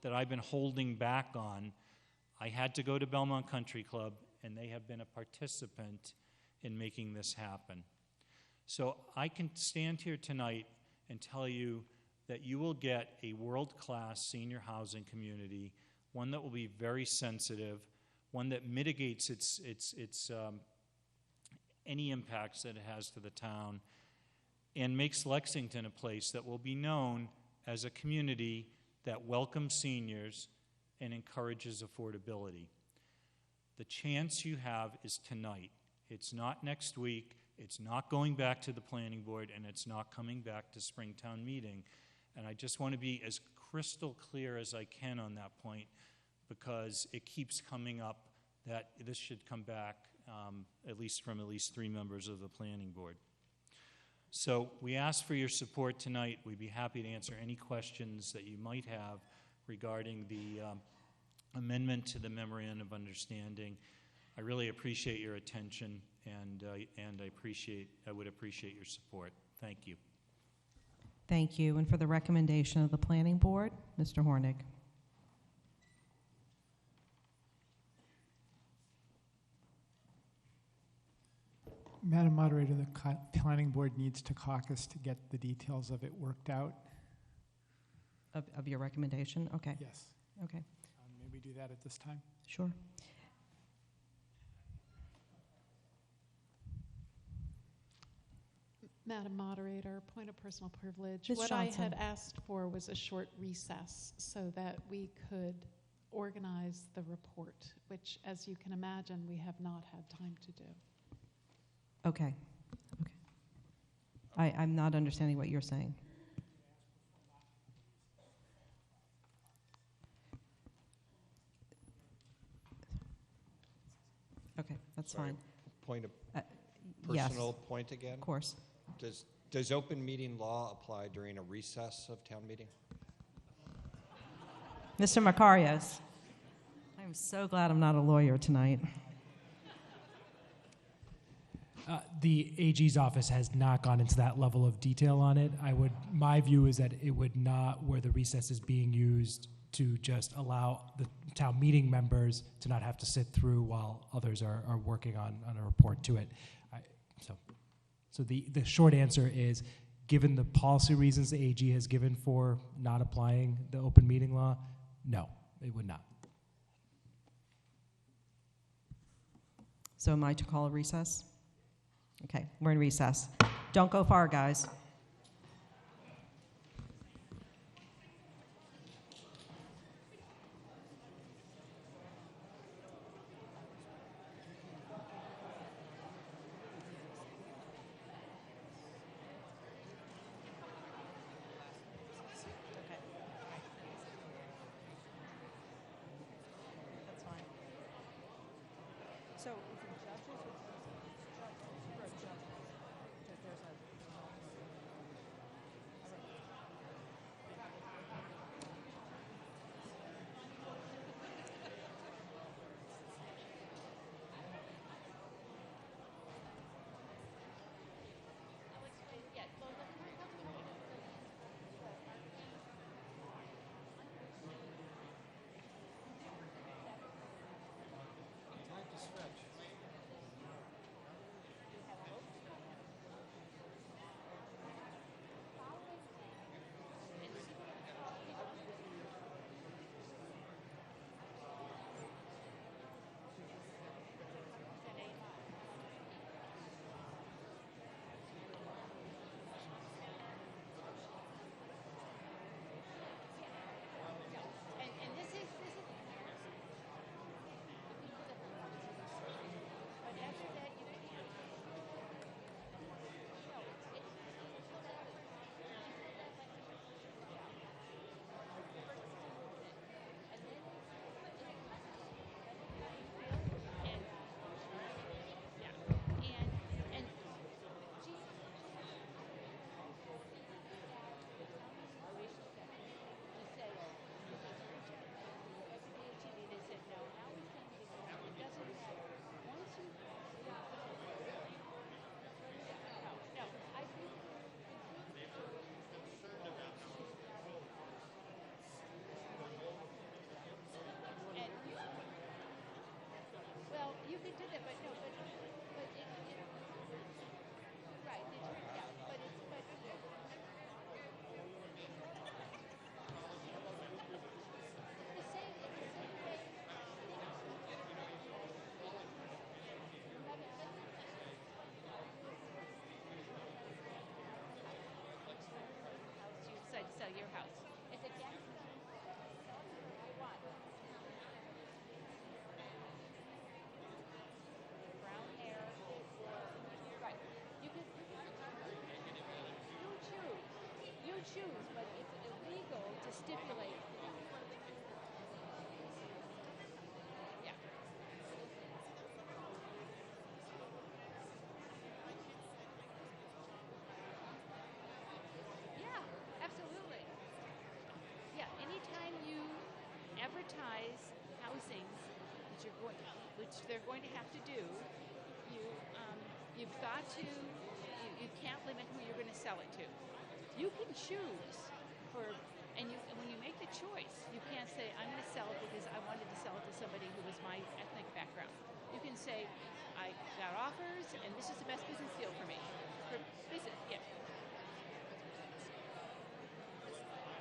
that I've been holding back on. I had to go to Belmont Country Club, and they have been a participant in making this happen. So I can stand here tonight and tell you that you will get a world-class senior housing community, one that will be very sensitive, one that mitigates any impacts that it has to the town, and makes Lexington a place that will be known as a community that welcomes seniors and encourages affordability. The chance you have is tonight. It's not next week, it's not going back to the planning board, and it's not coming back to Springtown meeting. And I just want to be as crystal clear as I can on that point, because it keeps coming up that this should come back at least 3 members of the planning board. So we ask for your support tonight. We'd be happy to answer any questions that you might have regarding the amendment to the Memorandum of Understanding. I really appreciate your attention, and I would appreciate your support. Thank you. Thank you. And for the recommendation of the planning board, Mr. Hornig. Madam Moderator, the planning board needs to caucus to get the details of it worked out. Of your recommendation? Okay. Yes. Okay. May we do that at this time? Sure. Madam Moderator, point of personal privilege. Ms. What Johnson. I had asked for was a short recess so that we could organize the report, which, as you can imagine, we have not had time to do. Okay. Okay. I'm not understanding what you're saying. Okay, that's Sorry, fine. Point of Yes, personal point again? of course. Does open meeting law apply during a recess of town meeting? Mr. Macarios. I'm so glad I'm not a lawyer tonight. The AG's office has not gone into that level of detail on it. My view is that it would not, where the recess is being used to just allow the town meeting members to not have to sit through while others are working on a report to it. So the short answer is, given the policy reasons the AG has given for not applying the open meeting law, no, it would not. So am I to call a recess? Okay, we're in recess. Don't go far, guys. So, is it judges or for a judge? Because there's a choose, but it's illegal to stipulate. Yeah. Yeah, absolutely. Yeah, anytime you advertise housings, which they're going to have to do, you've got to, you can't limit who you're going to sell it to. You can choose and when you make the choice, you can't say, I'm going to sell it because I wanted to sell it to somebody who was my ethnic background. You can say, I got offers, and this is the best business deal for me. For business, yeah.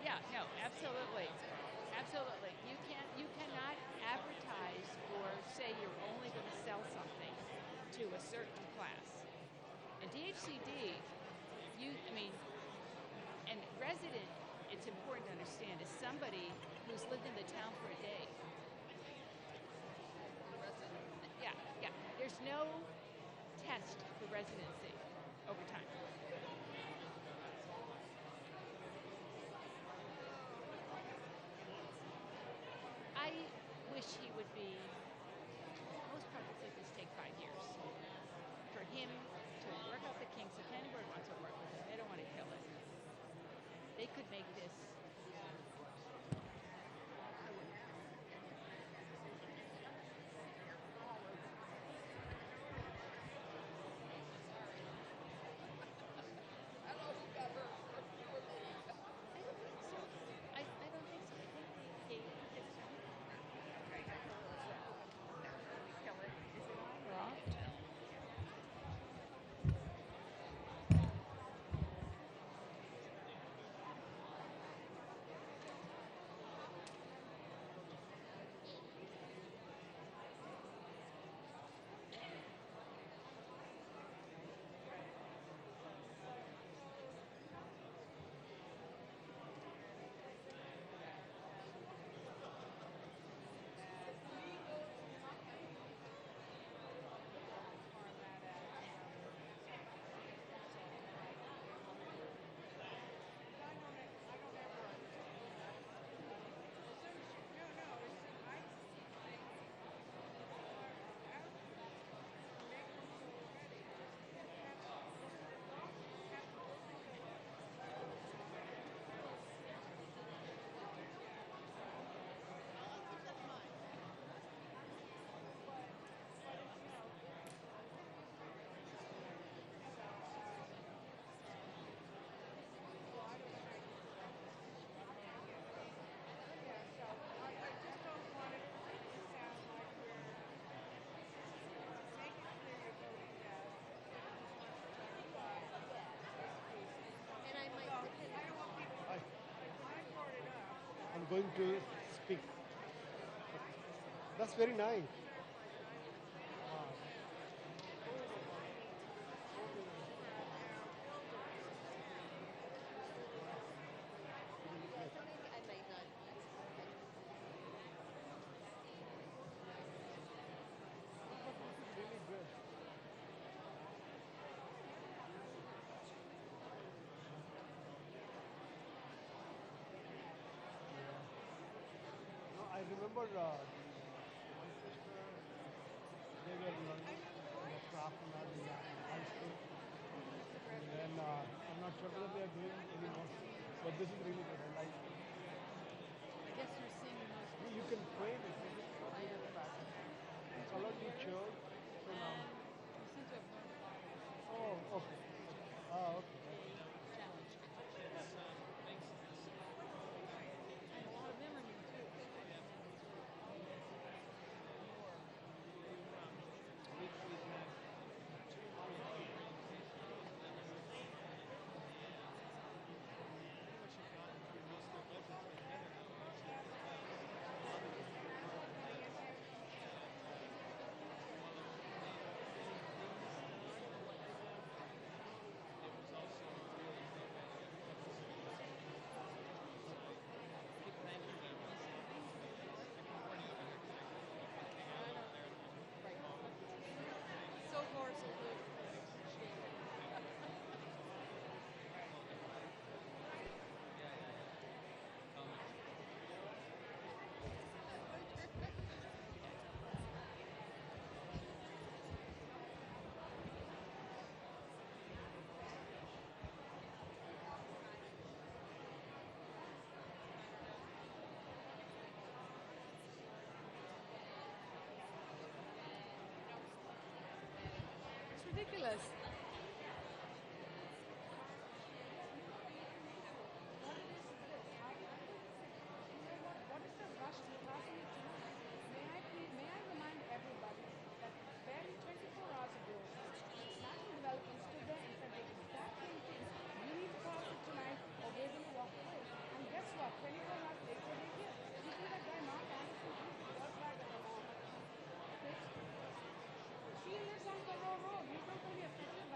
Yeah, no, absolutely. Absolutely. You cannot advertise or say you're only going to sell something to a certain class. And DHCD, and resident, it's important to understand, is somebody who's lived in the town for a day. Yeah, yeah. There's no test for residency over time. I wish he would be, most projects like this take 5 years. For him to work out the kinks, the planning board wants to work with him. They don't want to kill it. They could make this. I don't think so. I think they gave kill it. Is it on? Raw? I'm going to speak. That's very nice. I remember my sister, they were learning the craft in high school. And then I'm not sure whether they are doing anymore. But this is really good. I like it. I guess you're seeing the most. You can frame it. You just put it in the back. Color you chose. So now. You seem to have learned a lot. Oh, okay. Ah, okay. Challenge. And a lot of them are new too. ridiculous. What is the rush to passing it tonight? May I remind everybody that barely 24 hours ago, national development stood there and said the exact same thing. You need to pass it tonight or we're going to walk away. And guess what? 24 hours later, they're here. You see that guy, Mark Anderson, he's the worst guy that I know. Okay? She lives on Thoreau Road. He's not going to be affected by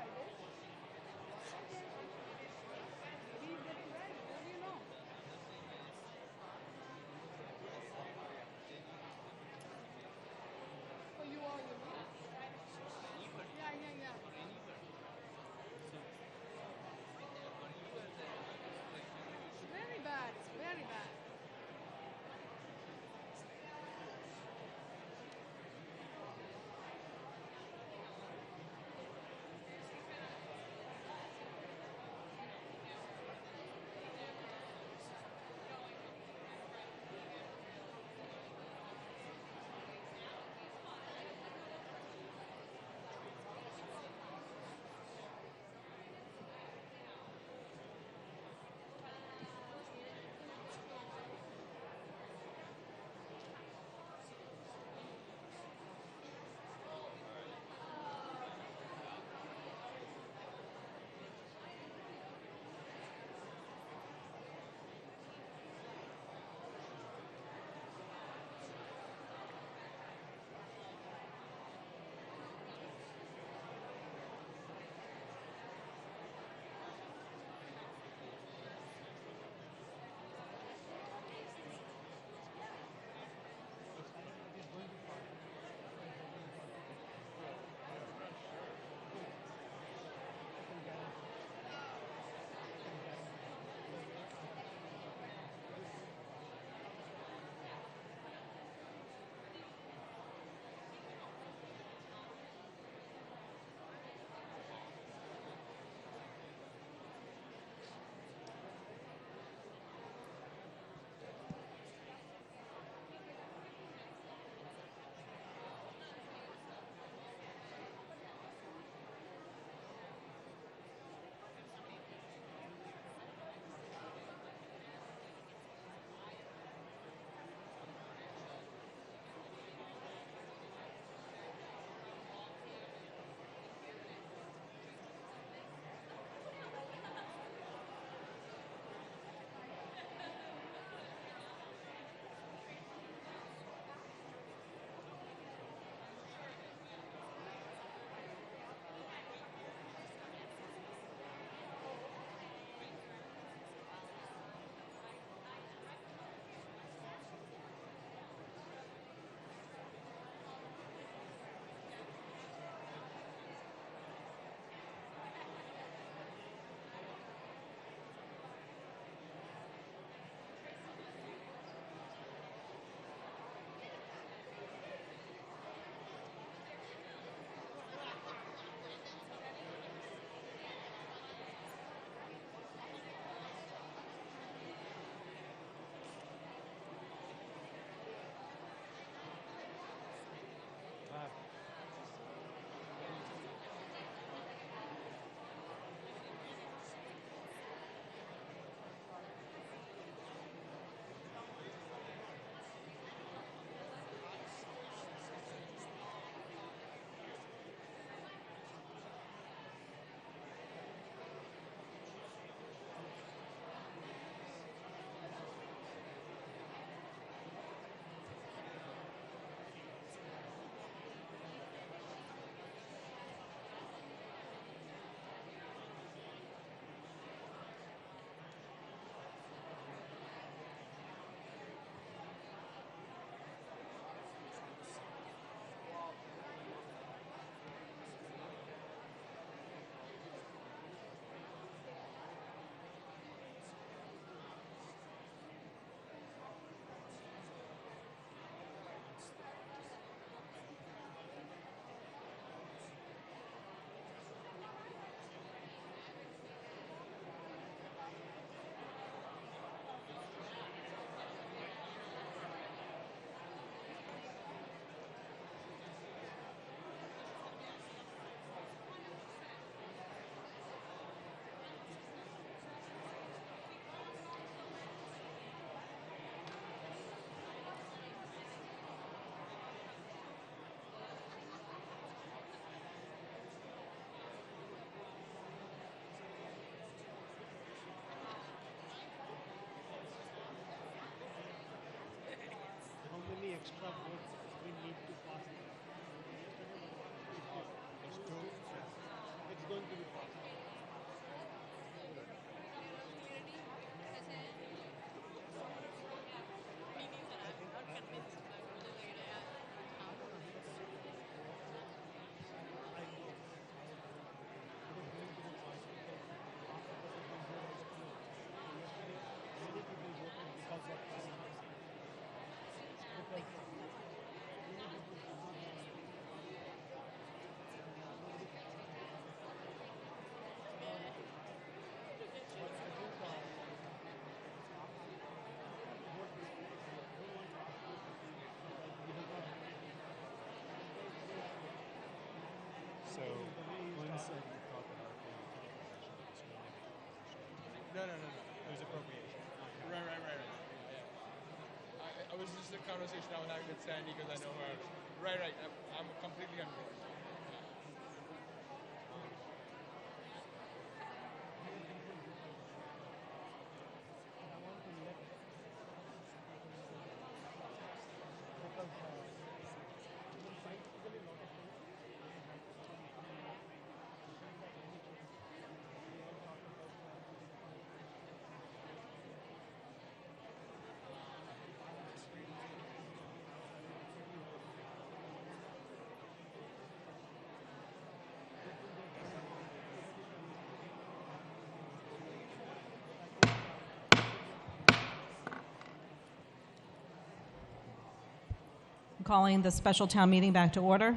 No. It was appropriation. Right. Yeah. I was just a conversation I was having with Sandy because I know her. Right. I'm completely on board. I'm calling the special town meeting back to order.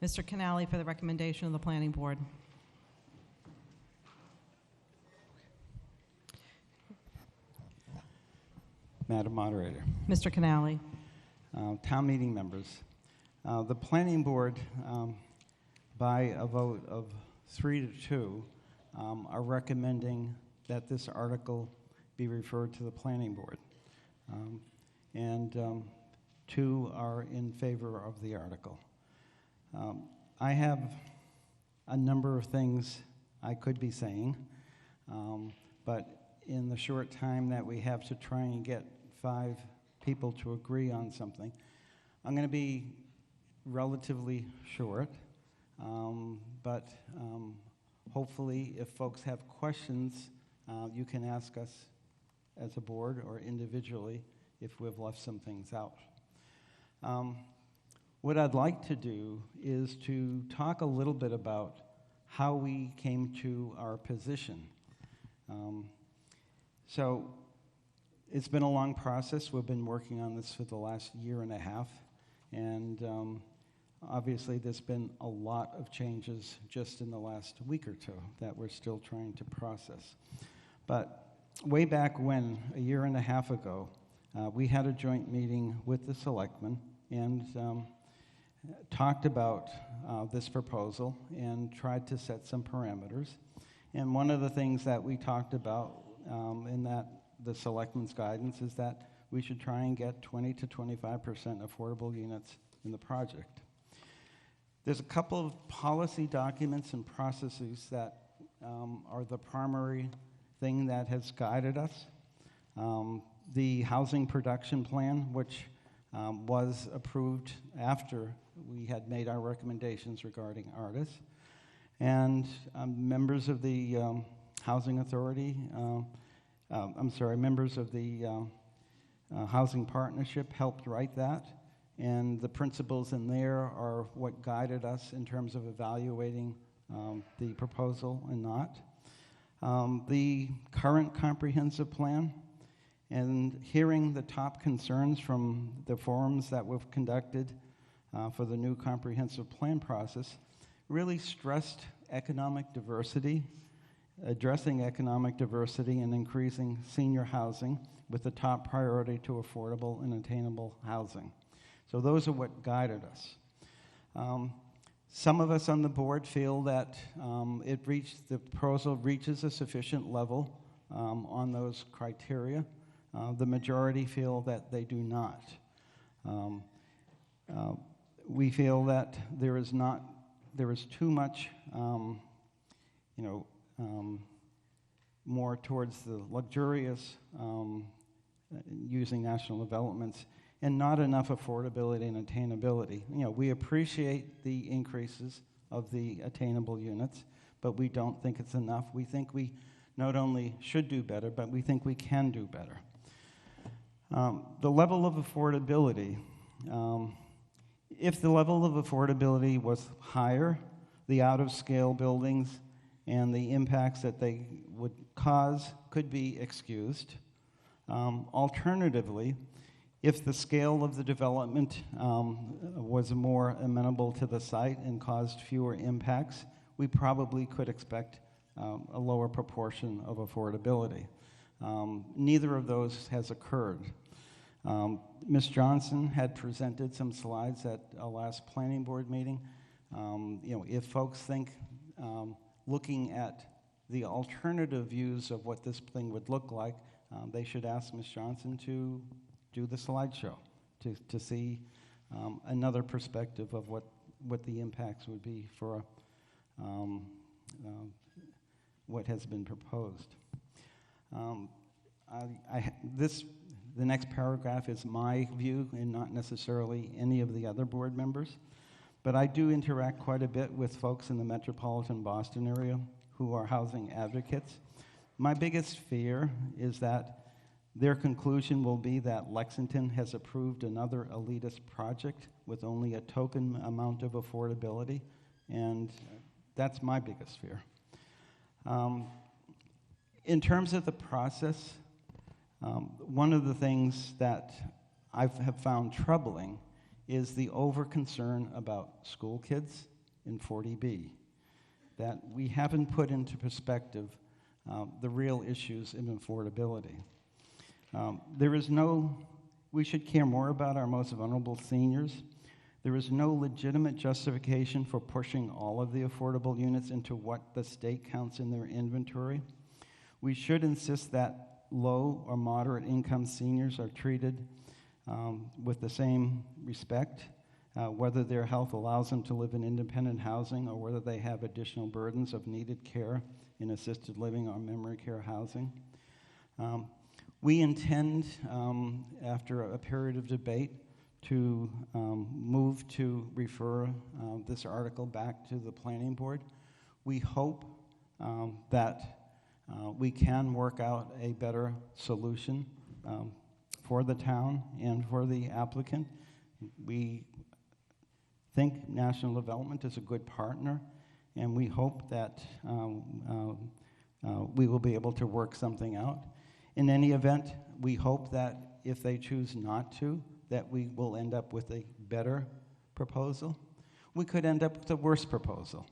Mr. Canali for the recommendation of the planning board. Madam Moderator, Mr. Canali. town meeting members, the planning board, by a vote of 3-2, are recommending that this article be referred to the planning board. And 2 are in favor of the article. I have a number of things I could be saying, but in the short time that we have to try and get 5 people to agree on something, I'm going to be relatively short, but hopefully if folks have questions, you can ask us as a board or individually if we've left some things out. What I'd like to do is to talk a little bit about how we came to our position. So it's been a long process. We've been working on this for the last 1.5 years, and obviously there's been a lot of changes just in the last week or 2 that we're still trying to process. But way back when, 1.5 years ago, we had a joint meeting with the selectmen and talked about this proposal and tried to set some parameters. And one of the things that we talked about in that the selectmen's guidance is that we should try and get 20 to 25% affordable units in the project. There's a couple of policy documents and processes that are the primary thing that has guided us. The housing production plan, which was approved after we had made our recommendations regarding artists, and members of the housing authority, members of the housing partnership helped write that, and the principles in there are what guided us in terms of evaluating the proposal and not. The current comprehensive plan, and hearing the top concerns from the forums that we've conducted for the new comprehensive plan process, really stressed economic diversity, addressing economic diversity and increasing senior housing with the top priority to affordable and attainable housing. So those are what guided us. Some of us on the board feel that the proposal reaches a sufficient level on those criteria. The majority feel that they do not. We feel that there is too much, more towards the luxurious using national developments, and not enough affordability and attainability. We appreciate the increases of the attainable units, but we don't think it's enough. We think we not only should do better, but we think we can do better. The level of affordability, if the level of affordability was higher, the out-of-scale buildings and the impacts that they would cause could be excused. Alternatively, if the scale of the development was more amenable to the site and caused fewer impacts, we probably could expect a lower proportion of affordability. Neither of those has occurred. Ms. Johnson had presented some slides at a last planning board meeting. If folks think looking at the alternative views of what this thing would look like, they should ask Ms. Johnson to do the slideshow to see another perspective of what the impacts would be for what has been proposed. The next paragraph is my view and not necessarily any of the other board members, but I do interact quite a bit with folks in the metropolitan Boston area who are housing advocates. My biggest fear is that their conclusion will be that Lexington has approved another elitist project with only a token amount of affordability, and that's my biggest fear. In terms of the process, one of the things that I have found troubling is the over-concern about school kids in 40B, that we haven't put into perspective the real issues of affordability. We should care more about our most vulnerable seniors. There is no legitimate justification for pushing all of the affordable units into what the state counts in their inventory. We should insist that low or moderate income seniors are treated with the same respect, whether their health allows them to live in independent housing or whether they have additional burdens of needed care in assisted living or memory care housing. We intend, after a period of debate, to move to refer this article back to the planning board. We hope that we can work out a better solution for the town and for the applicant. We think National Development is a good partner, and we hope that we will be able to work something out. In any event, we hope that if they choose not to, that we will end up with a better proposal. We could end up with a worse proposal.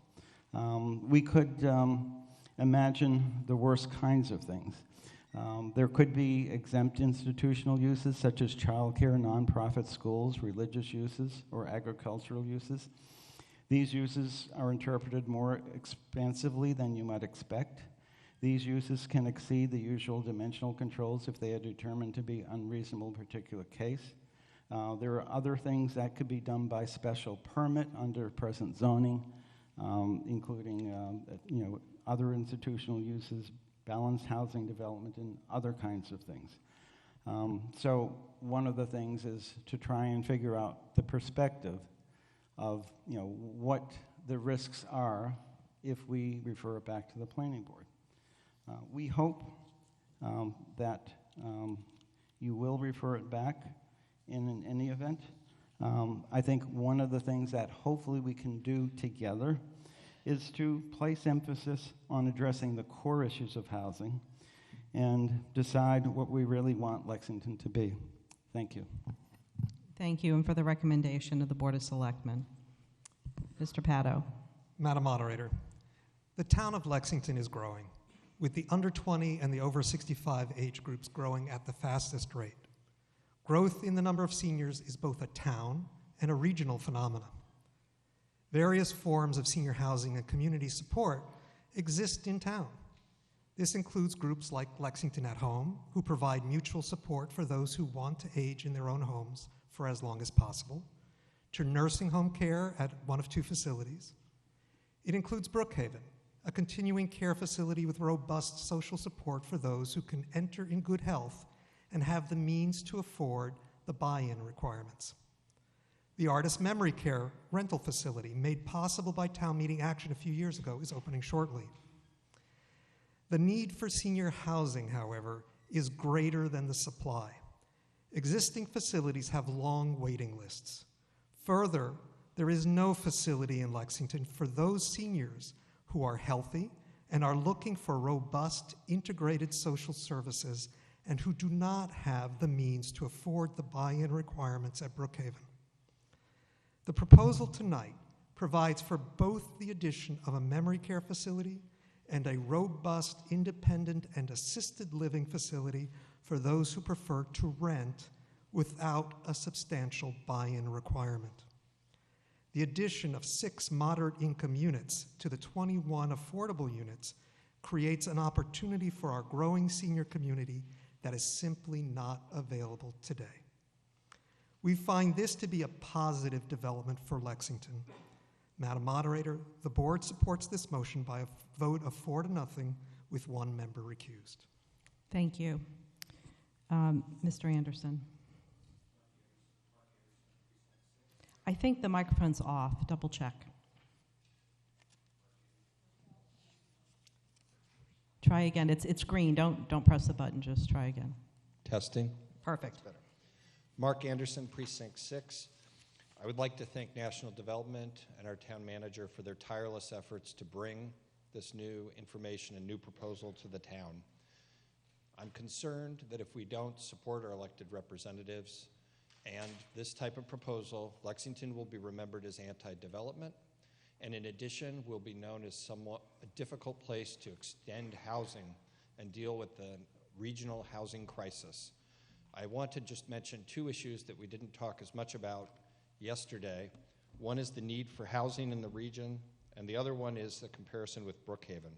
We could imagine the worst kinds of things. There could be exempt institutional uses such as childcare, nonprofit schools, religious uses, or agricultural uses. These uses are interpreted more expansively than you might expect. These uses can exceed the usual dimensional controls if they are determined to be unreasonable in a particular case. There are other things that could be done by special permit under present zoning, including other institutional uses, balanced housing development, and other kinds of things. So one of the things is to try and figure out the perspective of what the risks are if we refer it back to the planning board. We hope that you will refer it back in any event. I think one of the things that hopefully we can do together is to place emphasis on addressing the core issues of housing and decide what we really want Lexington to be. Thank you. Thank you, and for the recommendation of the Board of Selectmen. Mr. Paddo. Madam Moderator, the town of Lexington is growing, with the under 20 and the over 65 age groups growing at the fastest rate. Growth in the number of seniors is both a town and a regional phenomenon. Various forms of senior housing and community support exist in town. This includes groups like Lexington at Home, who provide mutual support for those who want to age in their own homes for as long as possible, to nursing home care at one of two facilities. It includes Brookhaven, a continuing care facility with robust social support for those who can enter in good health and have the means to afford the buy-in requirements. The Artist Memory Care rental facility, made possible by town meeting action a few years ago, is opening shortly. The need for senior housing, however, is greater than the supply. Existing facilities have long waiting lists. Further, there is no facility in Lexington for those seniors who are healthy and are looking for robust, integrated social services and who do not have the means to afford the buy-in requirements at Brookhaven. The proposal tonight provides for both the addition of a memory care facility and a robust, independent, and assisted living facility for those who prefer to rent without a substantial buy-in requirement. The addition of 6 moderate income units to the 21 affordable units creates an opportunity for our growing senior community that is simply not available today. We find this to be a positive development for Lexington. Madam Moderator, the board supports this motion by a vote of 4-0 with 1 member recused. Thank you. Mr. Anderson. I think the microphone's off. Double check. Try again. It's green. Don't press the button. Just try again. Testing. Perfect. Better. Mark Anderson, Precinct 6. I would like to thank National Development and our town manager for their tireless efforts to bring this new information and new proposal to the town. I'm concerned that if we don't support our elected representatives and this type of proposal, Lexington will be remembered as anti-development, and in addition, will be known as somewhat a difficult place to extend housing and deal with the regional housing crisis. I want to just mention 2 issues that we didn't talk as much about yesterday. One is the need for housing in the region, and the other one is the comparison with Brookhaven.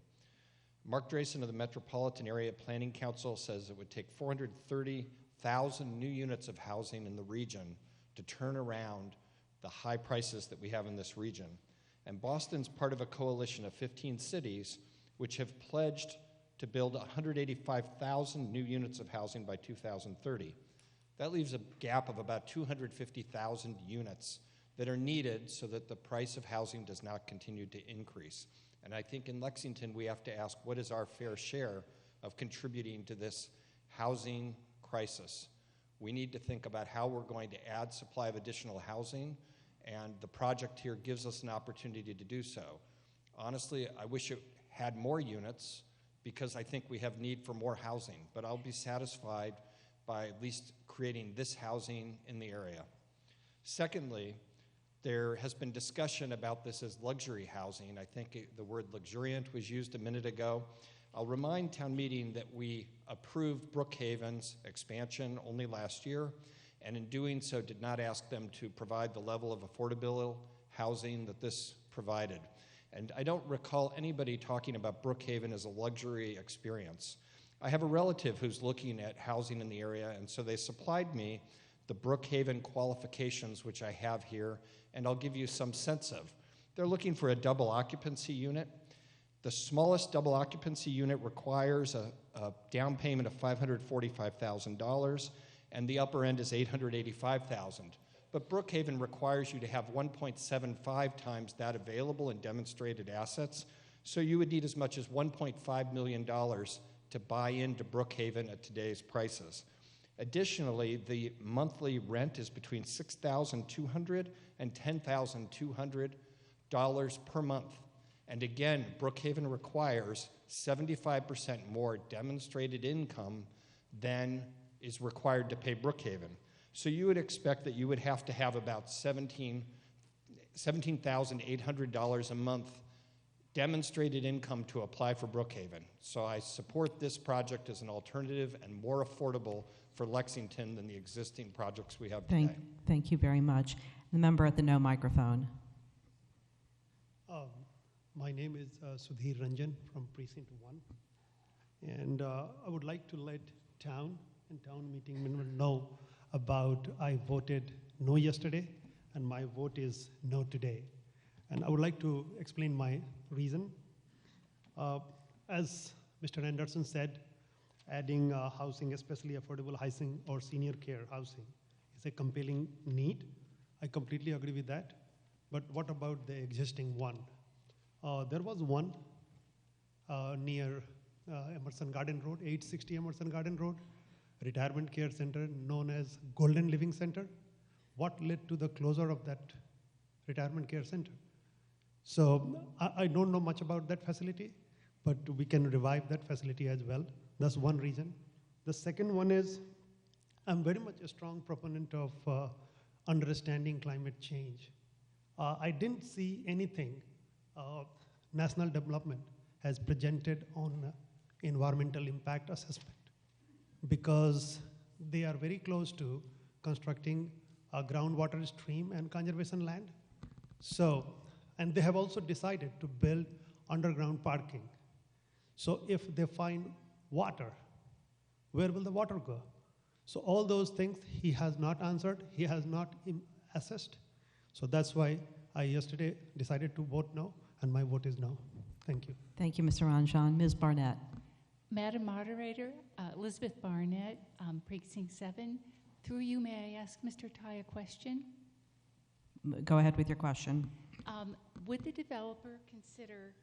Mark Drayson of the Metropolitan Area Planning Council says it would take 430,000 new units of housing in the region to turn around the high prices that we have in this region. And Boston's part of a coalition of 15 cities which have pledged to build 185,000 new units of housing by 2030. That leaves a gap of about 250,000 units that are needed so that the price of housing does not continue to increase. And I think in Lexington, we have to ask, what is our fair share of contributing to this housing crisis? We need to think about how we're going to add supply of additional housing, and the project here gives us an opportunity to do so. Honestly, I wish it had more units because I think we have need for more housing, but I'll be satisfied by at least creating this housing in the area. Secondly, there has been discussion about this as luxury housing. I think the word luxuriant was used a minute ago. I'll remind town meeting that we approved Brookhaven's expansion only last year, and in doing so did not ask them to provide the level of affordable housing that this provided. And I don't recall anybody talking about Brookhaven as a luxury experience. I have a relative who's looking at housing in the area, and so they supplied me the Brookhaven qualifications, which I have here, and I'll give you some sense of. They're looking for a double occupancy unit. The smallest double occupancy unit requires a down payment of $545,000, and the upper end is $885,000. But Brookhaven requires you to have 1.75 times that available in demonstrated assets, so you would need as much as $1.5 million to buy into Brookhaven at today's prices. Additionally, the monthly rent is between $6,200 and $10,200 per month. And again, Brookhaven requires 75% more demonstrated income than is required to pay Brookhaven. So you would expect that you would have to have about $17,800 a month demonstrated income to apply for Brookhaven. So I support this project as an alternative and more affordable for Lexington than the existing projects we have today. Thank you very much. The member at the no microphone. My name is Sudhir Ranjan from Precinct 1. And I would like to let town and town meeting members know about I voted no yesterday, and my vote is no today. And I would like to explain my reason. As Mr. Anderson said, adding housing, especially affordable housing or senior care housing, is a compelling need. I completely agree with that. But what about the existing one? There was one near Emerson Garden Road, 860 Emerson Garden Road, retirement care center known as Golden Living Center. What led to the closure of that retirement care center? So I don't know much about that facility, but we can revive that facility as well. That's one reason. The second one is I'm very much a strong proponent of understanding climate change. I didn't see anything, national development, has presented on environmental impact assessment, because they are very close to constructing a groundwater stream and conservation land. So, and they have also decided to build underground parking. So if they find water, where will the water go? So all those things he has not answered, he has not assessed. So that's why I yesterday decided to vote no, and my vote is no. Thank you. Thank you, Mr. Ranjan. Ms. Barnett. Madam Moderator, Elizabeth Barnett, Precinct 7. Through you, may I ask Mr. Ty a question? Go ahead with your question. Would the developer consider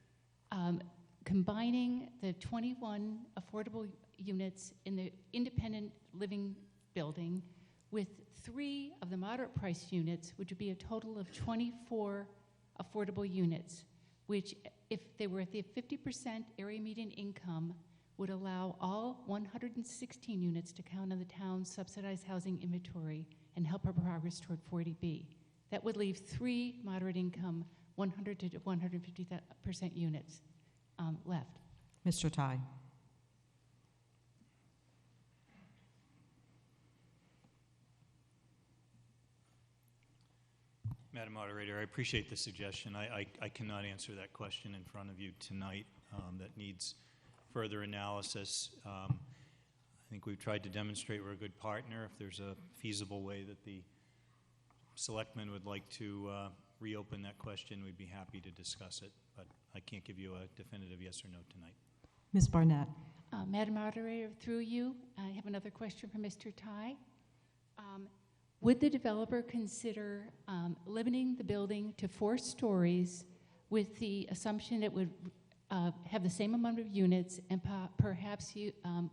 combining the 21 affordable units in the independent living building with 3 of the moderate price units, which would be a total of 24 affordable units, which, if they were at the 50% area median income, would allow all 116 units to count on the town's subsidized housing inventory and help our progress toward 40B. That would leave 3 moderate income 100 to 150% units left. Mr. Ty. Madam Moderator, I appreciate the suggestion. I cannot answer that question in front of you tonight. That needs further analysis. I think we've tried to demonstrate we're a good partner. If there's a feasible way that the selectmen would like to reopen that question, we'd be happy to discuss it. But I can't give you a definitive yes or no tonight. Ms. Barnett. Madam Moderator, through you, I have another question for Mr. Ty. Would the developer consider limiting the building to 4 stories with the assumption it would have the same amount of units, and perhaps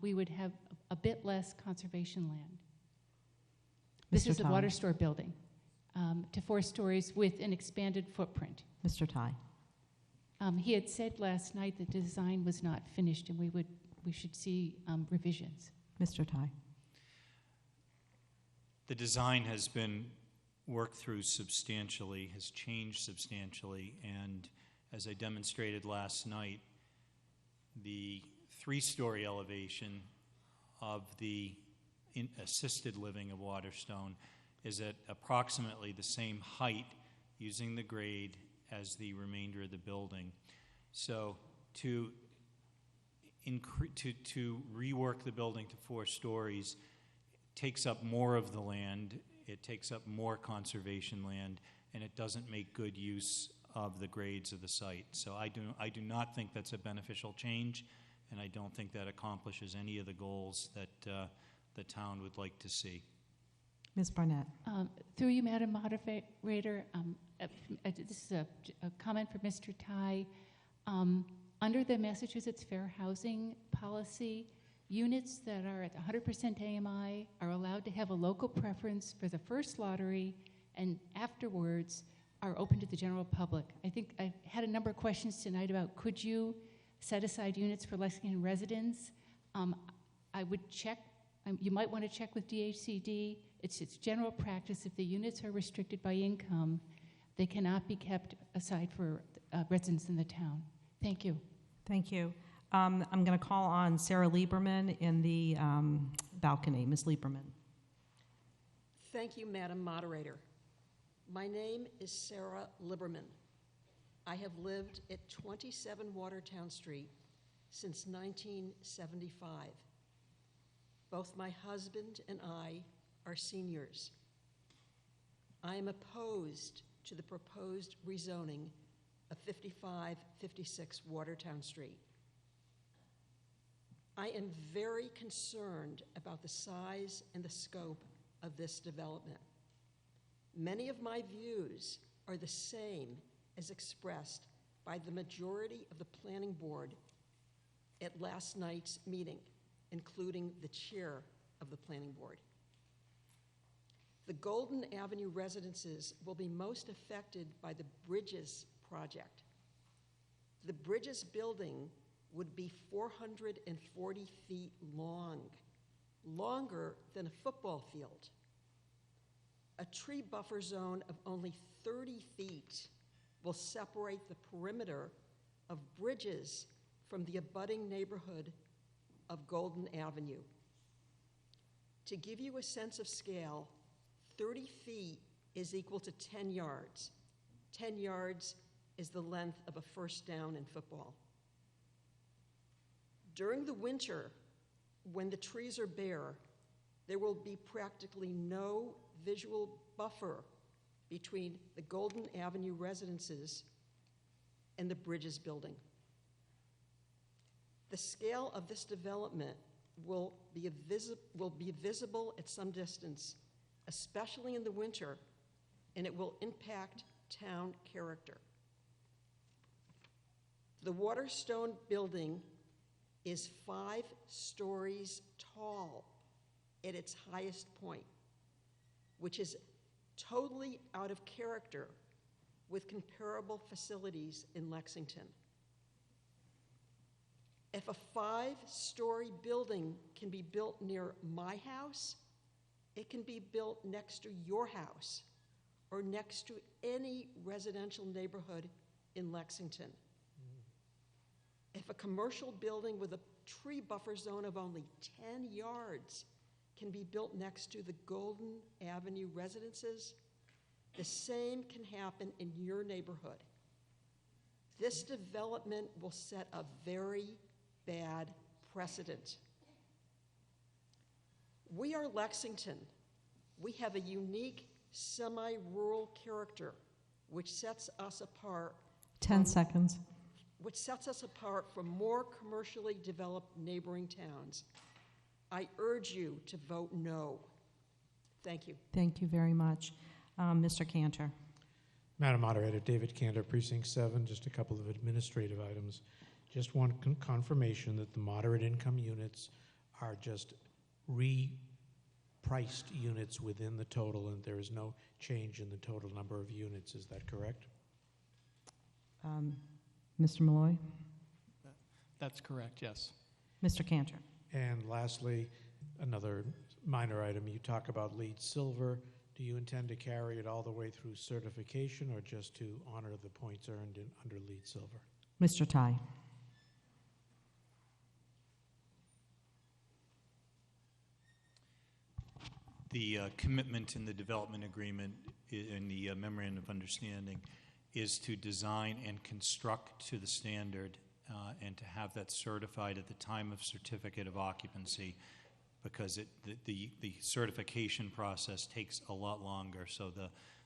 we would have a bit less conservation land? This is a water store building, to 4 stories with an expanded footprint. Mr. Ty. He had said last night the design was not finished, and we should see revisions. Mr. Ty. The design has been worked through substantially, has changed substantially, and as I demonstrated last night, the 3-story elevation of the assisted living of Watertown is at approximately the same height using the grade as the remainder of the building. So to rework the building to 4 stories takes up more of the land, it takes up more conservation land, and it doesn't make good use of the grades of the site. So I do not think that's a beneficial change, and I don't think that accomplishes any of the goals that the town would like to see. Ms. Barnett. Through you, Madam Moderator, this is a comment for Mr. Ty. Under the Massachusetts Fair Housing Policy, units that are at 100% AMI are allowed to have a local preference for the first lottery, and afterwards are open to the general public. I think I had a number of questions tonight about could you set aside units for Lexington residents. I would check, you might want to check with DHCD. It's general practice. If the units are restricted by income, they cannot be kept aside for residents in the town. Thank you. Thank you. I'm going to call on Sarah Lieberman in the balcony. Ms. Lieberman. Thank you, Madam Moderator. My name is Sarah Lieberman. I have lived at 27 Watertown Street since 1975. Both my husband and I are seniors. I am opposed to the proposed rezoning of 5556 Watertown Street. I am very concerned about the size and the scope of this development. Many of my views are the same as expressed by the majority of the planning board at last night's meeting, including the chair of the planning board. The Golden Avenue residences will be most affected by the Bridges project. The Bridges building would be 440 feet long, longer than a football field. A tree buffer zone of only 30 feet will separate the perimeter of Bridges from the abutting neighborhood of Golden Avenue. To give you a sense of scale, 30 feet is equal to 10 yards. 10 yards is the length of a first down in football. During the winter, when the trees are bare, there will be practically no visual buffer between the Golden Avenue residences and the Bridges building. The scale of this development will be visible at some distance, especially in the winter, and it will impact town character. The Watertown building is 5 stories tall at its highest point, which is totally out of character with comparable facilities in Lexington. If a 5-story building can be built near my house, it can be built next to your house or next to any residential neighborhood in Lexington. If a commercial building with a tree buffer zone of only 10 yards can be built next to the Golden Avenue residences, the same can happen in your neighborhood. This development will set a very bad precedent. We are Lexington. We have a unique semi-rural character which sets us apart 10 seconds. which sets us apart from more commercially developed neighboring towns. I urge you to vote no. Thank you. Thank you very much. Mr. Cantor. Madam Moderator, David Cantor, Precinct 7, just a couple of administrative items. Just want confirmation that the moderate income units are just repriced units within the total, and there is no change in the total number of units. Is that correct? Mr. Malloy. That's correct, yes. Mr. Cantor. And lastly, another minor item. You talk about LEED Silver. Do you intend to carry it all the way through certification or just to honor the points earned under LEED Silver? Mr. Ty. The commitment in the development agreement in the Memorandum of Understanding is to design and construct to the standard and to have that certified at the time of certificate of occupancy, because the certification process takes a lot longer. So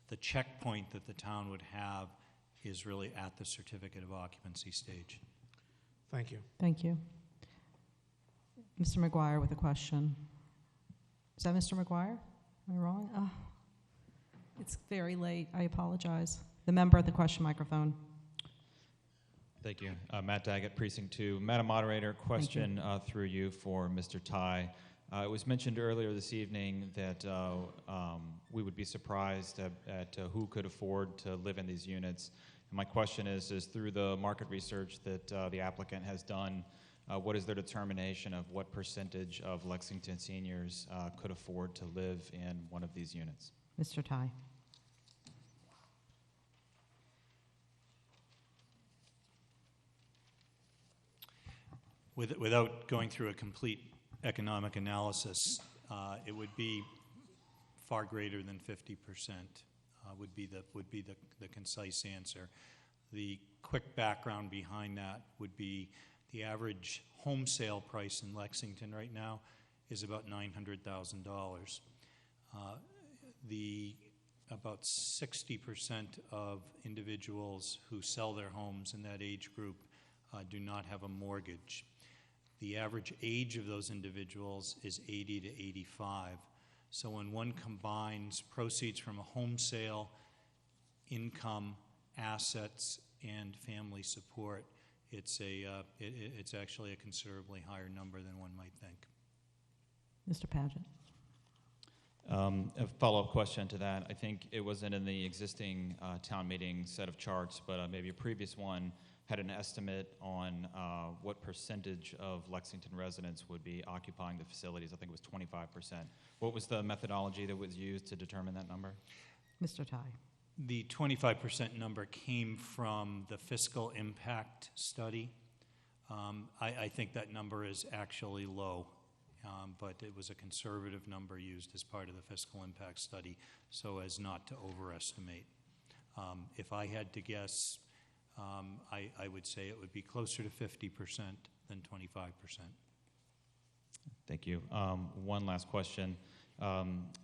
the checkpoint that the town would have is really at the certificate of occupancy stage. Thank you. Thank you. Mr. McGuire with a question. Is that Mr. McGuire? Am I wrong? Oh, it's very late. I apologize. The member at the question microphone. Thank you. Matt Daggett, Precinct 2. Madam Moderator, question through you for Mr. Ty. It was mentioned earlier this evening that we would be surprised at who could afford to live in these units. And my question is through the market research that the applicant has done, what is their determination of what percentage of Lexington seniors could afford to live in one of these units? Mr. Ty. Without going through a complete economic analysis, it would be far greater than 50%. Would be the concise answer. The quick background behind that would be the average home sale price in Lexington right now is about $900,000. About 60% of individuals who sell their homes in that age group do not have a mortgage. The average age of those individuals is 80 to 85. So when one combines proceeds from a home sale, income, assets, and family support, it's actually a considerably higher number than one might think. Mr. Paget. A follow-up question to that. I think it wasn't in the existing town meeting set of charts, but maybe a previous one had an estimate on what percentage of Lexington residents would be occupying the facilities. I think it was 25%. What was the methodology that was used to determine that number? Mr. Ty. The 25% number came from the fiscal impact study. I think that number is actually low, but it was a conservative number used as part of the fiscal impact study so as not to overestimate. If I had to guess, I would say it would be closer to 50% than 25%. Thank you. One last question.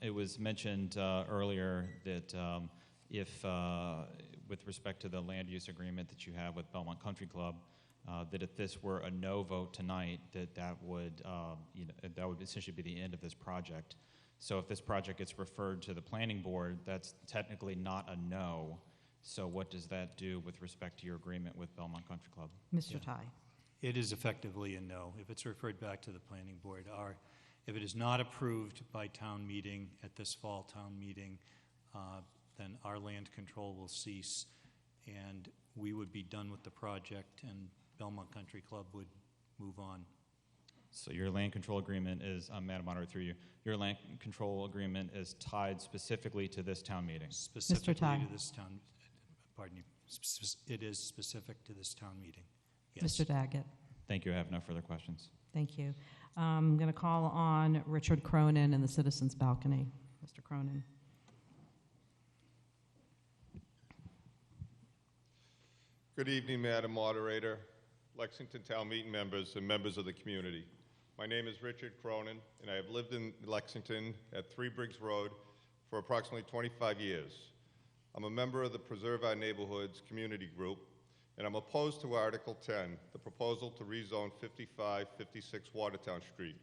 It was mentioned earlier that if, with respect to the land use agreement that you have with Belmont Country Club, that if this were a no vote tonight, that would essentially be the end of this project. So if this project gets referred to the planning board, that's technically not a no. So what does that do with respect to your agreement with Belmont Country Club? Mr. Ty. It is effectively a no. If it's referred back to the planning board, if it is not approved by town meeting at this fall town meeting, then our land control will cease and we would be done with the project and Belmont Country Club would move on. So your land control agreement is, Madam Moderator, through you, your land control agreement is tied specifically to this town meeting? Specifically Mr. Ty. to this town, pardon me, it is specific to this town meeting. Yes. Mr. Daggett. Thank you. I have no further questions. Thank you. I'm going to call on Richard Cronin in the citizens' balcony. Mr. Cronin. Good evening, Madam Moderator, Lexington Town Meeting members, and members of the community. My name is Richard Cronin, and I have lived in Lexington at 3 Briggs Road for approximately 25 years. I'm a member of the Preserve Our Neighborhoods community group, and I'm opposed to Article 10, the proposal to rezone 5556 Watertown Street.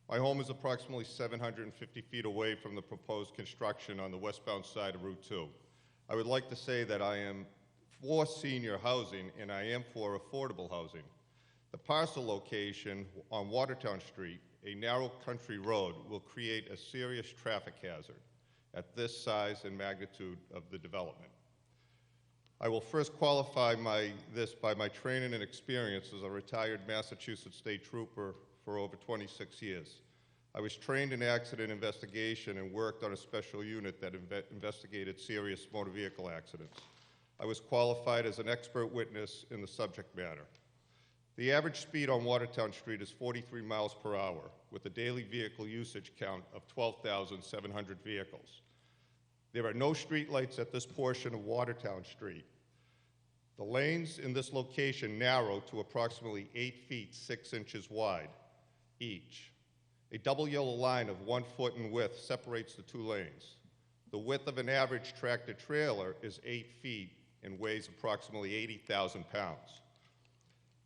My home is approximately 750 feet away from the proposed construction on the westbound side of Route 2. I would like to say that I am for senior housing and I am for affordable housing. The parcel location on Watertown Street, a narrow country road, will create a serious traffic hazard at this size and magnitude of the development. I will first qualify this by my training and experience as a retired Massachusetts State Trooper for over 26 years. I was trained in accident investigation and worked on a special unit that investigated serious motor vehicle accidents. I was qualified as an expert witness in the subject matter. The average speed on Watertown Street is 43 miles per hour, with a daily vehicle usage count of 12,700 vehicles. There are no streetlights at this portion of Watertown Street. The lanes in this location narrow to approximately 8 feet 6 inches wide each. A double yellow line of 1 foot in width separates the 2 lanes. The width of an average tractor trailer is 8 feet and weighs approximately 80,000 pounds.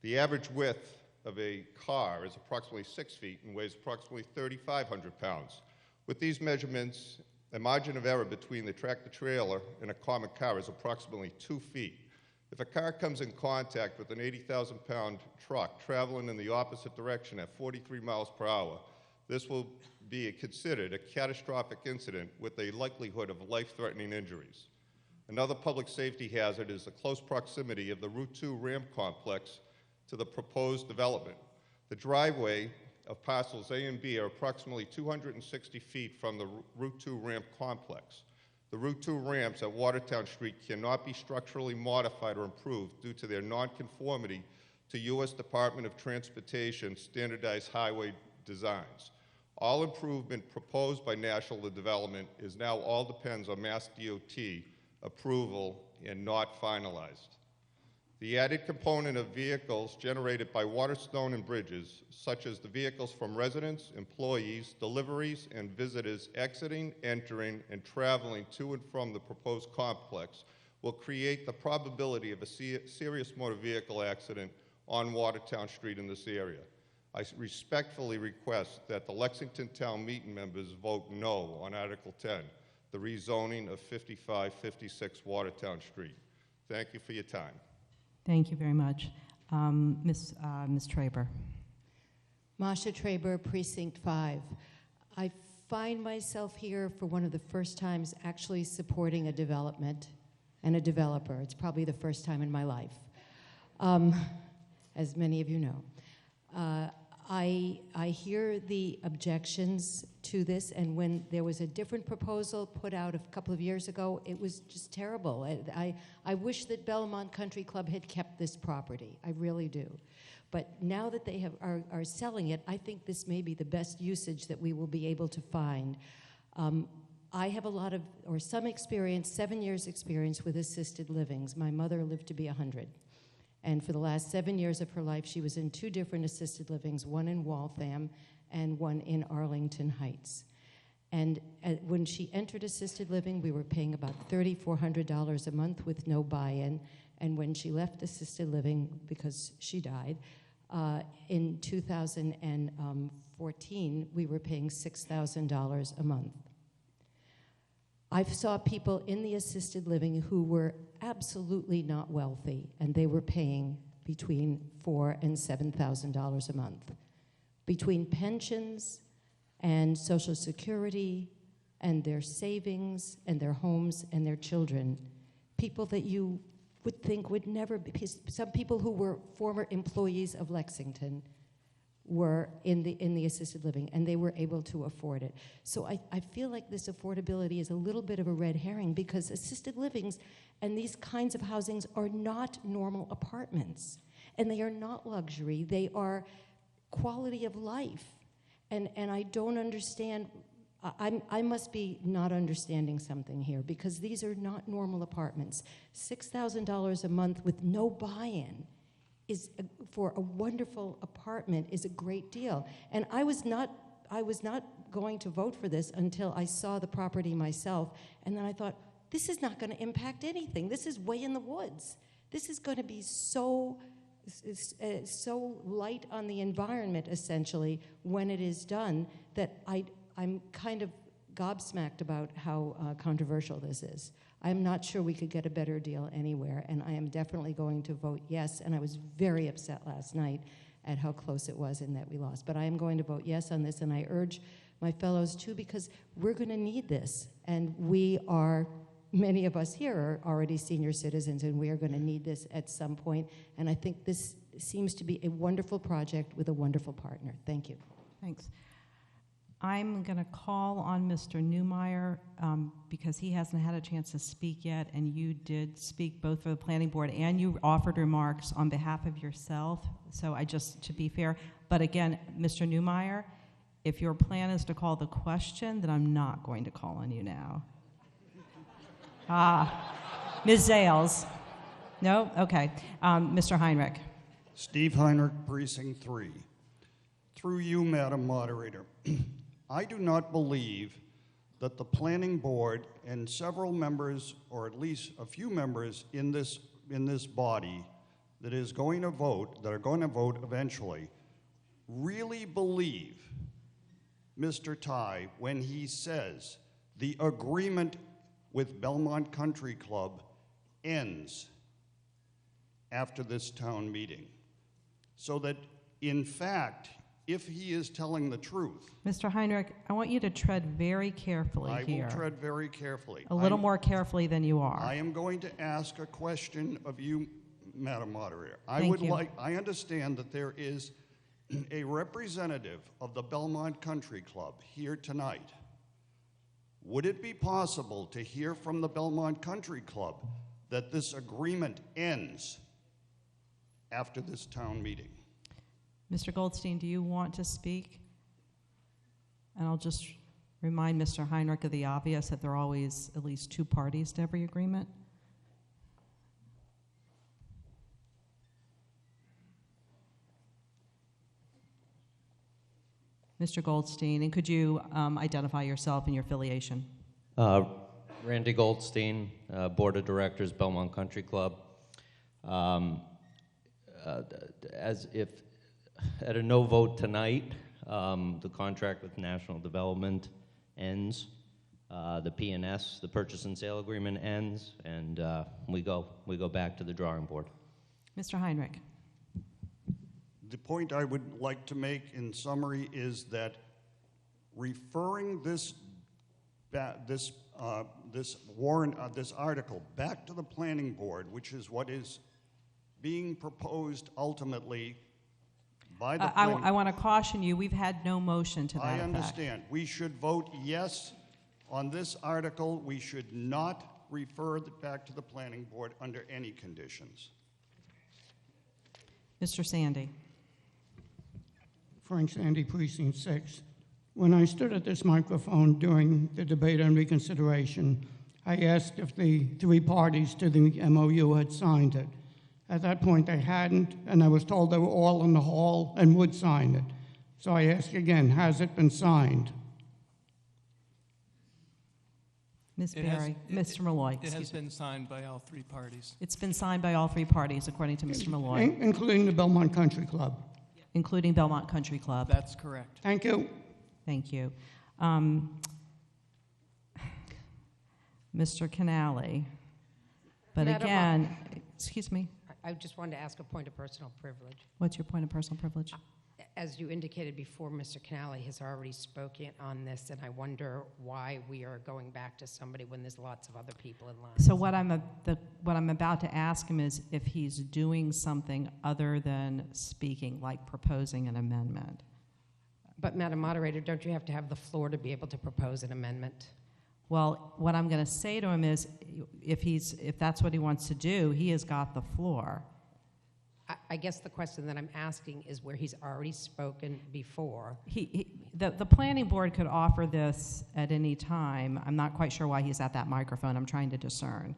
The average width of a car is approximately 6 feet and weighs approximately 3,500 pounds. With these measurements, the margin of error between the tractor trailer and a common car is approximately 2 feet. If a car comes in contact with an 80,000-pound truck traveling in the opposite direction at 43 miles per hour, this will be considered a catastrophic incident with a likelihood of life-threatening injuries. Another public safety hazard is the close proximity of the Route 2 ramp complex to the proposed development. The driveway of parcels A and B are approximately 260 feet from the Route 2 ramp complex. The Route 2 ramps at Watertown Street cannot be structurally modified or improved due to their nonconformity to U.S. Department of Transportation standardized highway designs. All improvement proposed by National Development is now all depends on Mass DOT approval and not finalized. The added component of vehicles generated by Waterstone and bridges, such as the vehicles from residents, employees, deliveries, and visitors exiting, entering, and traveling to and from the proposed complex, will create the probability of a serious motor vehicle accident on Watertown Street in this area. I respectfully request that the Lexington Town Meeting members vote no on Article 10, the rezoning of 5556 Watertown Street. Thank you for your time. Thank you very much. Ms. Traber. Masha Traber, Precinct 5. I find myself here for one of the first times actually supporting a development and a developer. It's probably the first time in my life, as many of you know. I hear the objections to this, and when there was a different proposal put out a couple of years ago, it was just terrible. I wish that Belmont Country Club had kept this property. I really do. But now that they are selling it, I think this may be the best usage that we will be able to find. I have some experience, 7 years experience with assisted livings. My mother lived to be 100. And for the last 7 years of her life, she was in 2 different assisted livings, one in Waltham and one in Arlington Heights. And when she entered assisted living, we were paying about $3,400 a month with no buy-in. And when she left assisted living, because she died, in 2014, we were paying $6,000 a month. I saw people in the assisted living who were absolutely not wealthy, and they were paying between $4,000 and $7,000 a month. Between pensions and Social Security and their savings and their homes and their children, people that you would think would never be, some people who were former employees of Lexington were in the assisted living, and they were able to afford it. So I feel like this affordability is a little bit of a red herring, because assisted livings and these kinds of housings are not normal apartments, and they are not luxury. They are quality of life, and I don't understand. I must be not understanding something here, because these are not normal apartments. $6,000 a month with no buy-in for a wonderful apartment is a great deal. And I was not going to vote for this until I saw the property myself, and then I thought, this is not going to impact anything. This is way in the woods. This is going to be so light on the environment, essentially, when it is done, that I'm kind of gobsmacked about how controversial this is. I'm not sure we could get a better deal anywhere, and I am definitely going to vote yes, and I was very upset last night at how close it was and that we lost. But I am going to vote yes on this, and I urge my fellows too, because we're going to need this, and many of us here are already senior citizens, and we are going to need this at some point, and I think this seems to be a wonderful project with a wonderful partner. Thank you. Thanks. I'm going to call on Mr. Newmeyer because he hasn't had a chance to speak yet, and you did speak both for the planning board and you offered remarks on behalf of yourself. So to be fair, but again, Mr. Newmeyer, if your plan is to call the question, then I'm not going to call on you now. Ms. Zales. No? Okay. Mr. Heinrich. Steve Heinrich, Precinct 3. Through you, Madam Moderator, I do not believe that the planning board and several members, or at least a few members in this body that are going to vote eventually, really believe Mr. Ty when he says the agreement with Belmont Country Club ends after this town meeting. So that, in fact, if he is telling the truth. Mr. Heinrich, I want you to tread very carefully here. I will tread very carefully. A little more carefully than you are. I am going to ask a question of you, Madam Moderator. I understand that there is a representative of the Belmont Country Club here tonight. Would it be possible to hear from the Belmont Country Club that this agreement ends after this town meeting? Mr. Goldstein, do you want to speak? And I'll just remind Mr. Heinrich of the obvious, that there are always at least 2 parties to every agreement. Mr. Goldstein, and could you identify yourself and your affiliation? Randy Goldstein, Board of Directors, Belmont Country Club. As if at a no vote tonight, the contract with National Development ends. The P&S, the purchase and sale agreement, ends, and we go back to the drawing board. Mr. Heinrich. The point I would like to make in summary is that referring this article back to the planning board, which is what is being proposed ultimately by the planning board. I want to caution you, we've had no motion to that effect. I understand. We should vote yes on this article. We should not refer it back to the planning board under any conditions. Mr. Sandy. Frank Sandy, Precinct 6. When I stood at this microphone during the debate on reconsideration, I asked if the three parties to the MOU had signed it. At that point, they hadn't, and I was told they were all in the hall and would sign it. So I ask again, has it been signed? Ms. It has- Berry, Mr. Malloy, It has excuse me. been signed by all three parties. It's been signed by all three parties, according to Mr. Malloy, Including the Belmont Country Club. including Belmont Country Club. That's correct. Thank you. Thank you. Mr. Canale. But Madam again, excuse me, I just wanted to ask a point of personal privilege. what's your point of personal privilege? As you indicated before, Mr. Canale has already spoken on this, and I wonder why we are going back to somebody when there's lots of other people in line. So what I'm about to ask him is if he's doing something other than speaking, like proposing an amendment. But Madam Moderator, don't you have to have the floor to be able to propose an amendment? Well, what I'm going to say to him is, if that's what he wants to do, he has got the floor. I guess the question that I'm asking is where he's already spoken before. The planning board could offer this at any time. I'm not quite sure why he's at that microphone. I'm trying to discern.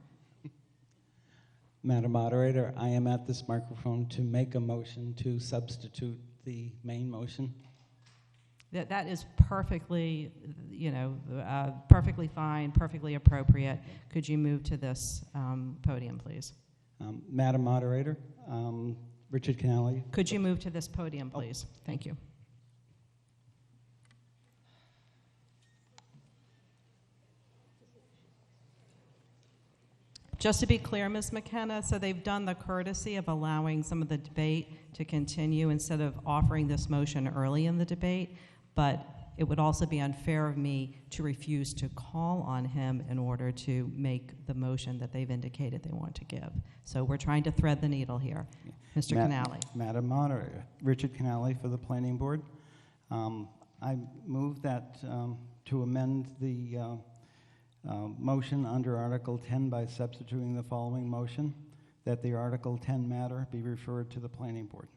Madam Moderator, I am at this microphone to make a motion to substitute the main motion. That is perfectly, perfectly fine, perfectly appropriate. Could you move to this podium, please? Madam Moderator, Richard Canale. Could you move to this podium, please? Thank you. Just to be clear, Ms. McKenna, so they've done the courtesy of allowing some of the debate to continue instead of offering this motion early in the debate, but it would also be unfair of me to refuse to call on him in order to make the motion that they've indicated they want to give. So we're trying to thread the needle here. Mr. Canale. Madam Moderator, Richard Canale for the Planning Board. I move that to amend the motion under Article 10 by substituting the following motion, that the Article 10 matter be referred to the Planning Board.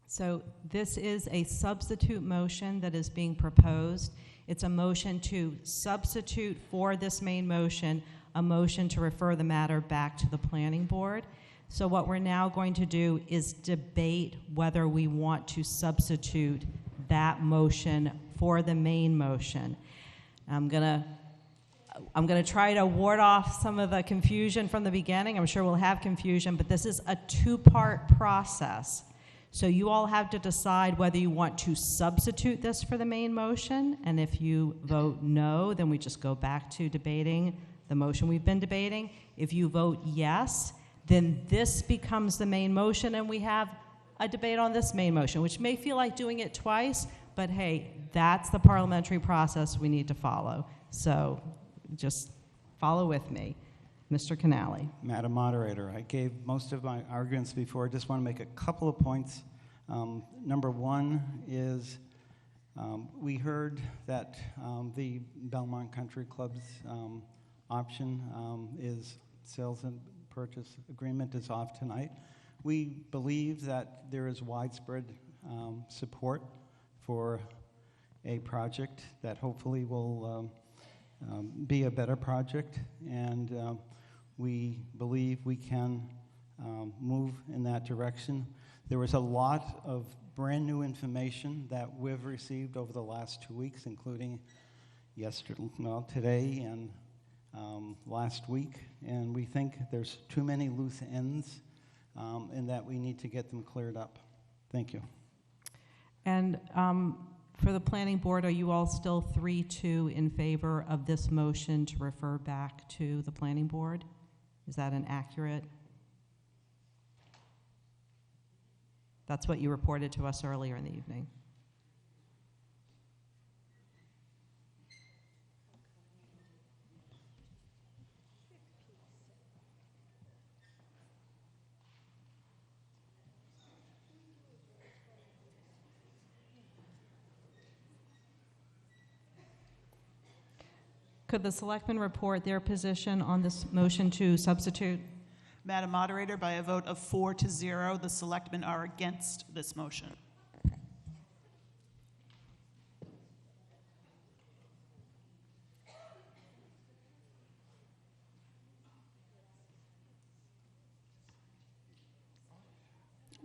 So this is a substitute motion that is being proposed. It's a motion to substitute for this main motion, a motion to refer the matter back to the planning board. So what we're now going to do is debate whether we want to substitute that motion for the main motion. I'm gonna try to ward off some of the confusion from the beginning. I'm sure we'll have confusion, but this is a two-part process. So you all have to decide whether you want to substitute this for the main motion, and if you vote no, then we just go back to debating the motion we've been debating. If you vote yes, then this becomes the main motion, and we have a debate on this main motion, which may feel like doing it twice, but hey, that's the parliamentary process we need to follow. So just follow with me. Mr. Canale. Madam Moderator, I gave most of my arguments before. I just want to make a couple of points. Number one is we heard that the Belmont Country Club's option is sales and purchase agreement is off tonight. We believe that there is widespread support for a project that hopefully will be a better project, and we believe we can move in that direction. There was a lot of brand new information that we've received over the last 2 weeks, including today and last week, and we think there's too many loose ends and that we need to get them cleared up. Thank you. And for the planning board, are you all still 3-2 in favor of this motion to refer back to the planning board? Is that an accurate? That's what you reported to us earlier in the evening. Could the selectmen report their position on this motion to substitute? Madam Moderator, by a vote of 4-0, the selectmen are against this motion.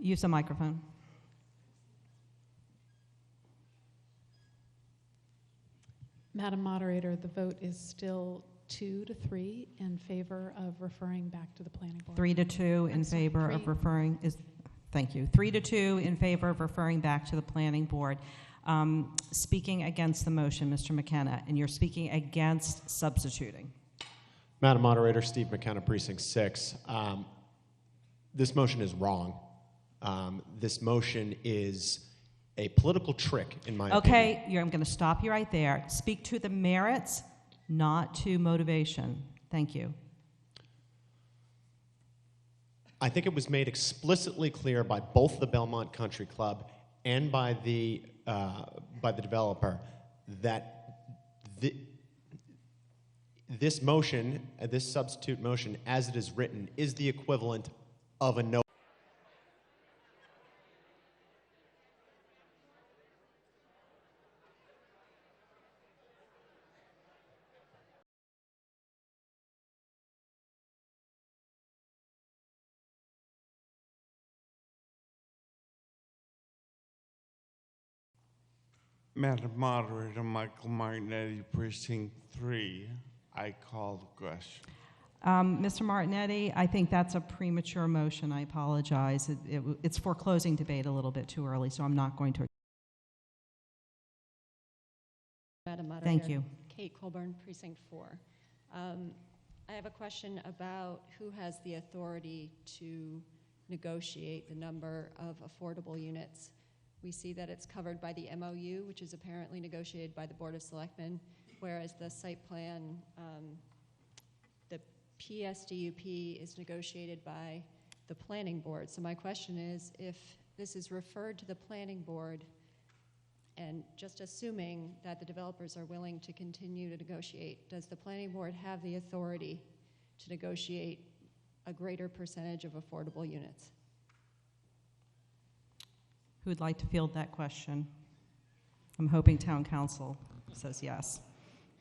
Use the microphone. Madam Moderator, the vote is still 2-3 in favor of referring back to the planning board. 3-2 in I'm sorry, favor of referring is, thank you. 3-2 in favor of referring back to the planning board. Speaking against the motion, Mr. McKenna, and you're speaking against substituting. Madam Moderator, Steve McKenna, Precinct 6. This motion is wrong. This motion is a political trick, in my opinion. Okay, I'm going to stop you right there. Speak to the merits, not to motivation. Thank you. I think it was made explicitly clear by both the Belmont Country Club and by the developer that this motion, this substitute motion, as it is written, is the equivalent of a no. Madam Moderator, Michael Martinetti, Precinct 3. I call the question. Mr. Martinetti, I think that's a premature motion. I apologize. It's foreclosing debate a little bit too early, so I'm not going to. Madam Moderator. Thank you. Kate Colburn, Precinct 4. I have a question about who has the authority to negotiate the number of affordable units. We see that it's covered by the MOU, which is apparently negotiated by the Board of Selectmen, whereas the site plan, the PSDUP is negotiated by the Planning Board. So my question is, if this is referred to the Planning Board, and just assuming that the developers are willing to continue to negotiate, does the Planning Board have the authority to negotiate a greater percentage of affordable units? Who would like to field that question? I'm hoping Town Council says yes.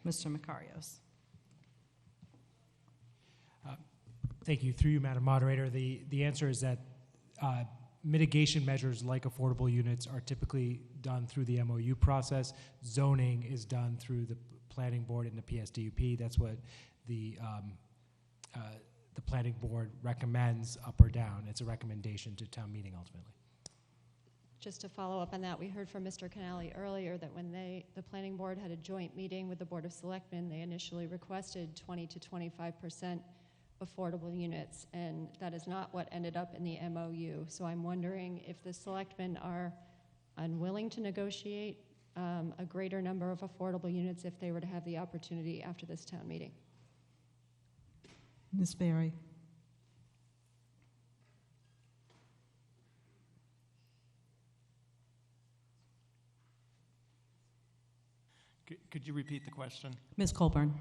Mr. Makarios. Thank you. Through you, Madam Moderator, the answer is that mitigation measures like affordable units are typically done through the MOU process. Zoning is done through the Planning Board and the PSDUP. That's what the Planning Board recommends up or down. It's a recommendation to town meeting ultimately. Just to follow up on that, we heard from Mr. Canali earlier that when the Planning Board had a joint meeting with the Board of Selectmen, they initially requested 20 to 25% affordable units, and that is not what ended up in the MOU. So I'm wondering if the Selectmen are unwilling to negotiate a greater number of affordable units if they were to have the opportunity after this town meeting. Ms. Berry. Could you repeat the question? Ms. Colburn.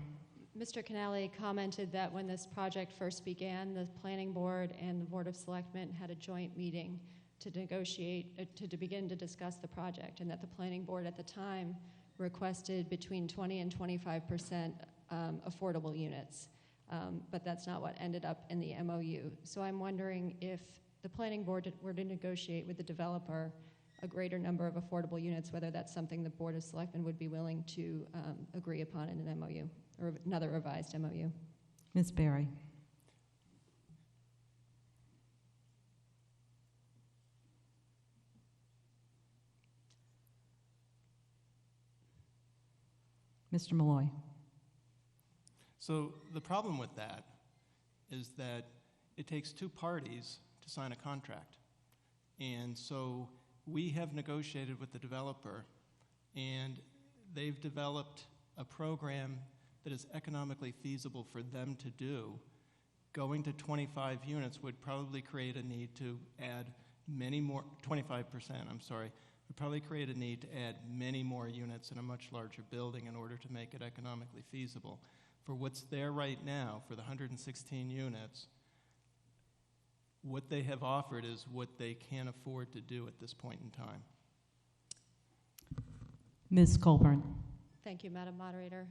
Mr. Canali commented that when this project first began, the Planning Board and the Board of Selectmen had a joint meeting to negotiate, to begin to discuss the project, and that the Planning Board at the time requested between 20 and 25% affordable units. But that's not what ended up in the MOU. So I'm wondering if the Planning Board were to negotiate with the developer a greater number of affordable units, whether that's something the Board of Selectmen would be willing to agree upon in an MOU, or another revised MOU. Ms. Berry. Mr. Malloy. So the problem with that is that it takes two parties to sign a contract. And so we have negotiated with the developer, and they've developed a program that is economically feasible for them to do. Going to 25 units would probably create a need to add many more, 25%, I'm sorry, would probably create a need to add many more units in a much larger building in order to make it economically feasible. For what's there right now, for the 116 units, what they have offered is what they can afford to do at this point in time. Ms. Colburn. Thank Thank you, Madam Moderator.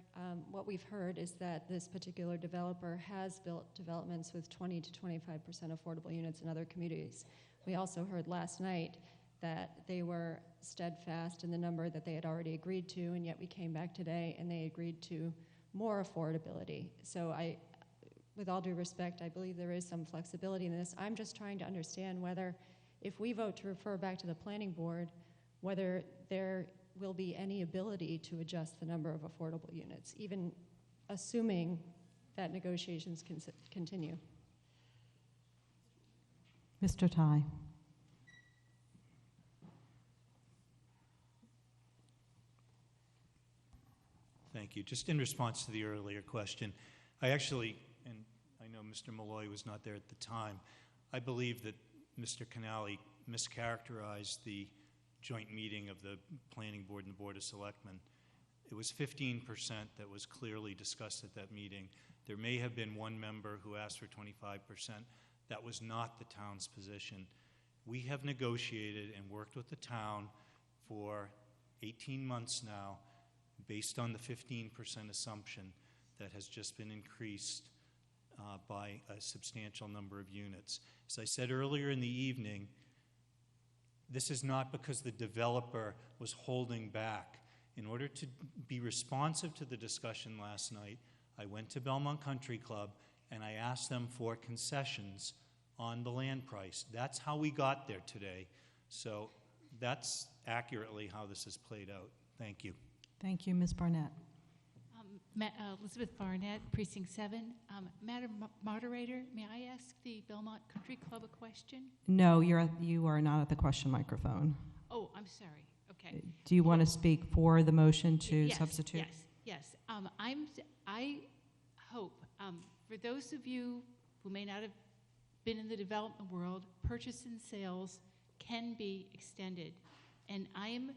What we've heard is that this particular developer has built developments with 20 to 25% affordable units in other communities. We also heard last night that they were steadfast in the number that they had already agreed to, and yet we came back today and they agreed to more affordability. So with all due respect, I believe there is some flexibility in this. I'm just trying to understand whether, if we vote to refer back to the planning board, whether there will be any ability to adjust the number of affordable units, even assuming that negotiations can continue. Mr. Ty. Thank you. Just in response to the earlier question, I actually, and I know Mr. Malloy was not there at the time, I believe that Mr. Canale mischaracterized the joint meeting of the Planning Board and the Board of Selectmen. It was 15% that was clearly discussed at that meeting. There may have been one member who asked for 25%. That was not the town's position. We have negotiated and worked with the town for 18 months now based on the 15% assumption that has just been increased by a substantial number of units. As I said earlier in the evening, this is not because the developer was holding back. In order to be responsive to the discussion last night, I went to Belmont Country Club and I asked them for concessions on the land price. That's how we got there today. So that's accurately how this has played out. Thank you. Thank you, Ms. Barnett. Elizabeth Barnett, Precinct 7. Madam Moderator, may I ask the Belmont Country Club a question? No, you are not at the question microphone. Oh, I'm sorry. Okay. Do you want to speak for the motion to substitute? Yes. I hope, for those of you who may not have been in the development world, purchase and sales can be extended. And I am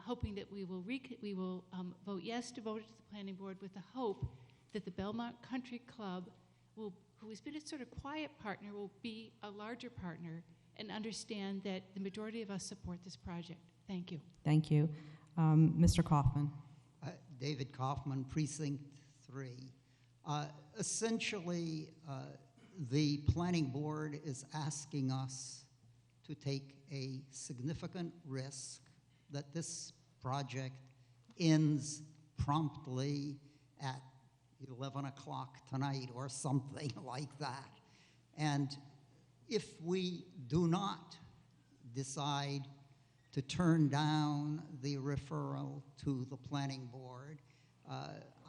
hoping that we will vote yes to vote it to the planning board with the hope that the Belmont Country Club, who has been a sort of quiet partner, will be a larger partner and understand that the majority of us support this project. Thank you. Thank you. Mr. Kaufman. David Kaufman, Precinct 3. Essentially, the planning board is asking us to take a significant risk that this project ends promptly at 11 o'clock tonight or something like that. And if we do not decide to turn down the referral to the planning board,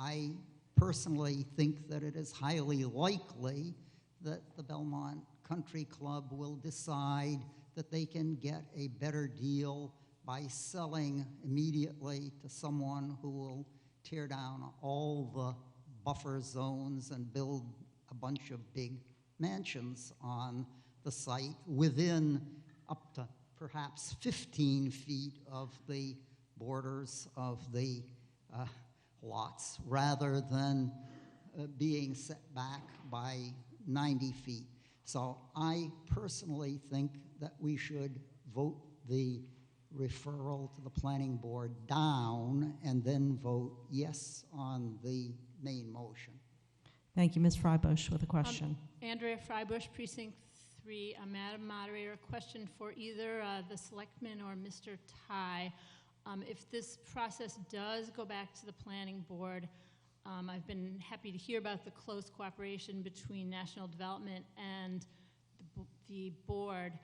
I personally think that it is highly likely that the Belmont Country Club will decide that they can get a better deal by selling immediately to someone who will tear down all the buffer zones and build a bunch of big mansions on the site within up to perhaps 15 feet of the borders of the lots, rather than being set back by 90 feet. So I personally think that we should vote the referral to the planning board down and then vote yes on the main motion. Thank you. Ms. Freibush with a question. Andrea Freibush, Precinct 3. Madam Moderator, a question for either the selectman or Mr. Ty. If this process does go back to the planning board, I've been happy to hear about the close cooperation between National Development and the board.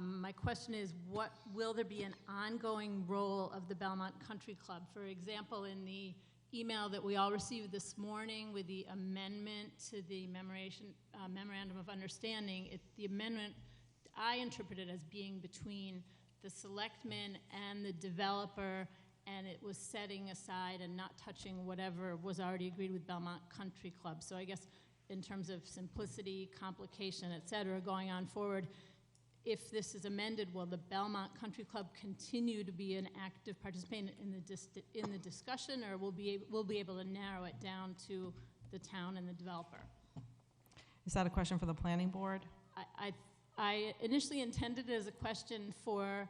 My question is, what will there be an ongoing role of the Belmont Country Club? For example, in the email that we all received this morning with the amendment to the Memorandum of Understanding, the amendment I interpret it as being between the selectmen and the developer, and it was setting aside and not touching whatever was already agreed with Belmont Country Club. So I guess in terms of simplicity, complication, et cetera, going on forward, if this is amended, will the Belmont Country Club continue to be an active participant in the discussion, or will be able to narrow it down to the town and the developer? Is that a question for the planning board? I initially intended it as a question for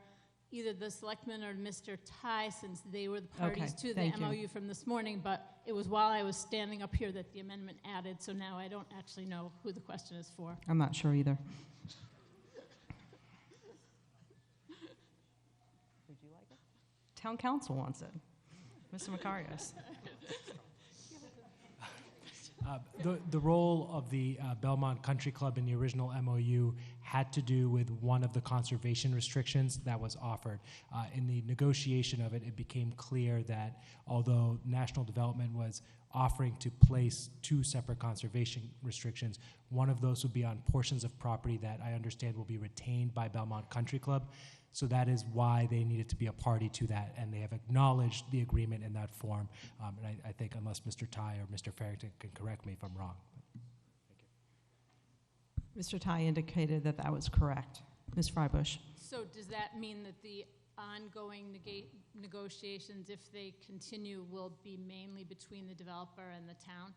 either the selectmen or Mr. Ty, since they were the parties Okay, to the thank you. MOU from this morning, but it was while I was standing up here that the amendment added, so now I don't actually know who the question is for. I'm not sure either. Would you like it? Town council wants it. Mr. Macarius. The role of the Belmont Country Club in the original MOU had to do with one of the conservation restrictions that was offered. In the negotiation of it, it became clear that although national development was offering to place two separate conservation restrictions, one of those would be on portions of property that I understand will be retained by Belmont Country Club. So that is why they needed to be a party to that, and they have acknowledged the agreement in that form. And I think unless Mr. Ty or Mr. Farrington can correct me if I'm wrong. Mr. Ty indicated that that was correct. Ms. Freibush. So does that mean that the ongoing negotiations, if they continue, will be mainly between the developer and the town?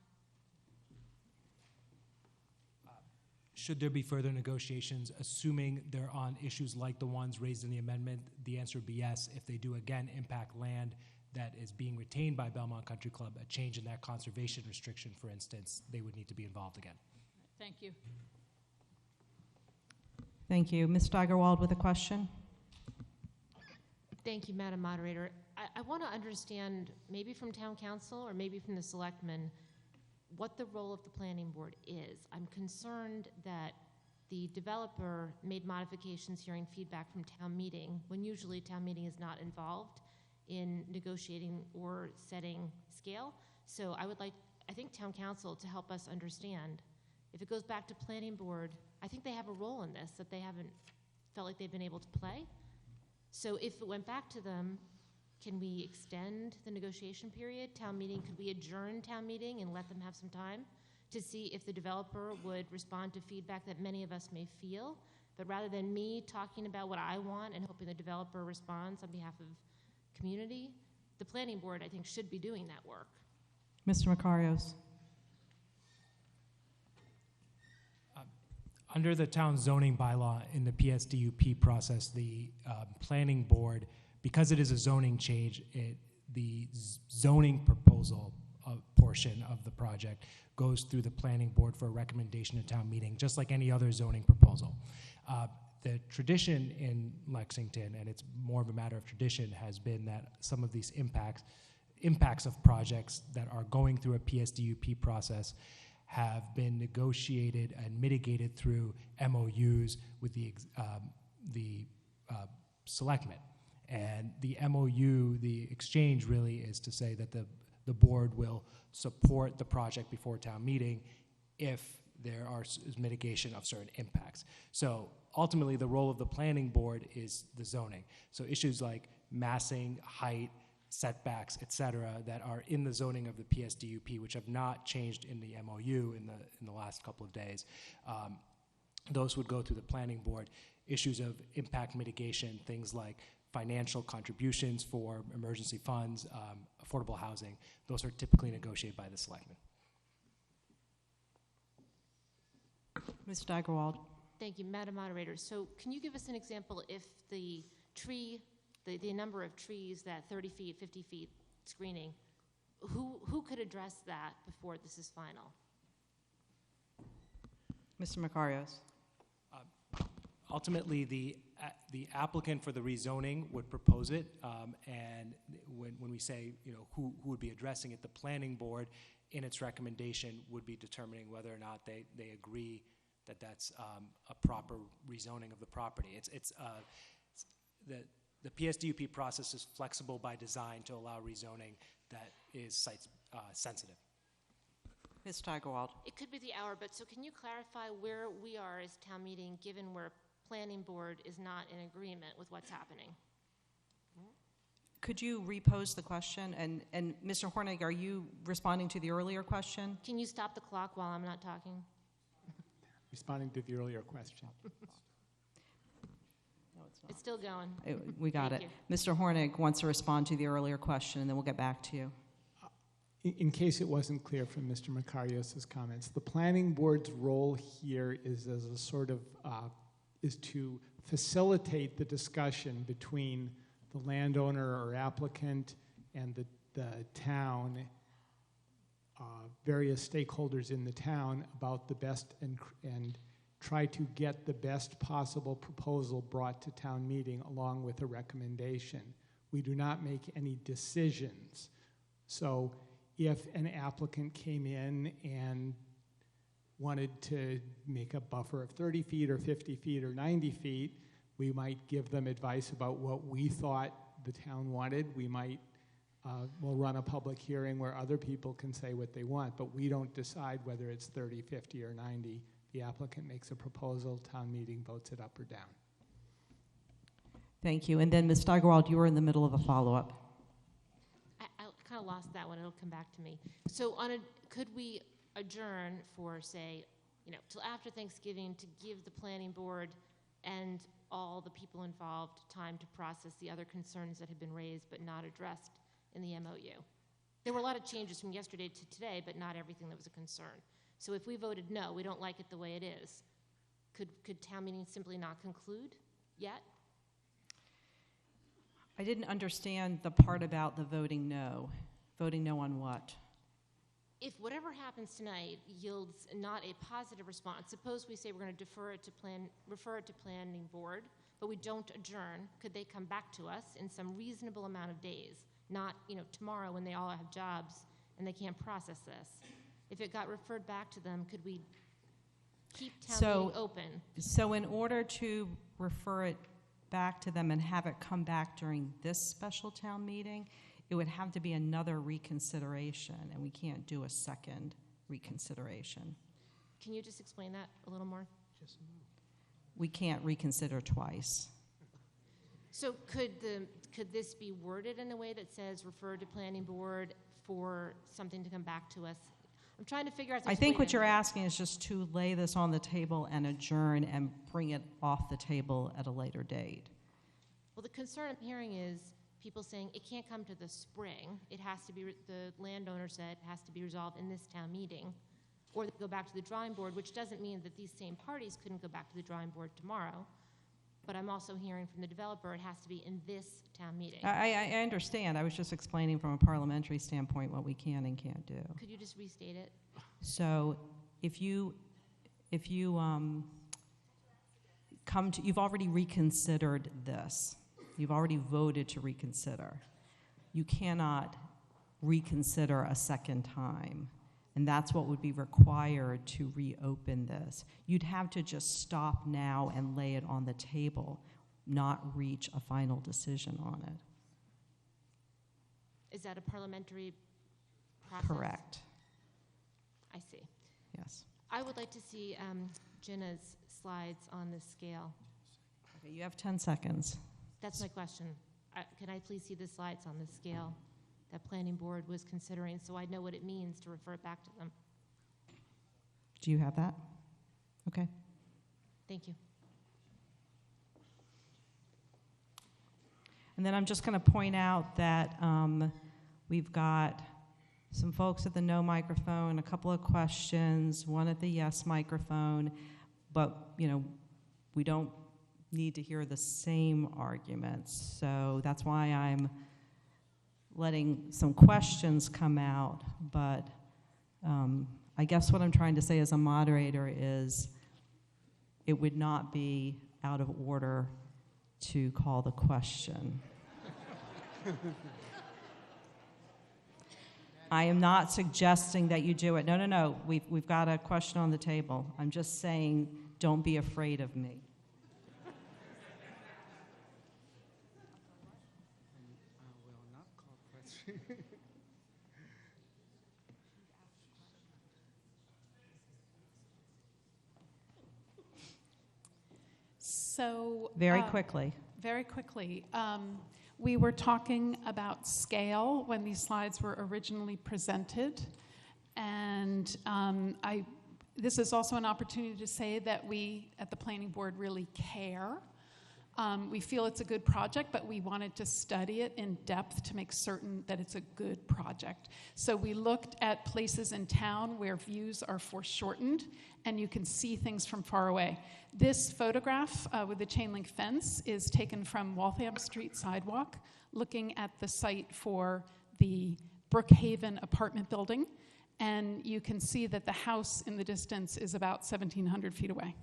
Should there be further negotiations, assuming they're on issues like the ones raised in the amendment, the answer would be yes. If they do, again, impact land that is being retained by Belmont Country Club, a change in that conservation restriction, for instance, they would need to be involved again. Thank you. Thank you. Ms. Steigerwald with a question. Thank you, Madam Moderator. I want to understand, maybe from Town Council or maybe from the Selectmen, what the role of the Planning Board is. I'm concerned that the developer made modifications hearing feedback from town meeting, when usually town meeting is not involved in negotiating or setting scale. So I think Town Council to help us understand. If it goes back to Planning Board, I think they have a role in this that they haven't felt like they've been able to play. So if it went back to them, can we extend the negotiation period? Town meeting, could we adjourn town meeting and let them have some time to see if the developer would respond to feedback that many of us may feel? But rather than me talking about what I want and hoping the developer responds on behalf of community, the Planning Board, I think, should be doing that work. Mr. Macarios. Under the town zoning bylaw in the PSDUP process, the Planning Board, because it is a zoning change, the zoning proposal portion of the project goes through the Planning Board for a recommendation to town meeting, just like any other zoning proposal. The tradition in Lexington, and it's more of a matter of tradition, has been that some of these impacts of projects that are going through a PSDUP process have been negotiated and mitigated through MOUs with the selectmen. And the MOU, the exchange really is to say that the board will support the project before town meeting if there is mitigation of certain impacts. So ultimately the role of the planning board is the zoning. So issues like massing, height, setbacks, et cetera, that are in the zoning of the PSDUP, which have not changed in the MOU in the last couple of days, those would go through the planning board. Issues of impact mitigation, things like financial contributions for emergency funds, affordable housing, those are typically negotiated by the selectmen. Ms. Steigerwald. Thank you, Madam Moderator. So can you give us an example if the tree, the number of trees, that 30 feet, 50 feet screening, who could address that before this is final? Mr. Macarios. Ultimately, the applicant for the rezoning would propose it, and when we say, who would be addressing it, the planning board in its recommendation would be determining whether or not they agree that that's a proper rezoning of the property. The PSDUP process is flexible by design to allow rezoning that is site sensitive. Ms. Steigerwald. It could be the hour, but so can you clarify where we are as town meeting, given where planning board is not in agreement with what's happening? Could you repose the question? And Mr. Hornig, are you responding to the earlier question? Can you stop the clock while I'm not talking? Responding to the earlier question. No, it's still going. We got Thank it. you. Mr. Hornig wants to respond to the earlier question, and then we'll get back to you. In case it wasn't clear from Mr. Macarios' comments, the planning board's role here is as a sort of is to facilitate the discussion between the landowner or applicant and the town, various stakeholders in the town about the best and try to get the best possible proposal brought to town meeting along with a recommendation. We do not make any decisions. So if an applicant came in and wanted to make a buffer of 30 feet or 50 feet or 90 feet, we might give them advice about what we thought the town wanted. We might, we'll run a public hearing where other people can say what they want, but we don't decide whether it's 30, 50, or 90. The applicant makes a proposal, town meeting votes it up or down. Thank you. And then Ms. Steigerwald, you were in the middle of a follow-up. I kind of lost that one. It'll come back to me. So could we adjourn for, say, till after Thanksgiving to give the planning board and all the people involved time to process the other concerns that have been raised but not addressed in the MOU? There were a lot of changes from yesterday to today, but not everything that was a concern. So if we voted no, we don't like it the way it is, could town meeting simply not conclude yet? I didn't understand the part about the voting no. Voting no on what? If whatever happens tonight yields not a positive response, suppose we say we're going to refer it to planning board, but we don't adjourn, could they come back to us in some reasonable amount of days? Not, tomorrow when they all have jobs and they can't process this. If it got referred back to them, could we keep town meeting open? So in order to refer it back to them and have it come back during this special town meeting, it would have to be another reconsideration, and we can't do a second reconsideration. Can you just explain that a little more? We can't reconsider twice. So could this be worded in a way that says refer to planning board for something to come back to us? I'm trying to figure out. I think what you're asking is just to lay this on the table and adjourn and bring it off the table at a later date. Well, the concern I'm hearing is people saying it can't come to the spring. It has to be, the landowner said, it has to be resolved in this town meeting. Or they go back to the drawing board, which doesn't mean that these same parties couldn't go back to the drawing board tomorrow. But I'm also hearing from the developer it has to be in this town meeting. I understand. I was just explaining from a parliamentary standpoint what we can and can't do. Could you just restate it? So if you come to, you've already reconsidered this. You've already voted to reconsider. You cannot reconsider a second time. And that's what would be required to reopen this. You'd have to just stop now and lay it on the table, not reach a final decision on it. Is that a parliamentary process? Correct. I see. Yes. I would like to see Jenna's slides on this scale. Okay, you have 10 seconds. That's my question. Can I please see the slides on this scale that planning board was considering so I know what it means to refer it back to them? Do you have that? Okay. Thank you. And then I'm just going to point out that we've got some folks at the no microphone, a couple of questions, one at the yes microphone, but we don't need to hear the same arguments. So that's why I'm letting some questions come out, but I guess what I'm trying to say as a moderator is it would not be out of order to call the question. I am not suggesting that you do it. No. We've got a question on the table. I'm just saying don't be afraid of me. So Very quickly. Very quickly. We were talking about scale when these slides were originally presented. And this is also an opportunity to say that we at the planning board really care We feel it's a good project, but we wanted to study it in depth to make certain that it's a good project. So we looked at places in town where views are foreshortened and you can see things from far away. This photograph with the chain link fence is taken from Waltham Street sidewalk, looking at the site for the Brookhaven apartment building. And you can see that the house in the distance is about 1,700 feet away.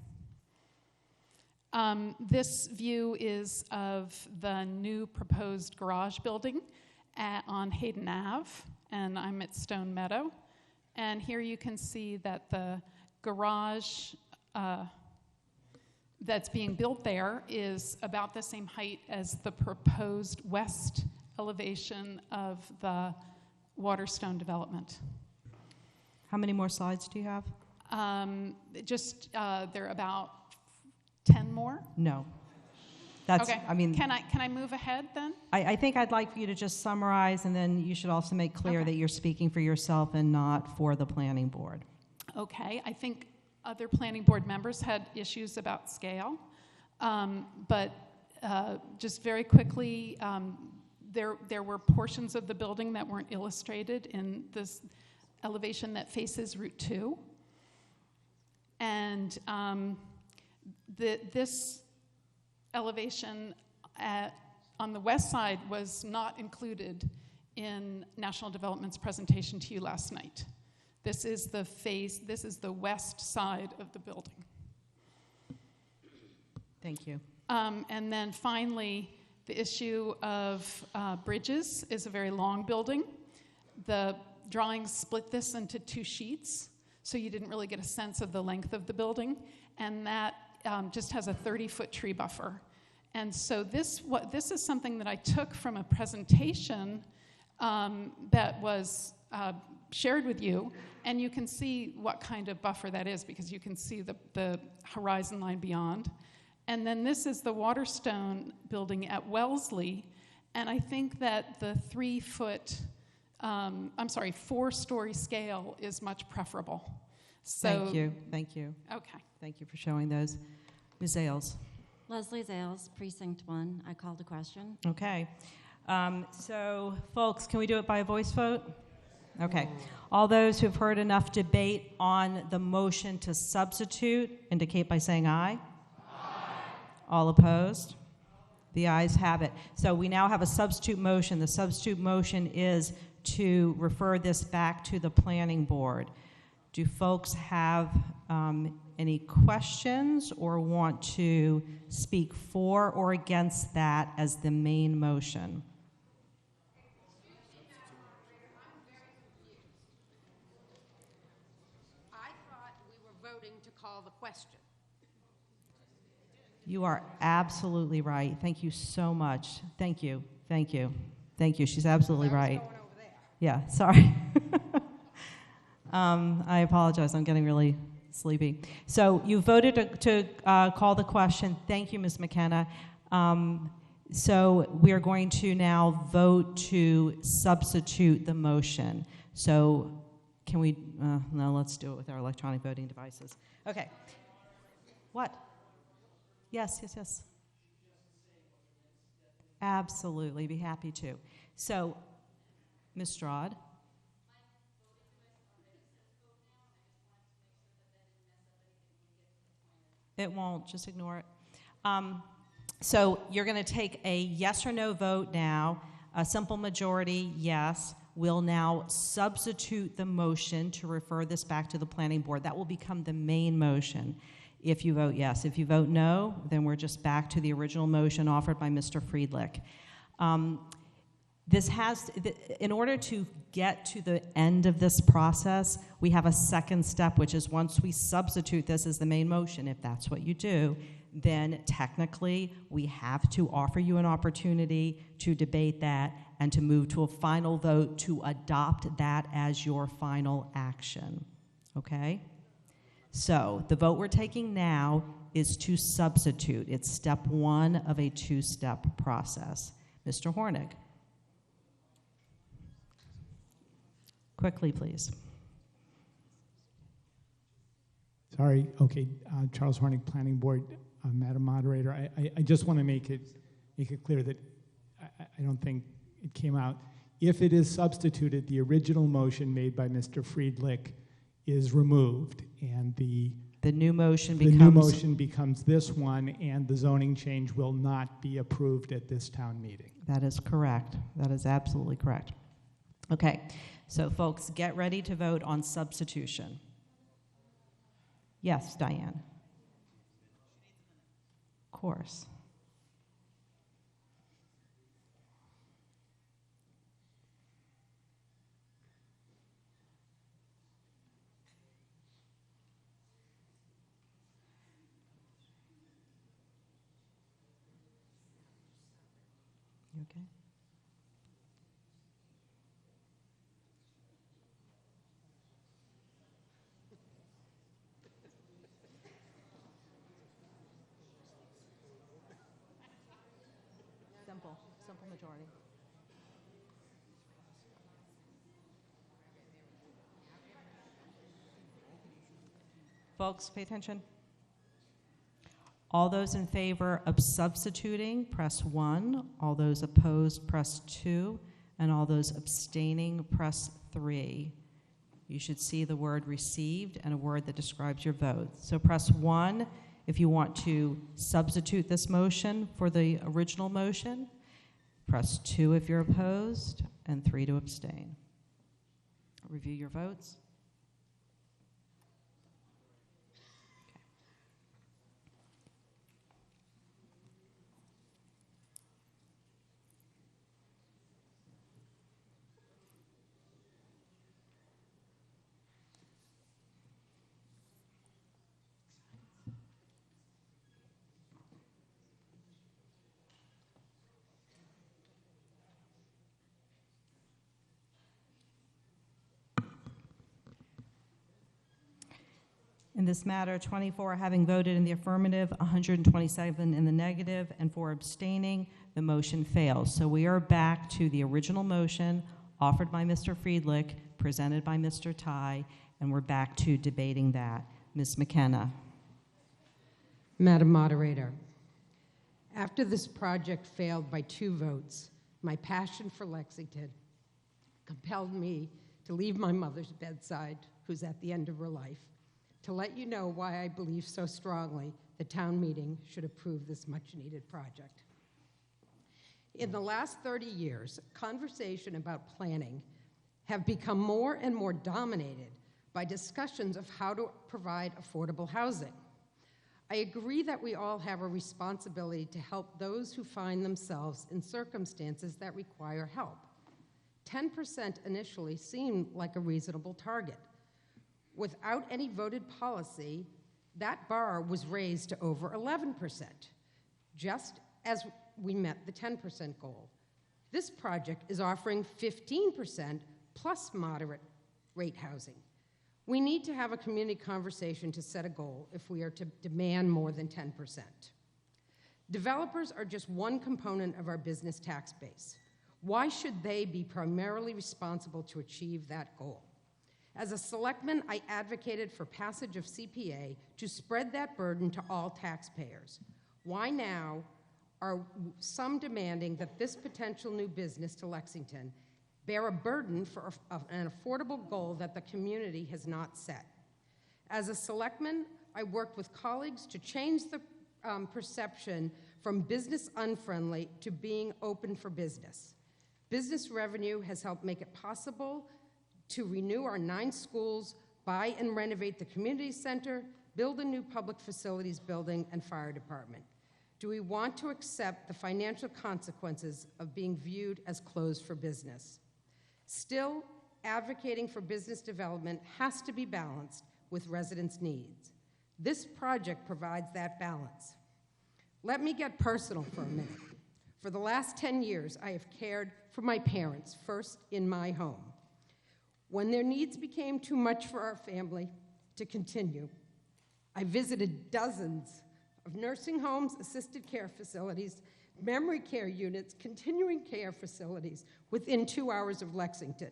This view is of the new proposed garage building on Hayden Ave, and I'm at Stone Meadow. And here you can see that the garage that's being built there is about the same height as the proposed west elevation of the Watertown development. How many more slides do you have? They're about 10 more? No. That's, okay. I mean, can I move ahead then? I think I'd like for you to just summarize, and then you should also make clear that you're speaking for yourself and not for the planning board. Okay. I think other planning board members had issues about scale, but just very quickly, there were portions of the building that weren't illustrated in this elevation that faces Route 2, and this elevation on the west side was not included in National Development's presentation to you last night. This is the west side of the building. Thank you. And then finally, the issue of bridges is a very long building. The drawings split this into 2 sheets, so you didn't really get a sense of the length of the building, and that just has a 30-foot tree buffer. And so this is something that I took from a presentation that was shared with you, and you can see what kind of buffer that is because you can see the horizon line beyond. And then this is the Watertown building at Wellesley, and I think that the 4-story scale is much preferable. So, Thank you. Okay. Thank you for showing those. Ms. Ailes. Leslie Zales, Precinct 1. I called a question. Okay. So, folks, can we do it by a voice vote? Okay. All those who've heard enough debate on the motion to substitute indicate by saying aye. All opposed? The ayes have it. So we now have a substitute motion. The substitute motion is to refer this back to the planning board. Do folks have any questions or want to speak for or against that as the main motion? I thought we were voting to call the question. You are absolutely right. Thank you so much. Thank you. Thank you. Thank you. She's absolutely right. Yeah, sorry. I apologize. I'm getting really sleepy. So you voted to call the question. Thank you, Ms. McKenna. So we are going to now vote to substitute the motion. So can we, no, let's do it with our electronic voting devices. Okay. What? Yes. Absolutely, be happy to. So, Ms. Stroud. It won't, just ignore it. So you're going to take a yes or no vote now. A simple majority, yes, will now substitute the motion to refer this back to the planning board. That will become the main motion if you vote yes. If you vote no, then we're just back to the original motion offered by Mr. Friedlich. In order to get to the end of this process, we have a second step, which is once we substitute this as the main motion, if that's what you do, then technically we have to offer you an opportunity to debate that and to move to a final vote to adopt that as your final action. Okay? So the vote we're taking now is to substitute. It's step 1 of a 2-step process. Mr. Hornig. Quickly, please. Sorry. Okay. Charles Hornig, Planning Board. Madam Moderator. I just want to make it clear that I don't think it came out. If it is substituted, the original motion made by Mr. Friedlich is removed, and the new motion becomes this one, and the zoning change will not be approved at this town meeting. That is correct. That is absolutely correct. Okay, so folks, get ready to vote on substitution. Yes, Diane. Of course. You okay? Simple majority. Folks, pay attention. All those in favor of substituting, press 1. All those opposed, press 2. And all those abstaining, press 3. You should see the word received and a word that describes your vote. So press 1 if you want to substitute this motion for the original motion. Press 2 if you're opposed, and 3 to abstain. Review your votes. In this matter, 24 having voted in the affirmative, 127 in the negative, and 4 abstaining, the motion fails. So we are back to the original motion offered by Mr. Friedlich, presented by Mr. Ty, and we're back to debating that. Ms. McKenna. Madam Moderator, after this project failed by 2 votes, my passion for Lexington compelled me to leave my mother's bedside, who's at the end of her life, to let you know why I believe so strongly the town meeting should approve this much-needed project. In the last 30 years, conversation about planning have become more and more dominated by discussions of how to provide affordable housing. I agree that we all have a responsibility to help those who find themselves in circumstances that require help. 10% initially seemed like a reasonable target. Without any voted policy, that bar was raised to over 11%, just as we met the 10% goal. This project is offering 15% plus moderate rate housing. We need to have a community conversation to set a goal if we are to demand more than 10%. Developers are just one component of our business tax base. Why should they be primarily responsible to achieve that goal? As a selectman, I advocated for passage of CPA to spread that burden to all taxpayers. Why now are some demanding that this potential new business to Lexington bear a burden for an affordable goal that the community has not set? As a selectman, I worked with colleagues to change the perception from business unfriendly to being open for business. Business revenue has helped make it possible to renew our 9 schools, buy and renovate the community center, build a new public facilities building and fire department. Do we want to accept the financial consequences of being viewed as closed for business? Still, advocating for business development has to be balanced with residents' needs. This project provides that balance. Let me get personal for a minute. For the last 10 years, I have cared for my parents, first in my home. When their needs became too much for our family to continue, I visited dozens of nursing homes, assisted care facilities, memory care units, continuing care facilities within 2 hours of Lexington.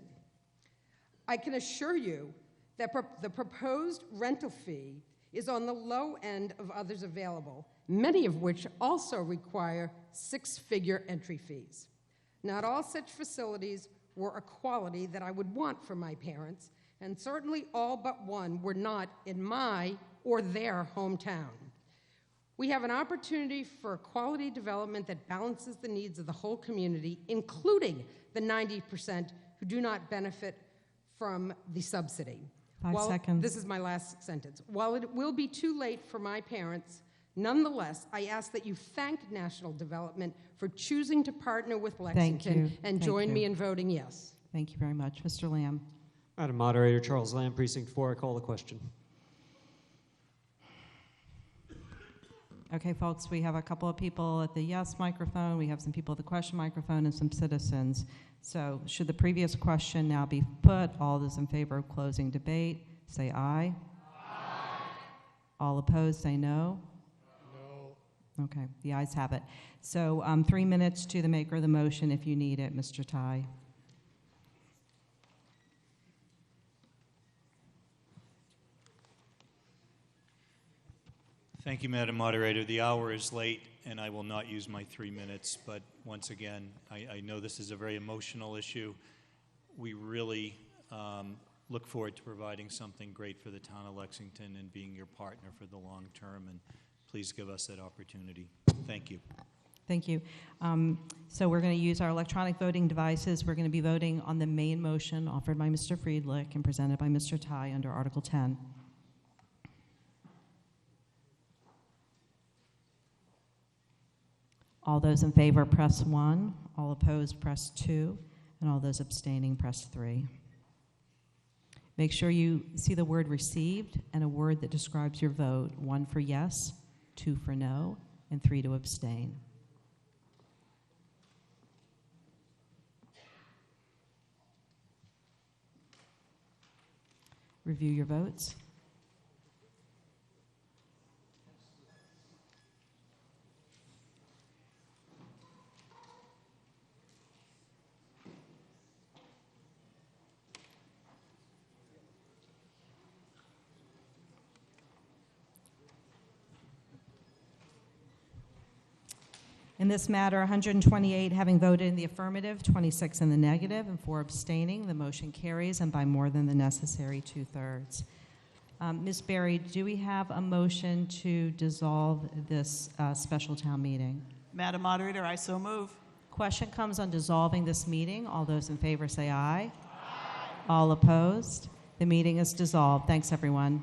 I can assure you that the proposed rental fee is on the low end of others available, many of which also require six-figure entry fees. Not all such facilities were a quality that I would want for my parents, and certainly all but one were not in my or their hometown. We have an opportunity for quality development that balances the needs of the whole community, including the 90% who do not benefit from the subsidy. 5 seconds. This is my last sentence. While it will be too late for my parents, nonetheless, I ask that you thank National Development for choosing to partner with Lexington and join me in voting yes. Thank you very much. Mr. Lamb. Madam Moderator, Charles Lamb, Precinct 4. I call the question. Okay, folks, we have a couple of people at the yes microphone, we have some people at the question microphone, and some citizens. So should the previous question now be put? All those in favor of closing debate, say aye. Aye. All opposed, say no. No. Okay, the ayes have it. So 3 minutes to the maker of the motion if you need it, Mr. Ty. Thank you, Madam Moderator. The hour is late, and I will not use my 3 minutes, but once again, I know this is a very emotional issue. We really look forward to providing something great for the town of Lexington and being your partner for the long term, and please give us that opportunity. Thank you. Thank you. So we're going to use our electronic voting devices. We're going to be voting on the main motion offered by Mr. Friedlich and presented by Mr. Ty under Article 10. All those in favor, press 1. All opposed, press 2. And all those abstaining, press 3. Make sure you see the word received and a word that describes your vote. 1 for yes, 2 for no, and 3 to abstain. Review your votes. In this matter, 128 having voted in the affirmative, 26 in the negative, and 4 abstaining, the motion carries, and by more than the necessary 2/3. Ms. Berry, do we have a motion to dissolve this special town meeting? Madam Moderator, I so move. Question comes on dissolving this meeting. All those in favor say aye. Aye. All opposed? The meeting is dissolved. Thanks, everyone.